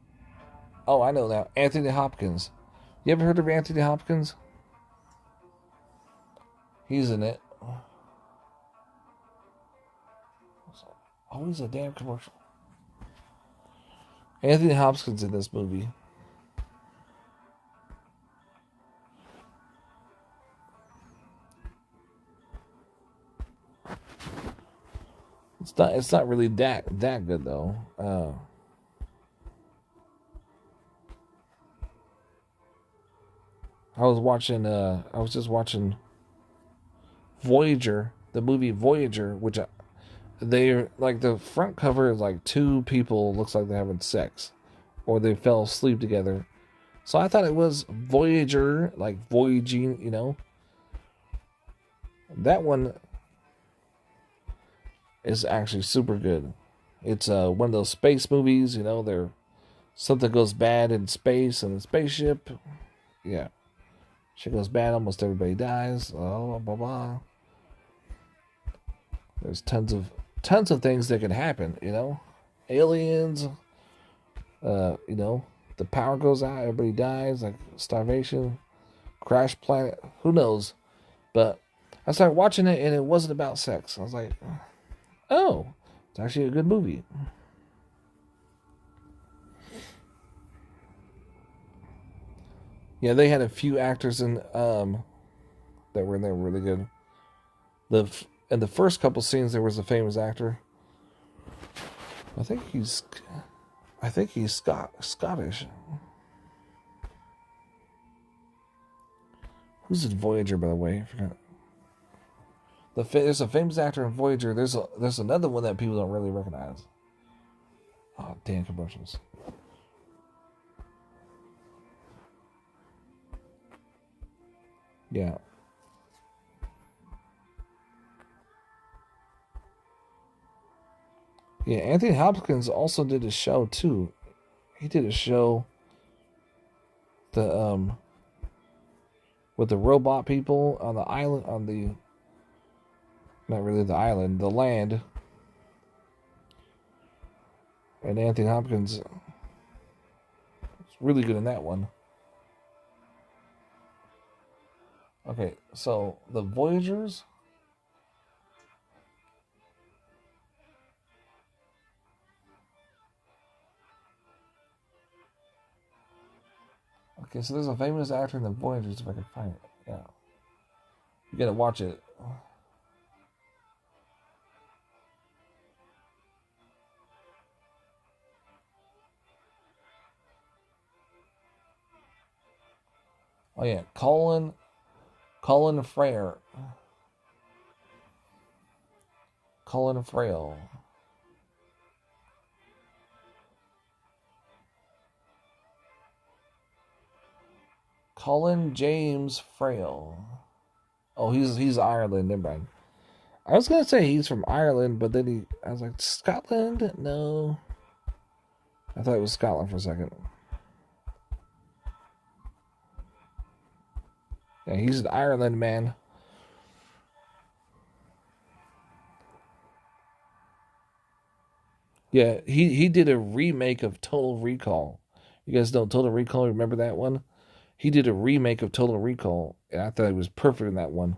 Oh, I know now. Anthony Hopkins. You ever heard of Anthony Hopkins? He's in it. Always a damn commercial. Anthony Hopkins in this movie. It's not really that good though. I was just watching Voyager, the movie Voyager, which they're like the front cover is like two people looks like they're having sex, or they fell asleep together. So I thought it was Voyager, like voyaging, you know. That one is actually super good. It's one of those space movies, you know. There, something goes bad in space and the spaceship. Yeah, shit goes bad. Almost everybody dies. Blah blah blah. There's tons of things that can happen, you know. Aliens. You know, the power goes out, everybody dies, like starvation, crash planet. Who knows? But I started watching it, and it wasn't about sex. I was like, oh, it's actually a good movie. Yeah, they had a few actors in that were in there really good. In the first couple scenes, there was a famous actor. I think he's Scottish. Who's in Voyager, by the way? I forgot. There's a famous actor in Voyager. There's another one that people don't really recognize. Oh, damn commercials. Yeah. Yeah, Anthony Hopkins also did a show too. He did a show with the robot people on the island, not really the island, the land. And Anthony Hopkins is really good in that one. Okay, so the Voyagers. Okay, so there's a famous actor in the Voyagers, if I can find it. Yeah. You gotta watch it. Oh yeah, Colin Frere. Colin Farrell. Colin James Frail. Oh, he's Ireland. Never mind. I was gonna say he's from Ireland, but then I was like, Scotland? No. I thought it was Scotland for a second. Yeah, he's an Ireland man. Yeah, he did a remake of Total Recall. You guys know Total Recall? Remember that one? He did a remake of Total Recall, and I thought he was perfect in that one.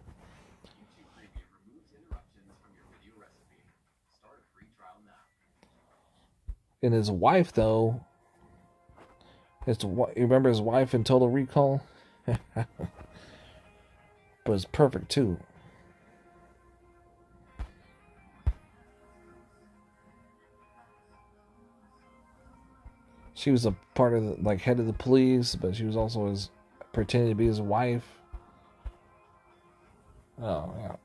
And his wife, though, you remember his wife in Total Recall? But it's perfect too. She was a part of the, like, head of the police, but she was also pretending to be his wife. Oh yeah.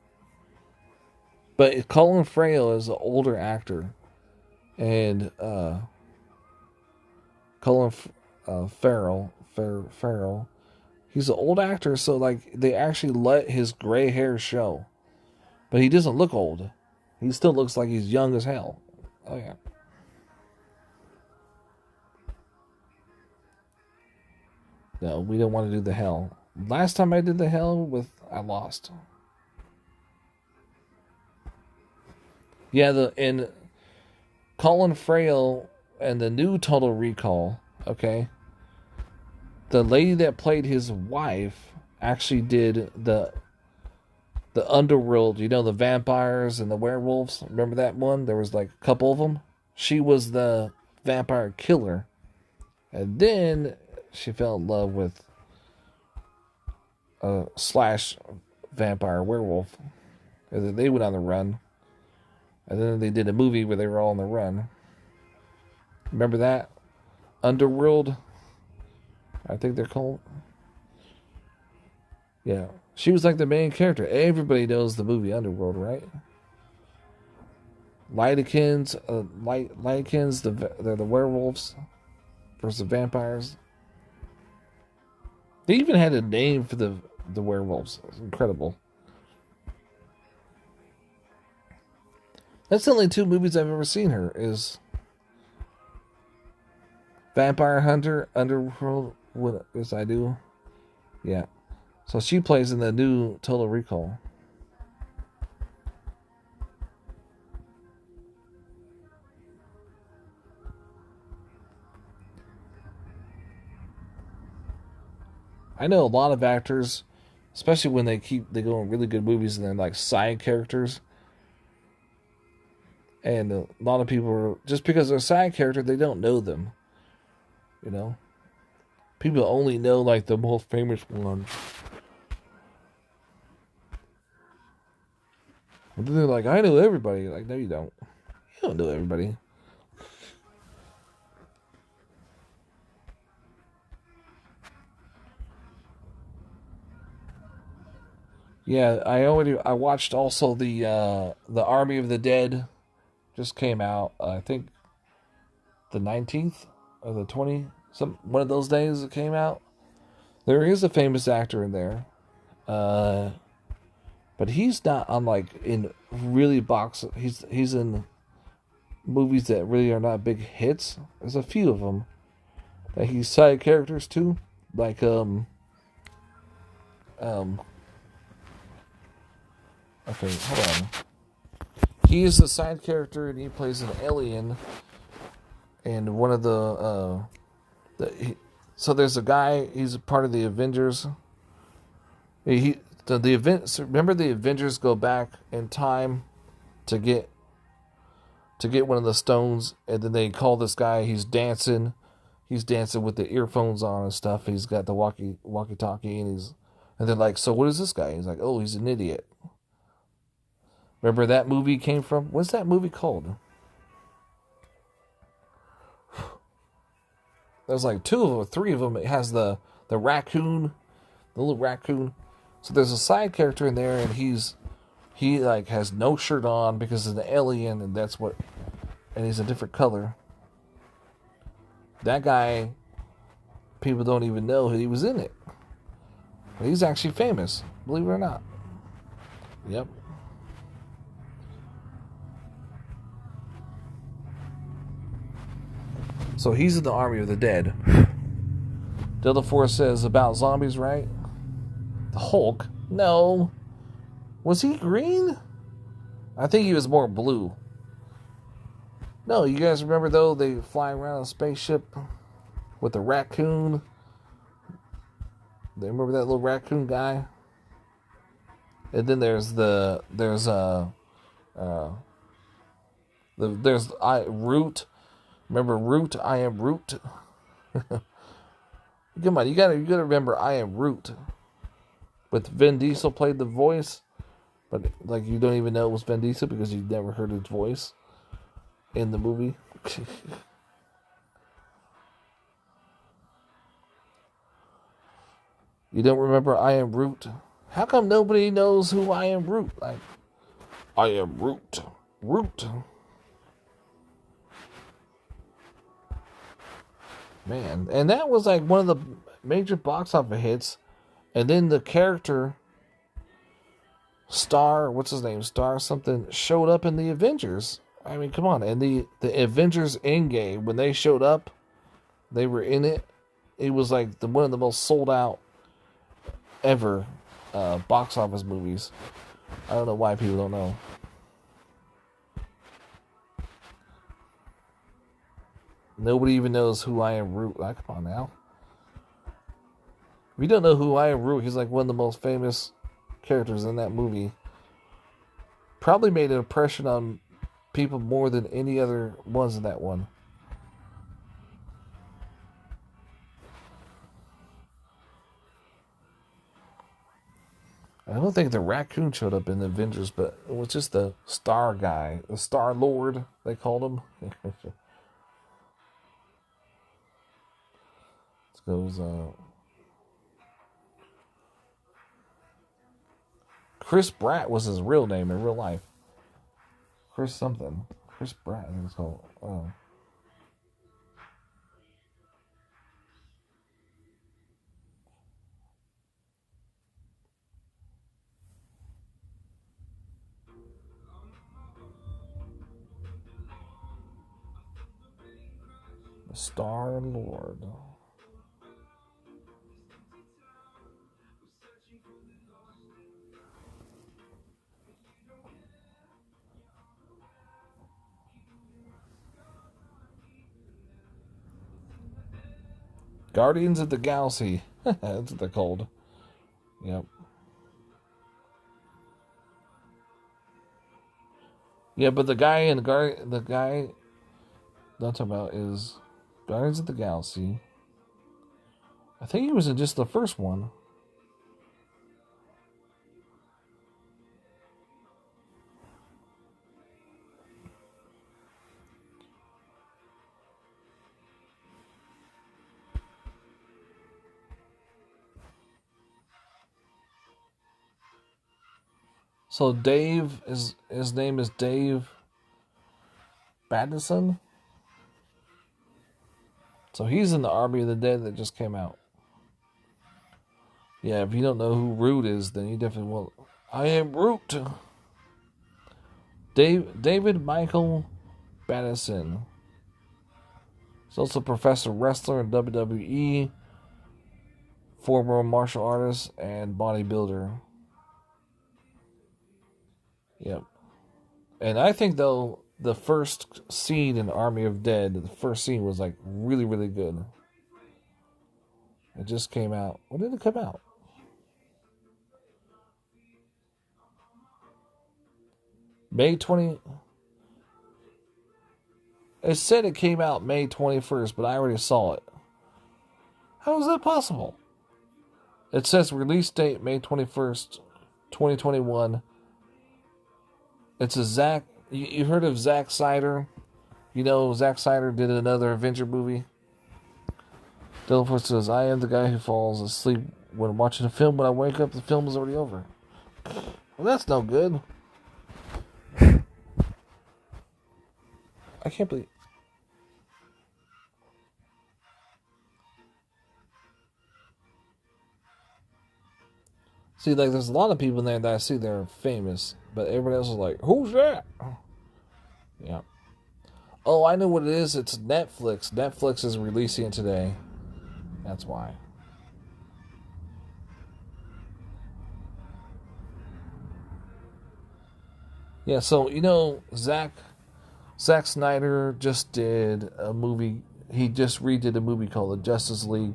But Colin Farrell is an older actor, and Colin Farrell, he's an old actor, so like they actually let his gray hair show, but he doesn't look old. He still looks like he's young as hell. Oh yeah. No, we don't want to do the hell. Last time I did the hell I lost. Yeah, in Colin Farrell and the new Total Recall, okay, the lady that played his wife actually did the underworld, you know, the vampires and the werewolves. Remember that one? There was like a couple of them. She was the vampire killer. And then she fell in love with a slash vampire werewolf. And then they went on the run. And then they did a movie where they were all on the run. Remember that? Underworld, I think they're called. Yeah. She was like the main character. Everybody knows the movie Underworld, right? Lidikins, they're the werewolves versus the vampires. They even had a name for the werewolves. It's incredible. That's the only 2 movies I've ever seen her is Vampire Hunter, Underworld. What yes I do? Yeah. So she plays in the new Total Recall. I know a lot of actors, especially when they go in really good movies and they're like side characters. And a lot of people are, just because they're a side character, they don't know them. You know? People only know like the most famous ones. And then they're like, I know everybody. Like, no, you don't. You don't know everybody. Yeah, I watched also the Army of the Dead just came out. I think the 19th or the 20th, one of those days it came out. There is a famous actor in there. But he's not on like in really he's in movies that really are not big hits. There's a few of them that he's side characters too, like okay, hold on. He is a side character and he plays an alien. And one of so there's a guy. He's a part of the Avengers. The events. Remember, the Avengers go back in time to get one of the stones, and then they call this guy. He's dancing with the earphones on and stuff. He's got the walkie-talkie, and they're like, "So what is this guy?" He's like, "Oh, he's an idiot." Remember that movie came from? What's that movie called? There's like 2 of them, or 3 of them. It has the raccoon, the little raccoon. So there's a side character in there, and he like has no shirt on because he's an alien, and he's a different color. That guy, people don't even know he was in it. But he's actually famous, believe it or not. Yep. So he's in the Army of the Dead. Delta Force says about zombies, right? The Hulk? No. Was he green? I think he was more blue. No, you guys remember though, they fly around a spaceship with a raccoon? They remember that little raccoon guy? And then there's Root. Remember Root? I am Root. Come on, you gotta remember I am Root. With Vin Diesel played the voice, but like you don't even know it was Vin Diesel because you never heard his voice in the movie. You don't remember I am Root? How come nobody knows who I am Root? Like, I am Root. Root. Man, and that was like one of the major box office hits. And then the character Star, what's his name? Star something showed up in the Avengers. I mean, come on. And the Avengers Endgame, when they showed up, they were in it. It was like one of the most sold out ever box office movies. I don't know why people don't know. Nobody even knows who I am Root. Like, come on now. If you don't know who I am Root, he's like one of the most famous characters in that movie. Probably made an impression on people more than any other ones in that one. I don't think the raccoon showed up in the Avengers, but it was just the Star guy, the Star Lord, they called him. Let's go. Chris Pratt was his real name in real life. Chris something. Chris Pratt, I think it's called. Oh. The Star Lord. Guardians of the Galaxy. That's what they're called. Yep. Yeah, but the guy I'm talking about is Guardians of the Galaxy. I think he was in just the first one. So Dave his name is Dave Badison. So he's in the Army of the Dead that just came out. Yeah, if you don't know who Root is, then you definitely won't. I am Root. David Michael Badison. He's also a professor wrestler in WWE, former martial artist, and bodybuilder. Yep. And I think, though, the first scene in Army of Dead, the first scene was, like, really, really good. It just came out. When did it come out? May 20... It said it came out May 21st, but I already saw it. How is that possible? It says release date May 21st, 2021. It's a Zack... You heard of Zack Snyder? You know, Zack Snyder did another Avenger movie. Delphus says, I am the guy who falls asleep when watching a film. When I wake up, the film is already over. Well, that's no good. I can't believe... See, like, there's a lot of people in there that I see they're famous, but everybody else is like, who's that? Yeah. Oh, I know what it is. It's Netflix. Netflix is releasing it today. That's why. Yeah, so, you know, Zack Snyder just did a movie. He just redid a movie called The Justice League.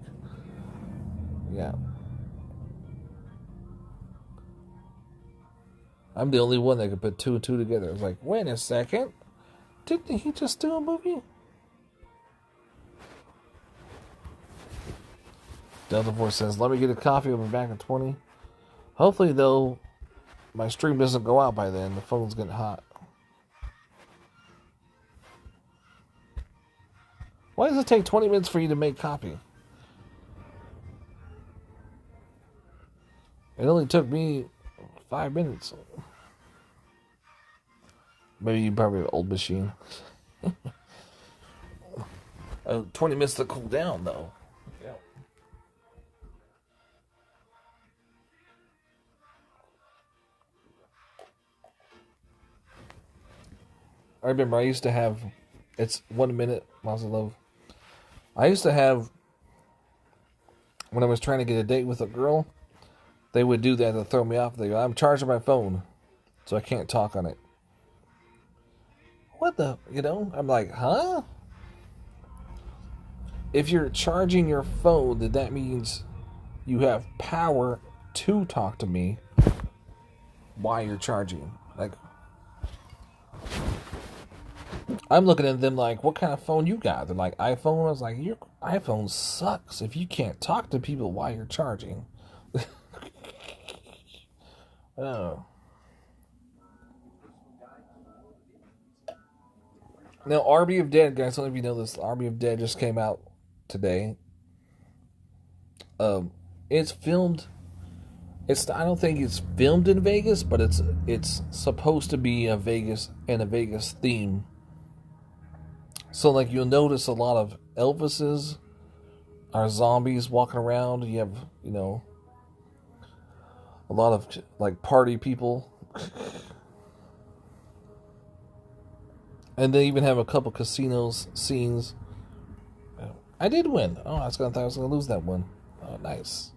Yeah. I'm the only one that could put two and two together. I was like, wait a second. Didn't he just do a movie? Delta Force says, let me get a coffee. I'll be back in 20. Hopefully, though, my stream doesn't go out by then. The phone's getting hot. Why does it take 20 minutes for you to make coffee? It only took me 5 minutes. Maybe you probably have an old machine. 20 minutes to cool down, though. Yeah. I remember I used to have... It's 1 minute, Mazel Love. I used to have... When I was trying to get a date with a girl, they would do that to throw me off. They go, I'm charging my phone, so I can't talk on it. What the... You know? I'm like, huh? If you're charging your phone, then that means you have power to talk to me while you're charging. Like, I'm looking at them like, what kind of phone you got? They're like, iPhone? I was like, your iPhone sucks if you can't talk to people while you're charging. Oh. Now, Army of Dead, guys, I don't know if you know this. Army of Dead just came out today. It's filmed I don't think it's filmed in Vegas, but it's supposed to be a Vegas and a Vegas theme. So like you'll notice a lot of Elvises are zombies walking around. You have, a lot of like party people. And they even have a couple casinos scenes. I did win. Oh, I thought I was gonna lose that one. Oh, nice.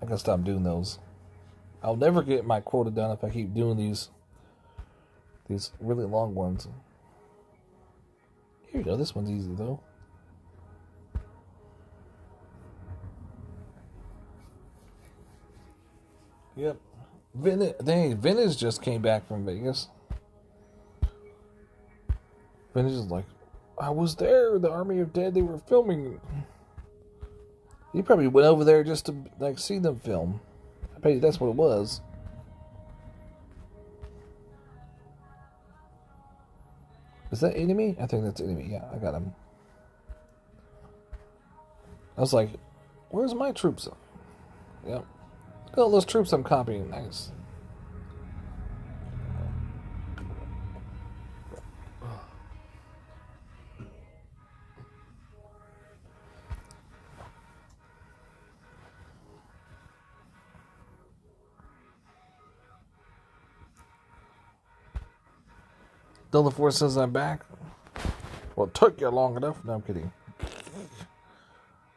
I gotta stop doing those. I'll never get my quota done if I keep doing these really long ones. Here you go. This one's easy though. Yep. Vintage just came back from Vegas. Vintage is like, I was there. The Army of Dead. They were filming. He probably went over there just to like see them film. I bet you that's what it was. Is that enemy? I think that's enemy. Yeah, I got him. I was like, where's my troops? Yep. Look at all those troops I'm copying. Nice. Delta Force says I'm back. Well, it took you long enough. No, I'm kidding.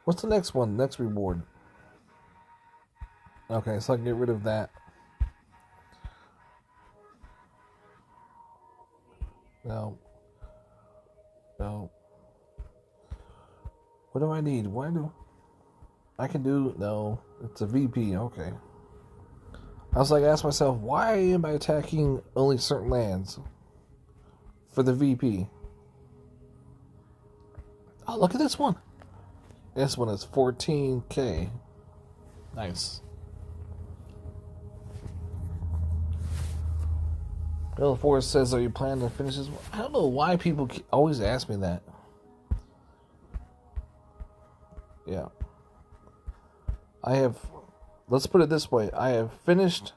What's the next one? Next reward. Okay, so I can get rid of that. No. What do I need? I can do... No, it's a VP. Okay. I was like, ask myself, why am I attacking only certain lands for the VP? Oh, look at this one. This one is 14K. Nice. Bill Forrest says, are you planning to finish this one? I don't know why people always ask me that. Yeah. Let's put it this way. I have finished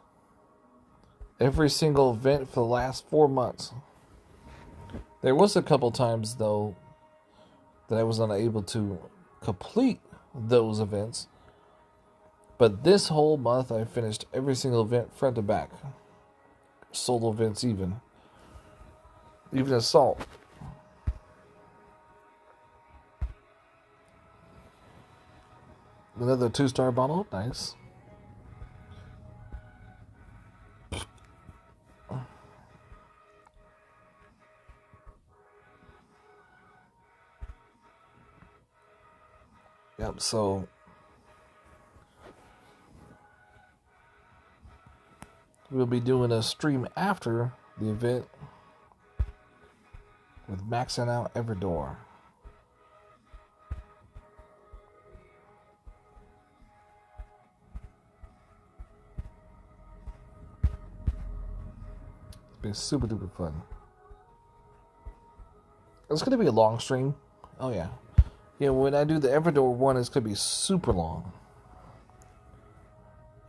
every single event for the last 4 months. There was a couple times, though, that I was unable to complete those events. But this whole month, I finished every single event front to back. Solo events even Assault. Another 2-star bottle, nice. Yep, so we'll be doing a stream after the event with maxing out Everdor. It's been super duper fun. It's going to be a long stream. Oh yeah. Yeah, when I do the Everdor one, it's going to be super long.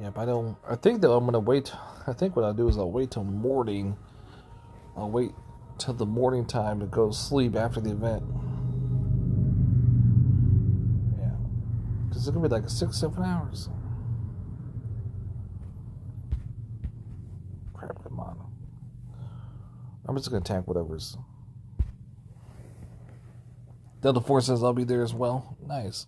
Yeah, but I think that I'm going to wait. I think what I'll do is I'll wait till morning. I'll wait till the morning time to go sleep after the event. Yeah. Because it's going to be like 6-7 hours. Crap, come on. I'm just going to tank whatever's. Delta Force says I'll be there as well. Nice.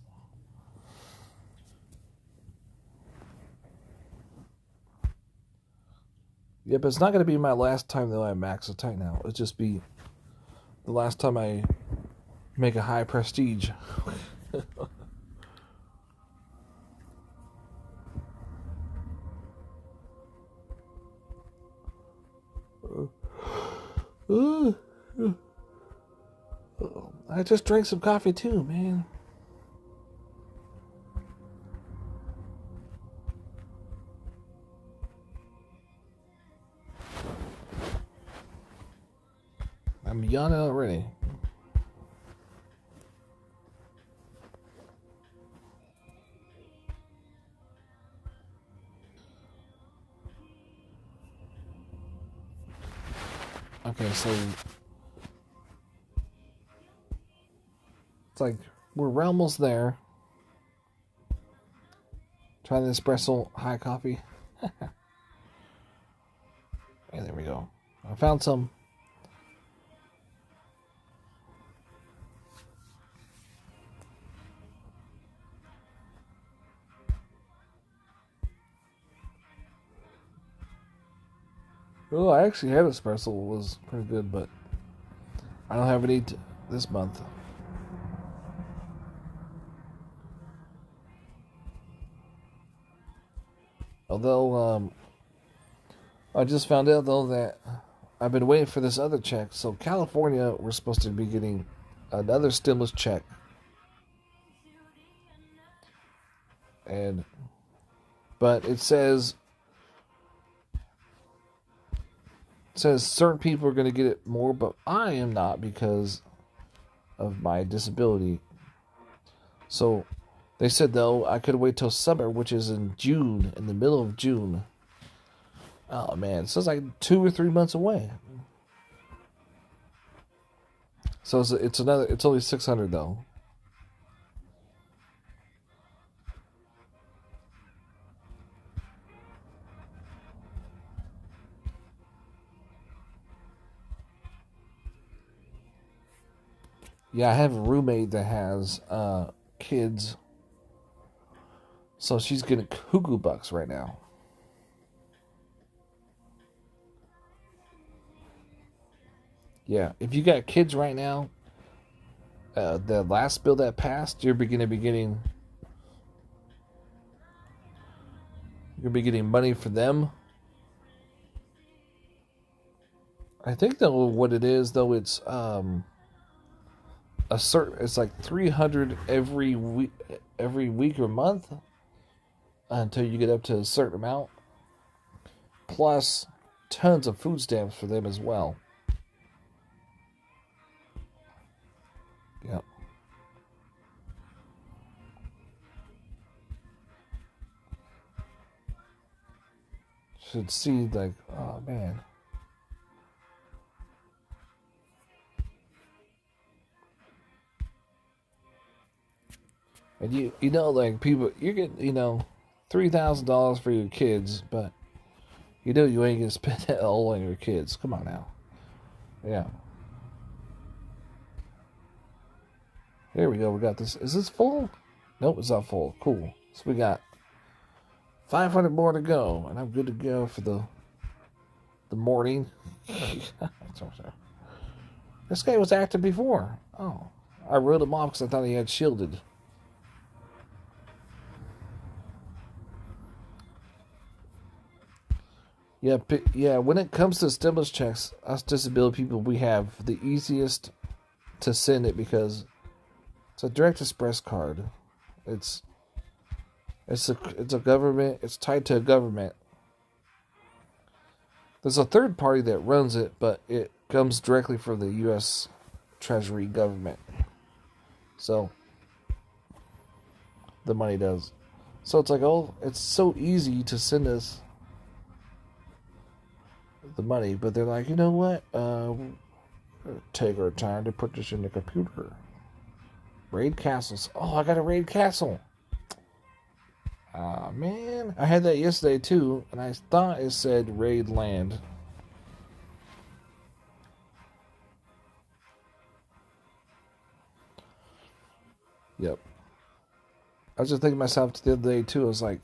Yep, it's not going to be my last time that I max attack now. It'll just be the last time I make a high prestige. I just drank some coffee too, man. I'm yawning already. Okay, so it's like we're almost there. Try the espresso high coffee. And there we go. I found some. Oh, I actually had espresso. It was pretty good, but I don't have any this month. Although, I just found out, though, that I've been waiting for this other check. So, California, we're supposed to be getting another stimulus check. But it says certain people are going to get it more, but I am not because of my disability. So, they said, though, I could wait till summer, which is in June, in the middle of June. Oh, man. So it's like 2 or 3 months away. So it's only $600, though. Yeah, I have a roommate that has kids. So she's getting cuckoo bucks right now. Yeah, if you got kids right now, the last bill that passed, you're going to be getting money for them. I think though what it is though, it's it's like $300 every week or month until you get up to a certain amount, plus tons of food stamps for them as well. Yep. Should see, like, oh man. And you know, like, people, you're getting, $3,000 for your kids, but you know you ain't gonna spend that all on your kids. Come on now. Yeah. Here we go. We got this. Is this full? Nope, it's not full. Cool. So we got 500 more to go, and I'm good to go for the morning. This guy was active before. Oh, I wrote him off because I thought he had shielded. Yeah. When it comes to stimulus checks, us disability people, we have the easiest to send it because it's a direct express card. It's a government. It's tied to a government. There's a third party that runs it, but it comes directly from the U.S. Treasury government. So the money does. So it's like, oh, it's so easy to send us the money, but they're like, you know what? Take our time to put this in the computer. Raid castles. Oh, I got a raid castle. Ah, man. I had that yesterday, too, and I thought it said raid land. Yep. I was just thinking to myself the other day, too. I was like,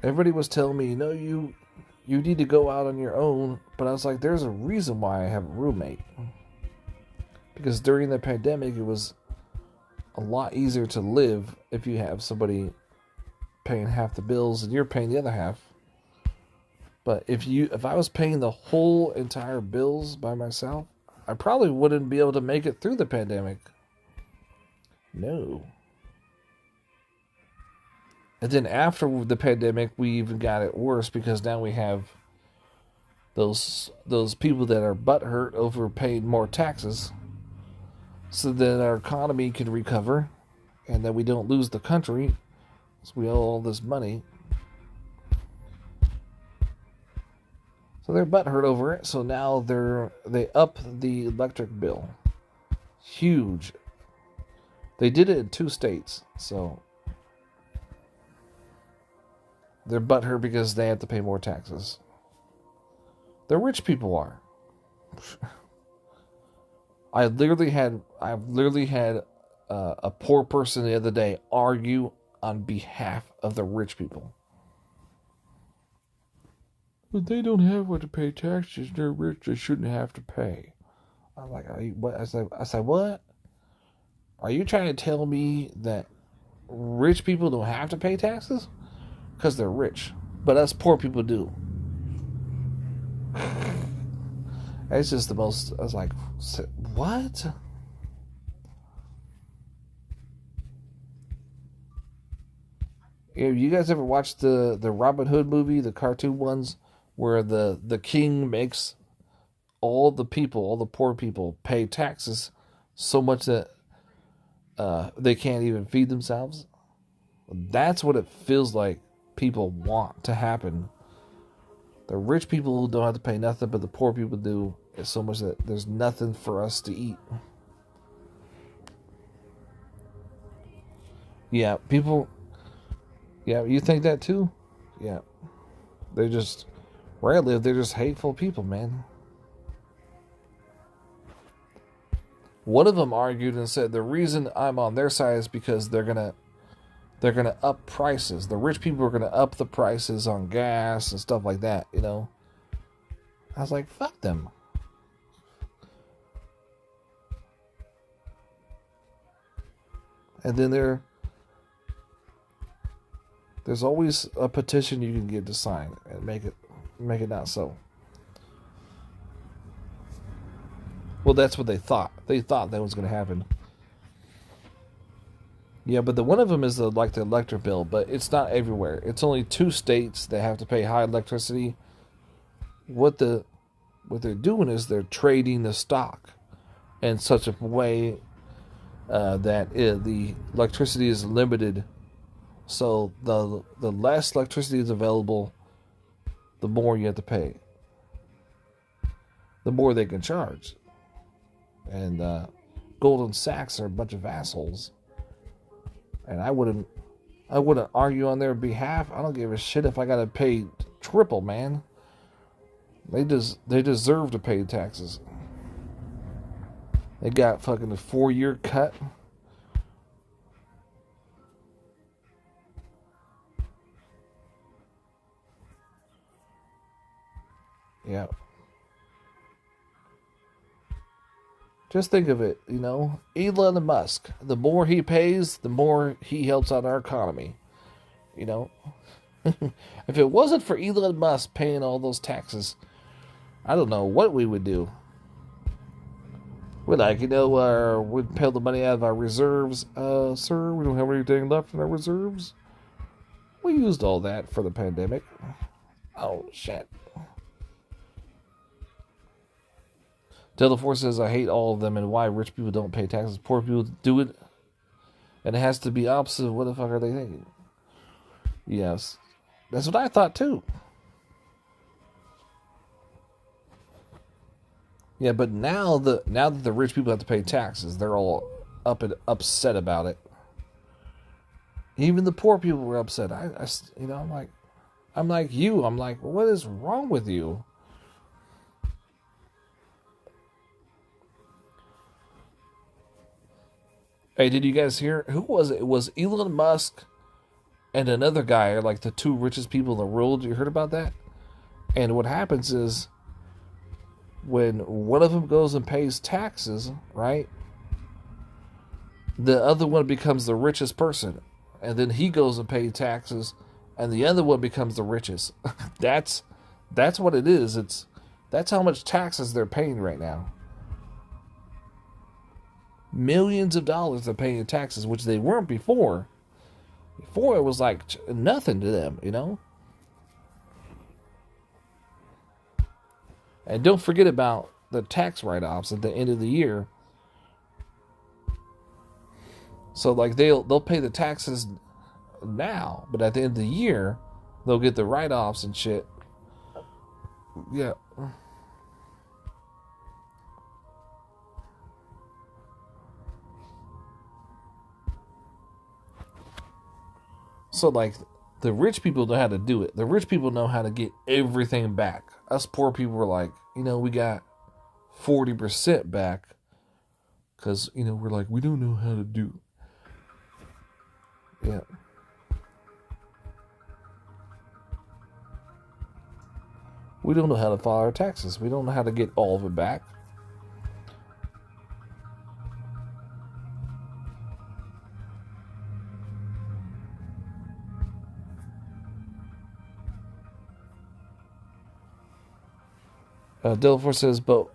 everybody was telling me, you need to go out on your own. But I was like, there's a reason why I have a roommate. Because during the pandemic, it was a lot easier to live if you have somebody paying half the bills and you're paying the other half. But if I was paying the whole entire bills by myself, I probably wouldn't be able to make it through the pandemic. No. And then after the pandemic, we even got it worse because now we have those people that are butthurt over paying more taxes so that our economy can recover and that we don't lose the country. So we owe all this money. So they're butthurt over it. So now they up the electric bill. Huge. They did it in 2 states. So they're butthurt because they have to pay more taxes. The rich people are. I've literally had a poor person the other day argue on behalf of the rich people. But they don't have what to pay taxes. They're rich. They shouldn't have to pay. I'm like, what? I said, what? Are you trying to tell me that rich people don't have to pay taxes? Because they're rich. But us poor people do. It's just the most... I was like, what? You guys ever watched the Robin Hood movie, the cartoon ones, where the king makes all the people, all the poor people, pay taxes so much that they can't even feed themselves? That's what it feels like people want to happen. The rich people don't have to pay nothing, but the poor people do. It's so much that there's nothing for us to eat. Yeah, people... Yeah, you think that too? Yeah. They're just... Where I live, they're just hateful people, man. One of them argued and said the reason I'm on their side is because they're gonna up prices. The rich people are gonna up the prices on gas and stuff like that, you know? I was like, fuck them. And then there's always a petition you can get to sign and make it not so. Well, that's what they thought. They thought that was going to happen. Yeah, but one of them is the electric bill, but it's not everywhere. It's only 2 states that have to pay high electricity. What they're doing is they're trading the stock in such a way that the electricity is limited. So the less electricity is available, the more you have to pay. The more they can charge. And Goldman Sachs are a bunch of assholes. And I wouldn't argue on their behalf. I don't give a shit if I gotta pay triple, man. They deserve to pay taxes. They got fucking a 4-year cut. Yeah. Just think of it, you know, Elon Musk, the more he pays, the more he helps out our economy, you know. If it wasn't for Elon Musk paying all those taxes, I don't know what we would do. We're like, we'd pay the money out of our reserves. Sir, we don't have anything left in our reserves. We used all that for the pandemic. Oh, shit. Delaforce says, I hate all of them and why rich people don't pay taxes. Poor people do it. And it has to be opposite of what the fuck are they thinking? Yes. That's what I thought too. Yeah, but now that the rich people have to pay taxes, they're all upset about it. Even the poor people were upset. I'm like, what is wrong with you? Hey, did you guys hear? Who was it? It was Elon Musk and another guy are like the 2 richest people in the world. You heard about that? And what happens is when one of them goes and pays taxes, right? The other one becomes the richest person. And then he goes and pays taxes and the other one becomes the richest. That's what it is. That's how much taxes they're paying right now. Millions of dollars they're paying in taxes, which they weren't before. Before it was like nothing to them, you know? And don't forget about the tax write-offs at the end of the year. So like they'll pay the taxes now, but at the end of the year, they'll get the write-offs and shit. Yeah. So, like, the rich people know how to do it. The rich people know how to get everything back. Us poor people were like, we got 40% back because, we're like, we don't know how to do. Yeah. We don't know how to file our taxes. We don't know how to get all of it back. Delphor says, but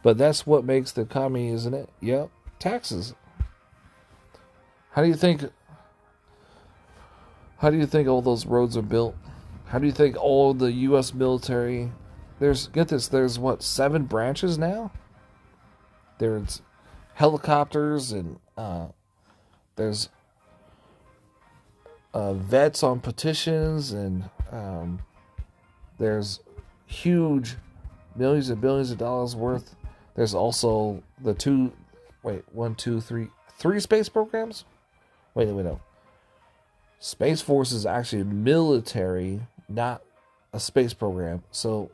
that's what makes the economy, isn't it? Yep, taxes. How do you think all those roads are built? How do you think all the U.S. military? There's 7 branches now. There's helicopters and there's vets on petitions and there's huge millions and billions of dollars worth. There's also the three space programs. Wait, no. Space Force is actually military, not a space program. So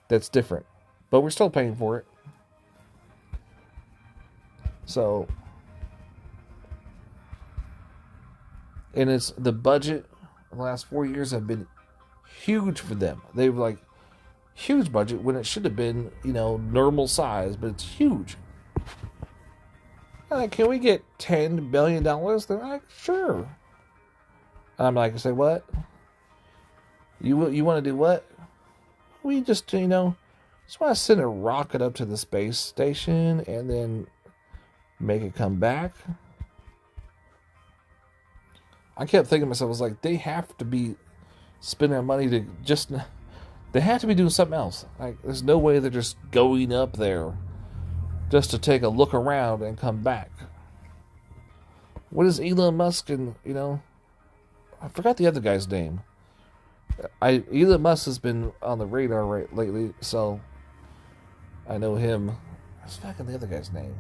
that's different. But we're still paying for it. So, and it's the budget the last 4 years have been huge for them. They were like huge budget when it should have been, normal size, but it's huge. Like, can we get $10 billion? They're like, sure. I'm like, say what? You want to do what? We just, just want to send a rocket up to the space station and then make it come back. I kept thinking to myself, I was like, they have to be spending their money to just, they have to be doing something else. Like, there's no way they're just going up there just to take a look around and come back. What is Elon Musk and, I forgot the other guy's name. Elon Musk has been on the radar lately, so I know him. What's fucking the other guy's name?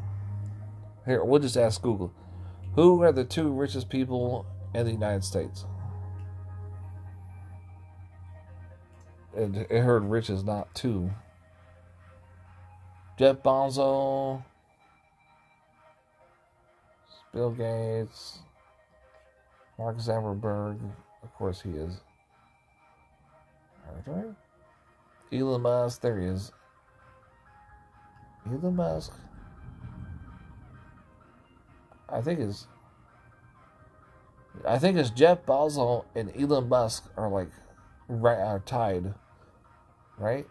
Here, we'll just ask Google. Who are the 2 richest people in the United States? And it heard rich is not 2. Jeff Bezos, Bill Gates, Mark Zuckerberg. Of course he is. Elon Musk, there he is. Elon Musk. I think it's Jeff Bezos and Elon Musk are tied, right?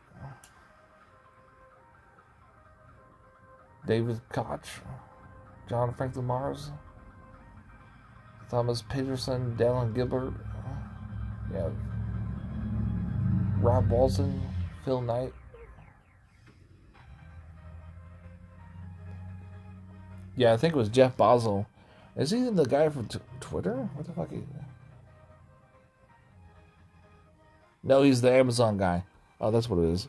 David Koch, John Franklin Mars, Thomas Peterson, Dallin Gilbert, Rob Walton, Phil Knight. Yeah, I think it was Jeff Bezos. Is he the guy from Twitter? What the fuck is he? No, he's the Amazon guy. Oh, that's what it is.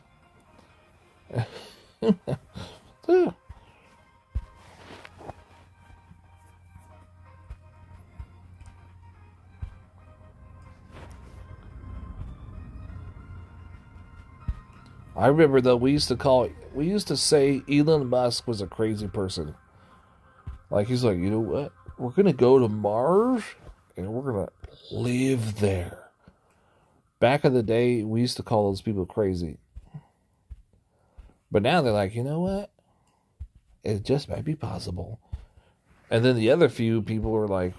I remember though, we used to say Elon Musk was a crazy person. Like, he's like, you know what? We're going to go to Mars and we're going to live there. Back in the day, we used to call those people crazy. But now they're like, you know what? It just might be possible. And then the other few people are like,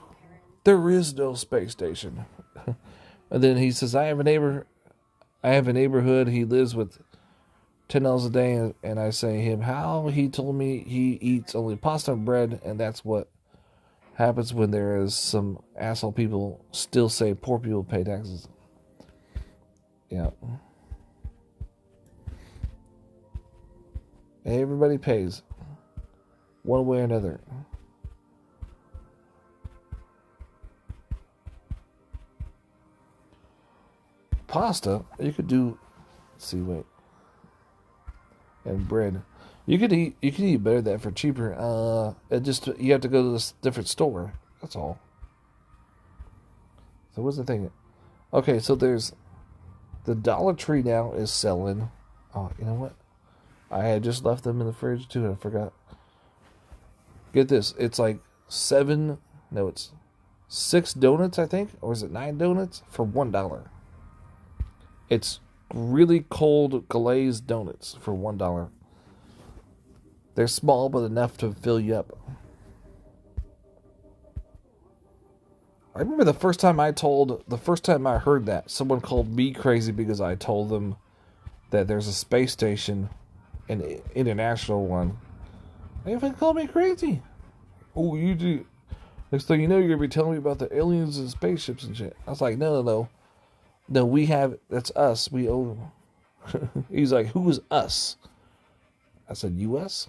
there is no space station. And then he says, I have a neighborhood. He lives with $10 a day, and I say him how he told me he eats only pasta and bread, and that's what happens when there is some asshole people still say poor people pay taxes. Yeah. Everybody pays one way or another. pasta. You could do. Let's see, wait. And bread. You can eat better than that for cheaper. It just you have to go to this different store. That's all. So what's the thing? Okay, so there's the Dollar Tree now is selling. Oh, you know what? I had just left them in the fridge too, and I forgot. Get this, it's like it's 6 donuts, I think, or is it 9 donuts for $1? It's really cold glazed donuts for $1. They're small, but enough to fill you up. I remember the first time I heard that, someone called me crazy because I told them that there's a space station, an international one. They even called me crazy. Oh, you do. Next thing you know, you're going to be telling me about the aliens and spaceships and shit. I was like, no. No, that's us. We own. He's like, who is us? I said, U.S.?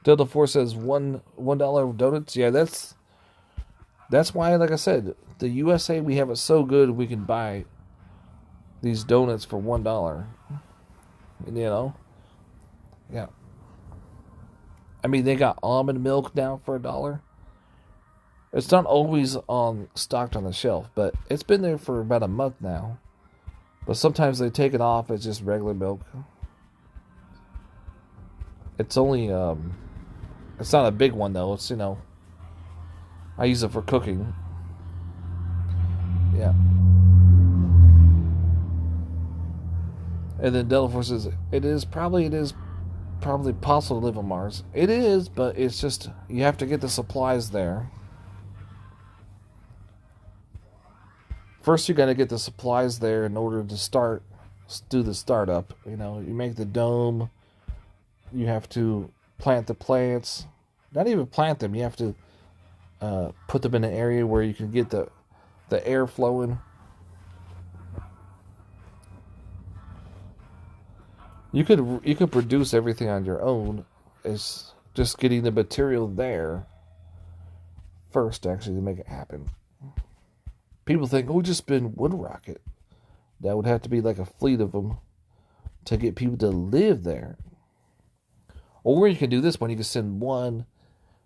Delta Force says $1 donuts. Yeah, that's why, like I said, the USA, we have it so good we can buy these donuts for $1. And, yeah. I mean, they got almond milk now for $1. It's not always stocked on the shelf, but it's been there for about a month now. But sometimes they take it off. It's just regular milk. It's only it's not a big one though. It's I use it for cooking. Yeah. And then Delaware says it is probably possible to live on Mars. It is, but it's just you have to get the supplies there. First, you got to get the supplies there in order to do the startup. You make the dome. You have to plant the plants. Not even plant them. You have to put them in an area where you can get the air flowing. You could produce everything on your own. It's just getting the material there first, actually, to make it happen. People think, just spend one rocket. That would have to be like a fleet of them to get people to live there. Or you can do this one. You can send one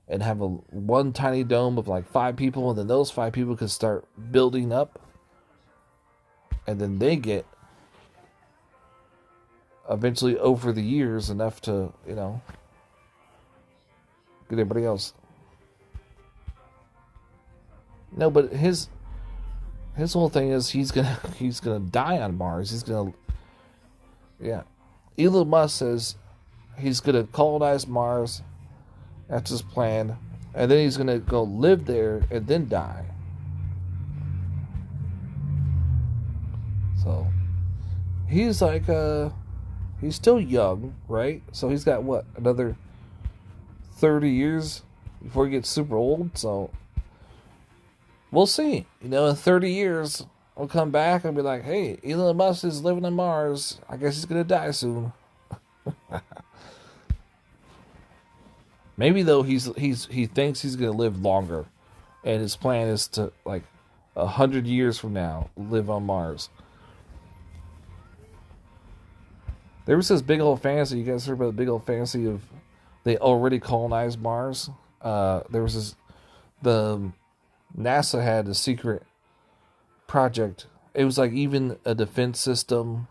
and have one tiny dome of like 5 people, and then those 5 people can start building up. And then they get, eventually over the years, enough to, get everybody else. No, but his whole thing is he's gonna die on Mars. Elon Musk says he's gonna colonize Mars. That's his plan, and then he's gonna go live there and then die. So he's like he's still young, right? So he's got another 30 years before he gets super old. So we'll see. In 30 years, we'll come back and be like, hey, Elon Musk is living on Mars. I guess he's going to die soon. Maybe, though, he thinks he's going to live longer. And his plan is to, 100 years from now, live on Mars. There was this big old fantasy. You guys heard about the big old fantasy of they already colonized Mars? There was NASA had a secret project. It was like even a defense system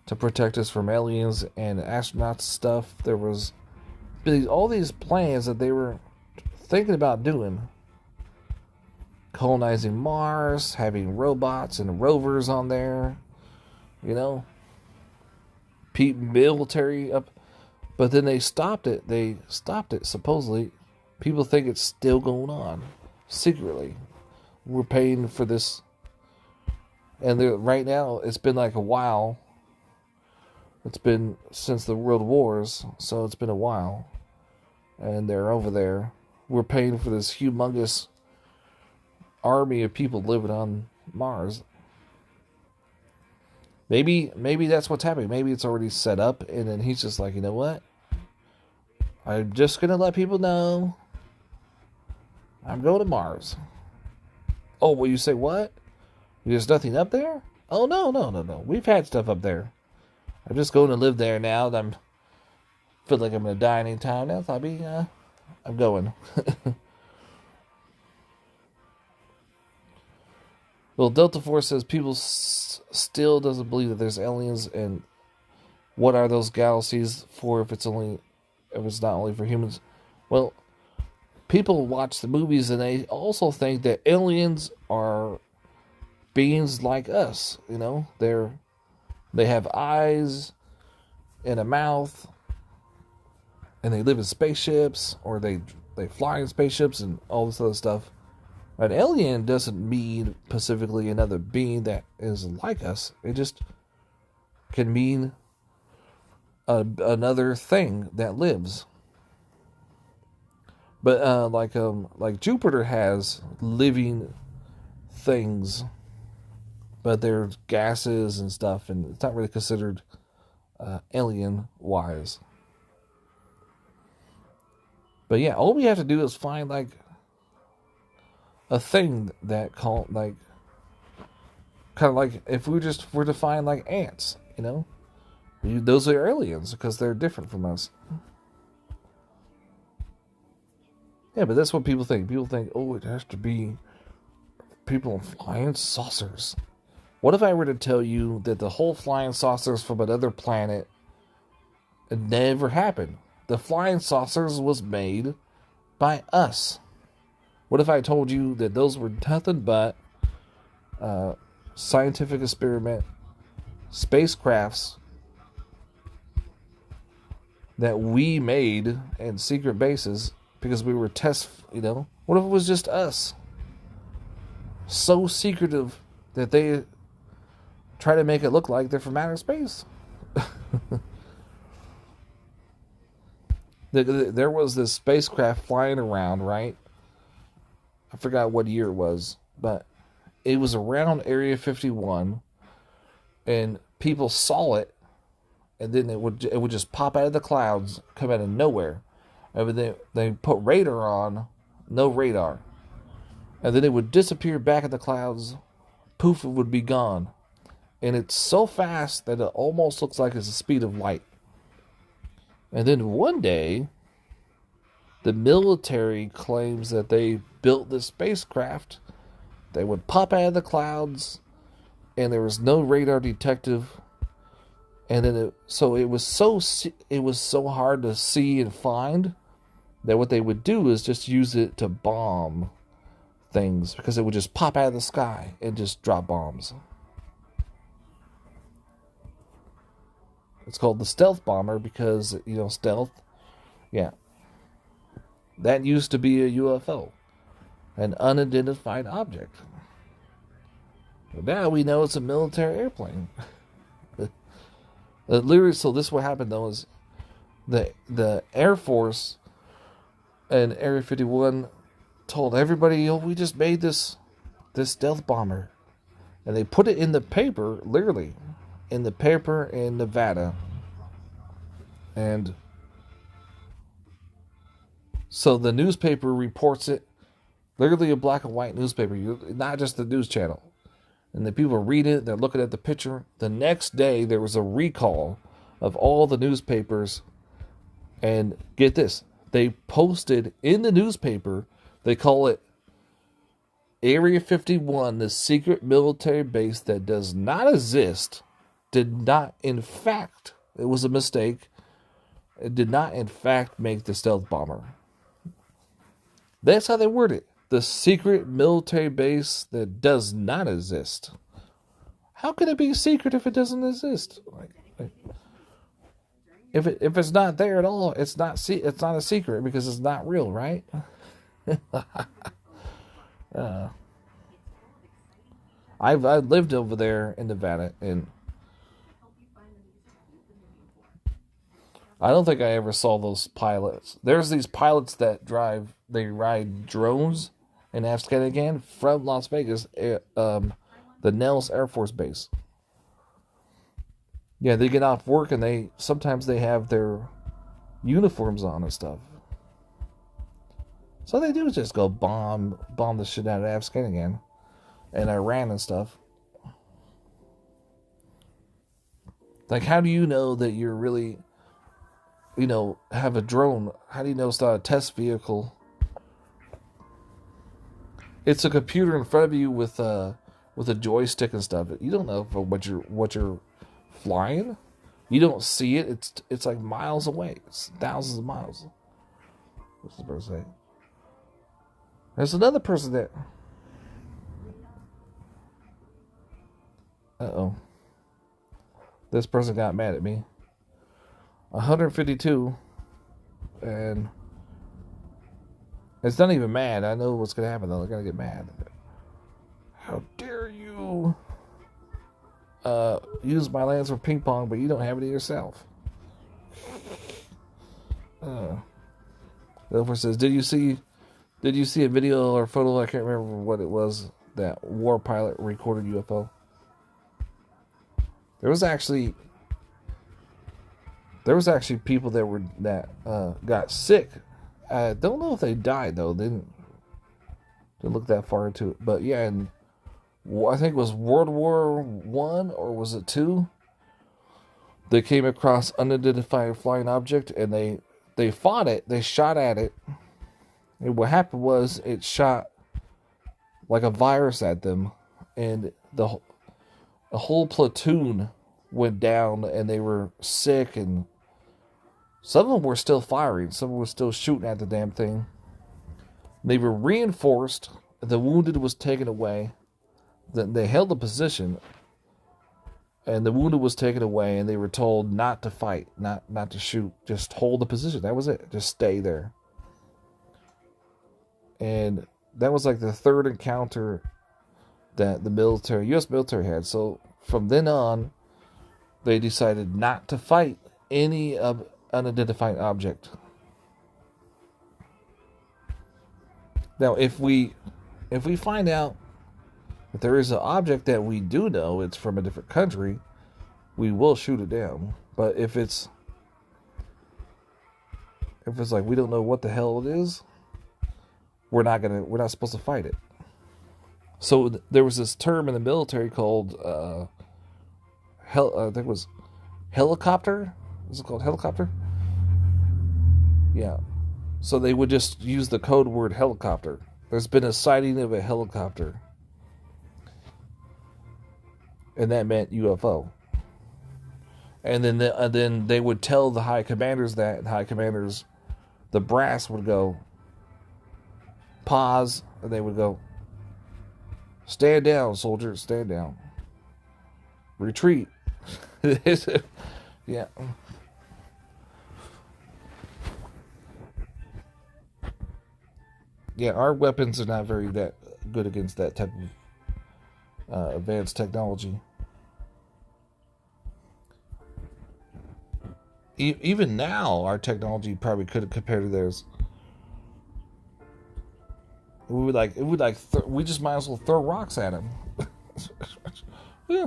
to protect us from aliens and astronauts stuff. There was all these plans that they were thinking about doing. Colonizing Mars, having robots and rovers on there, military up. But then they stopped it. Supposedly. People think it's still going on. Secretly. We're paying for this. And right now, it's been like a while. It's been since the World Wars, so it's been a while. And they're over there. We're paying for this humongous army of people living on Mars. Maybe that's what's happening. Maybe it's already set up, and then he's just like, you know what? I'm just going to let people know I'm going to Mars. Oh, well, you say what? There's nothing up there? Oh, no. We've had stuff up there. I'm just going to live there now. And feel like I'm going to die anytime now. So I'm going. Well, Delta Force says people still doesn't believe that there's aliens, and what are those galaxies for if it's not only for humans? Well, people watch the movies and they also think that aliens are beings like us. You know, they have eyes and a mouth, and they live in spaceships, or they fly in spaceships and all this other stuff. An alien doesn't mean specifically another being that is like us. It just can mean another thing that lives. But like Jupiter has living things, but they're gases and stuff, and it's not really considered alien-wise. But yeah, all we have to do is find like a thing that kind of like if we just were to find like ants, you know, those are aliens because they're different from us. Yeah, but that's what people think. People think, oh, it has to be people in flying saucers. What if I were to tell you that the whole flying saucers from another planet never happened? The flying saucers was made by us. What if I told you that those were nothing but scientific experiment spacecrafts that we made in secret bases because we were what if it was just us? So secretive that they try to make it look like they're from outer space. There was this spacecraft flying around, right? I forgot what year it was, but it was around Area 51, and people saw it, and then it would just pop out of the clouds, come out of nowhere. And they put radar on, no radar. And then it would disappear back in the clouds, poof, it would be gone. And it's so fast that it almost looks like it's the speed of light. And then one day, the military claims that they built this spacecraft. They would pop out of the clouds, and there was no radar detective. And then it was so hard to see and find that what they would do is just use it to bomb things, because it would just pop out of the sky and just drop bombs. It's called the stealth bomber because, stealth. Yeah. That used to be a UFO, an unidentified object. But now we know it's a military airplane. Literally, so this what happened though is the Air Force and Area 51 told everybody, we just made this stealth bomber. And they put it in the paper, literally, in the paper in Nevada. And so the newspaper reports it, literally a black and white newspaper, not just the news channel. And the people read it, they're looking at the picture. The next day, there was a recall of all the newspapers. And get this, they posted in the newspaper, they call it Area 51, the secret military base that does not exist, did not, in fact, it was a mistake, it did not, in fact, make the stealth bomber. That's how they word it. The secret military base that does not exist. How can it be secret if it doesn't exist? If it's not there at all, it's not a secret because it's not real, right? I've lived over there in Nevada, and I don't think I ever saw those pilots. There's these pilots that ride drones in Afghanistan from Las Vegas, the Nellis Air Force Base. Yeah, they get off work and sometimes they have their uniforms on and stuff. So they do just go bomb the shit out of Afghanistan. and Iran and stuff. Like, how do you know that you're really, have a drone? How do you know it's not a test vehicle? It's a computer in front of you with a joystick and stuff. You don't know what you're flying. You don't see it. It's like miles away. It's thousands of miles. What's the person saying? There's another person there. Uh-oh. This person got mad at me. 152. And it's not even mad. I know what's going to happen, though. They're going to get mad. How dare you use my lands for ping pong, but you don't have it yourself. The other says, did you see a video or photo? I can't remember what it was. That war pilot recorded UFO. There was actually people that got sick. I don't know if they died though. They didn't look that far into it. But yeah, and I think it was World War I or was it II? They came across unidentified flying object and they fought it. They shot at it. And what happened was it shot like a virus at them, and the whole platoon went down, and they were sick, and some of them were still firing. Some of them were still shooting at the damn thing. They were reinforced. The wounded was taken away. They held the position, and the wounded was taken away, and they were told not to fight, not to shoot, just hold the position. That was it. Just stay there. And that was like the third encounter that the U.S. military had. So from then on, they decided not to fight any unidentified object. Now, if we find out that there is an object that we do know it's from a different country, we will shoot it down. But if it's like we don't know what the hell it is, we're not supposed to fight it. So there was this term in the military called I think it was helicopter. Is it called helicopter? Yeah. So they would just use the code word helicopter. There's been a sighting of a helicopter, and that meant UFO. And then they would tell the high commanders that, and high commanders, the brass would go, pause, and they would go, stand down, soldier, stand down. Retreat. Yeah. Yeah, our weapons are not very that good against that type of advanced technology. Even now, our technology probably couldn't compare to theirs. We just might as well throw rocks at them. Yeah.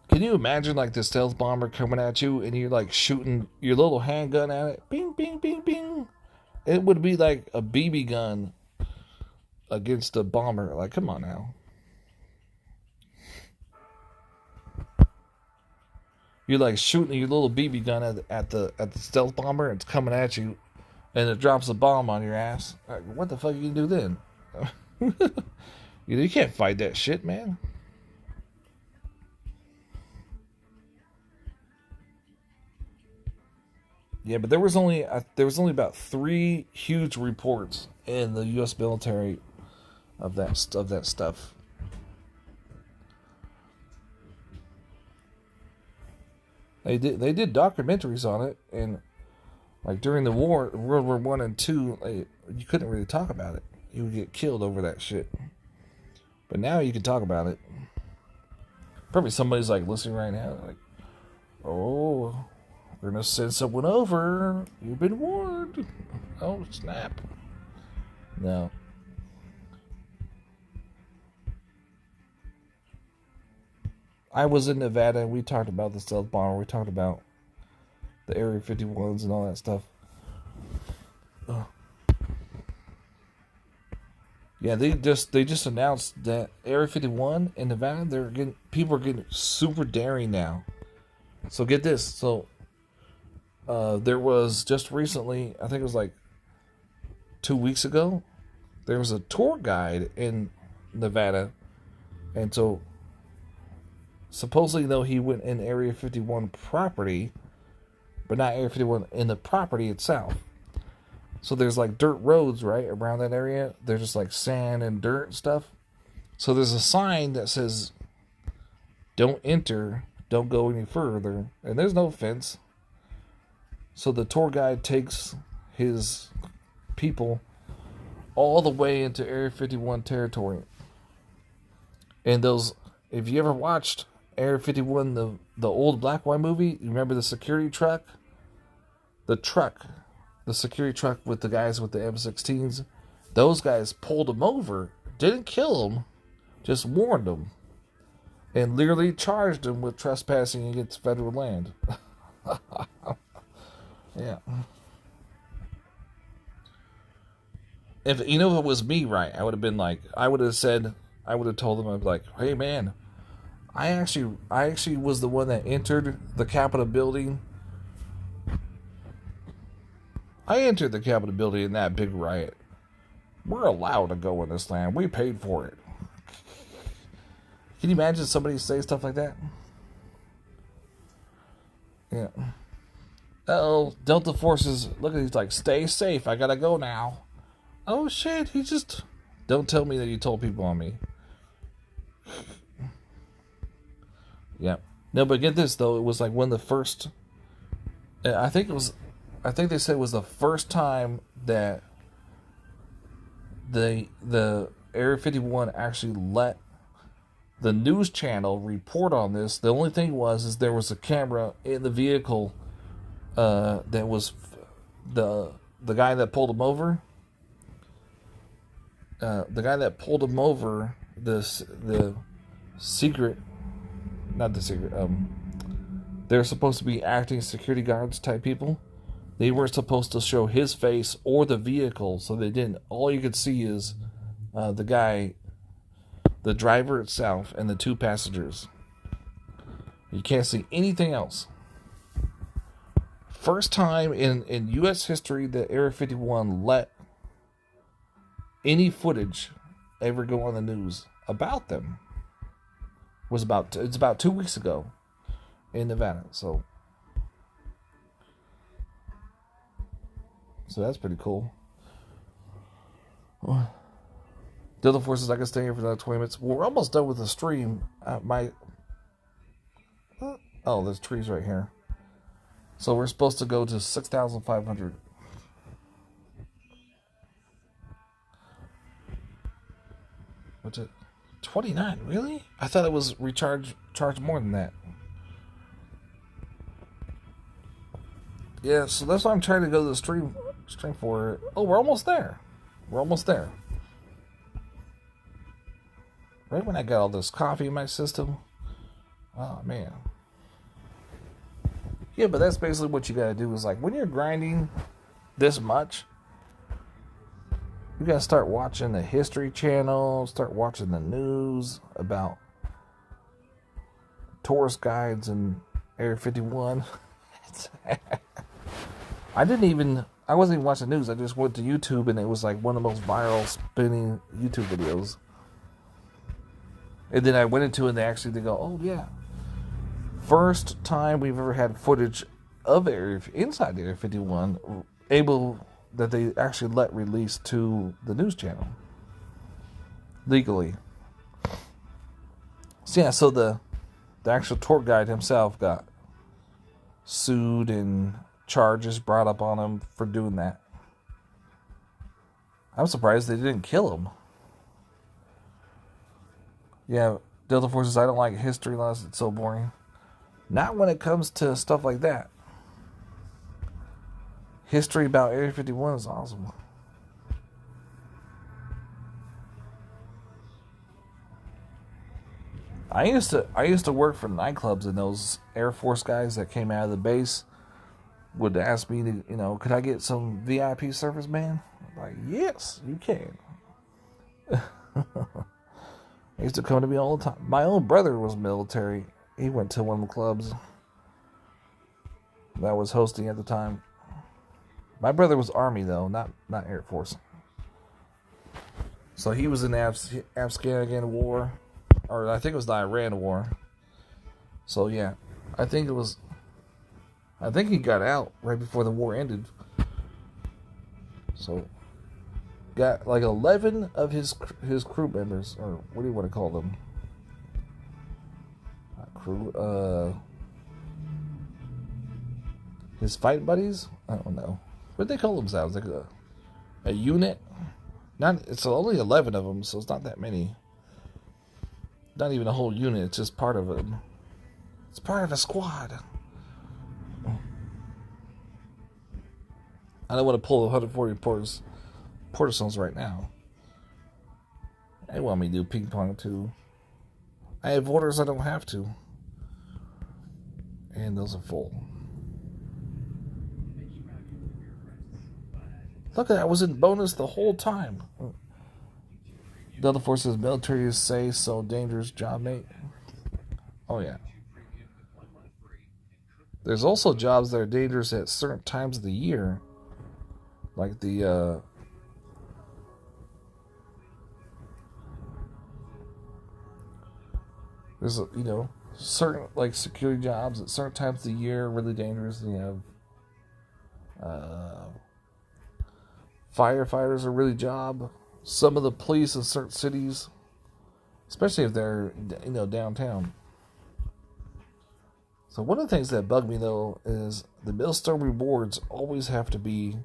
Can you imagine like the stealth bomber coming at you and you're like shooting your little handgun at it? Bing, bing, bing, bing. It would be like a BB gun against a bomber. Like, come on now. You're like shooting your little BB gun at the stealth bomber. And it's coming at you, and it drops a bomb on your ass. Like, what the fuck you do then? You can't fight that shit, man. Yeah, but there was only about 3 huge reports in the U.S. military of that stuff. They did documentaries on it, and like during the war, World War I and II, you couldn't really talk about it. You would get killed over that shit. But now you can talk about it. Probably somebody's like listening right now, like, oh, we're gonna send someone over. You've been warned. Oh, snap. No. I was in Nevada and we talked about the stealth bomber. We talked about the Area 51s and all that stuff. Yeah, they just announced that Area 51 in Nevada, people are getting super daring now. So get this. So there was just recently, I think it was like 2 weeks ago, there was a tour guide in Nevada, and so supposedly though he went in Area 51 property, but not Area 51 in the property itself. So there's like dirt roads right around that area. There's just like sand and dirt and stuff. So there's a sign that says, "Don't enter, don't go any further," and there's no fence. So the tour guide takes his people all the way into Area 51 territory. And those, if you ever watched Area 51, the old black and white movie, you remember the security truck? The security truck with the guys with the M16s, those guys pulled him over, didn't kill him, just warned him, and literally charged him with trespassing against federal land. Yeah. If it was me, right, I would have been like, I would have told them, I'd be like, "Hey man, I actually was the one that entered the Capitol building. I entered the Capitol building in that big riot. We're allowed to go in this land. We paid for it." Can you imagine somebody say stuff like that? Yeah. Uh-oh, Delta forces, look at he's like, "Stay safe, I gotta go now." Oh shit, don't tell me that you told people on me. Yeah. No, but get this though, it was like one of the first, I think they said it was the first time that the Area 51 actually let the news channel report on this. The only thing is there was a camera in the vehicle that was the guy that pulled him over. They're supposed to be acting security guards type people. They weren't supposed to show his face or the vehicle, so they didn't. All you could see is the guy, the driver itself, and the two passengers. You can't see anything else. First time in U.S. history that Area 51 let any footage ever go on the news about them. It's about 2 weeks ago in Nevada. So that's pretty cool. Delta forces, I can stay here for another 20 minutes. We're almost done with the stream. There's trees right here. So we're supposed to go to 6,500. What's it? 29, really? I thought it was charged more than that. Yeah, so that's why I'm trying to go to the stream for. Oh, we're almost there. Right when I got all this coffee in my system. Oh, man. Yeah, but that's basically what you gotta do is like when you're grinding this much, you gotta start watching the History Channel, start watching the news about tourist guides in Area 51. I wasn't even watching the news. I just went to YouTube and it was like one of the most viral spinning YouTube videos. And then I went into it and they go, "Oh yeah, first time we've ever had footage of inside Area 51 that they actually let release to the news channel legally." So yeah, so the actual tour guide himself got sued and charges brought up on him for doing that. I'm surprised they didn't kill him. Yeah, Delta Forces, I don't like history unless it's so boring. Not when it comes to stuff like that. History about Area 51 is awesome. I used to work for nightclubs, and those Air Force guys that came out of the base would ask me to, could I get some VIP service, man? I'm like, yes, you can. They used to come to me all the time. My own brother was military. He went to one of the clubs that I was hosting at the time. My brother was Army, though, not Air Force. So he was in the Afghanistan War, or I think it was the Iran War. So yeah, I think he got out right before the war ended. So got like 11 of his crew members, or what do you want to call them? Crew, his fight buddies? I don't know. What do they call themselves? Like a unit? It's only 11 of them, so it's not that many. Not even a whole unit, it's just part of it. It's part of a squad. I don't want to pull 140 portastones right now. They want me to do ping pong too. I have orders I don't have to. And those are full. Look at that, I was in bonus the whole time. Delta Force's military is safe, so dangerous job, mate. Oh yeah. There's also jobs that are dangerous at certain times of the year. Like the there's certain like security jobs at certain times of the year are really dangerous. You have firefighters are really job. Some of the police in certain cities, especially if they're downtown. So one of the things that bug me though is the millstone rewards always have to be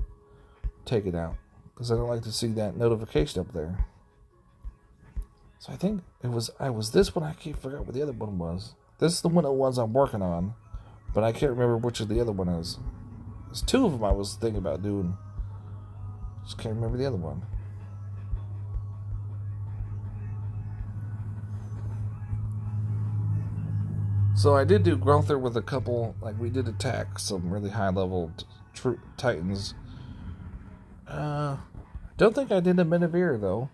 taken out because I don't like to see that notification up there. So I think I was this one. I can't figure out what the other one was. This is the one of the ones I'm working on, but I can't remember which of the other one is. There's two of them I was thinking about doing. Just can't remember the other one. So I did do grothurn with a couple. Like we did attack some really high level titans. Don't think I did a Menevere though.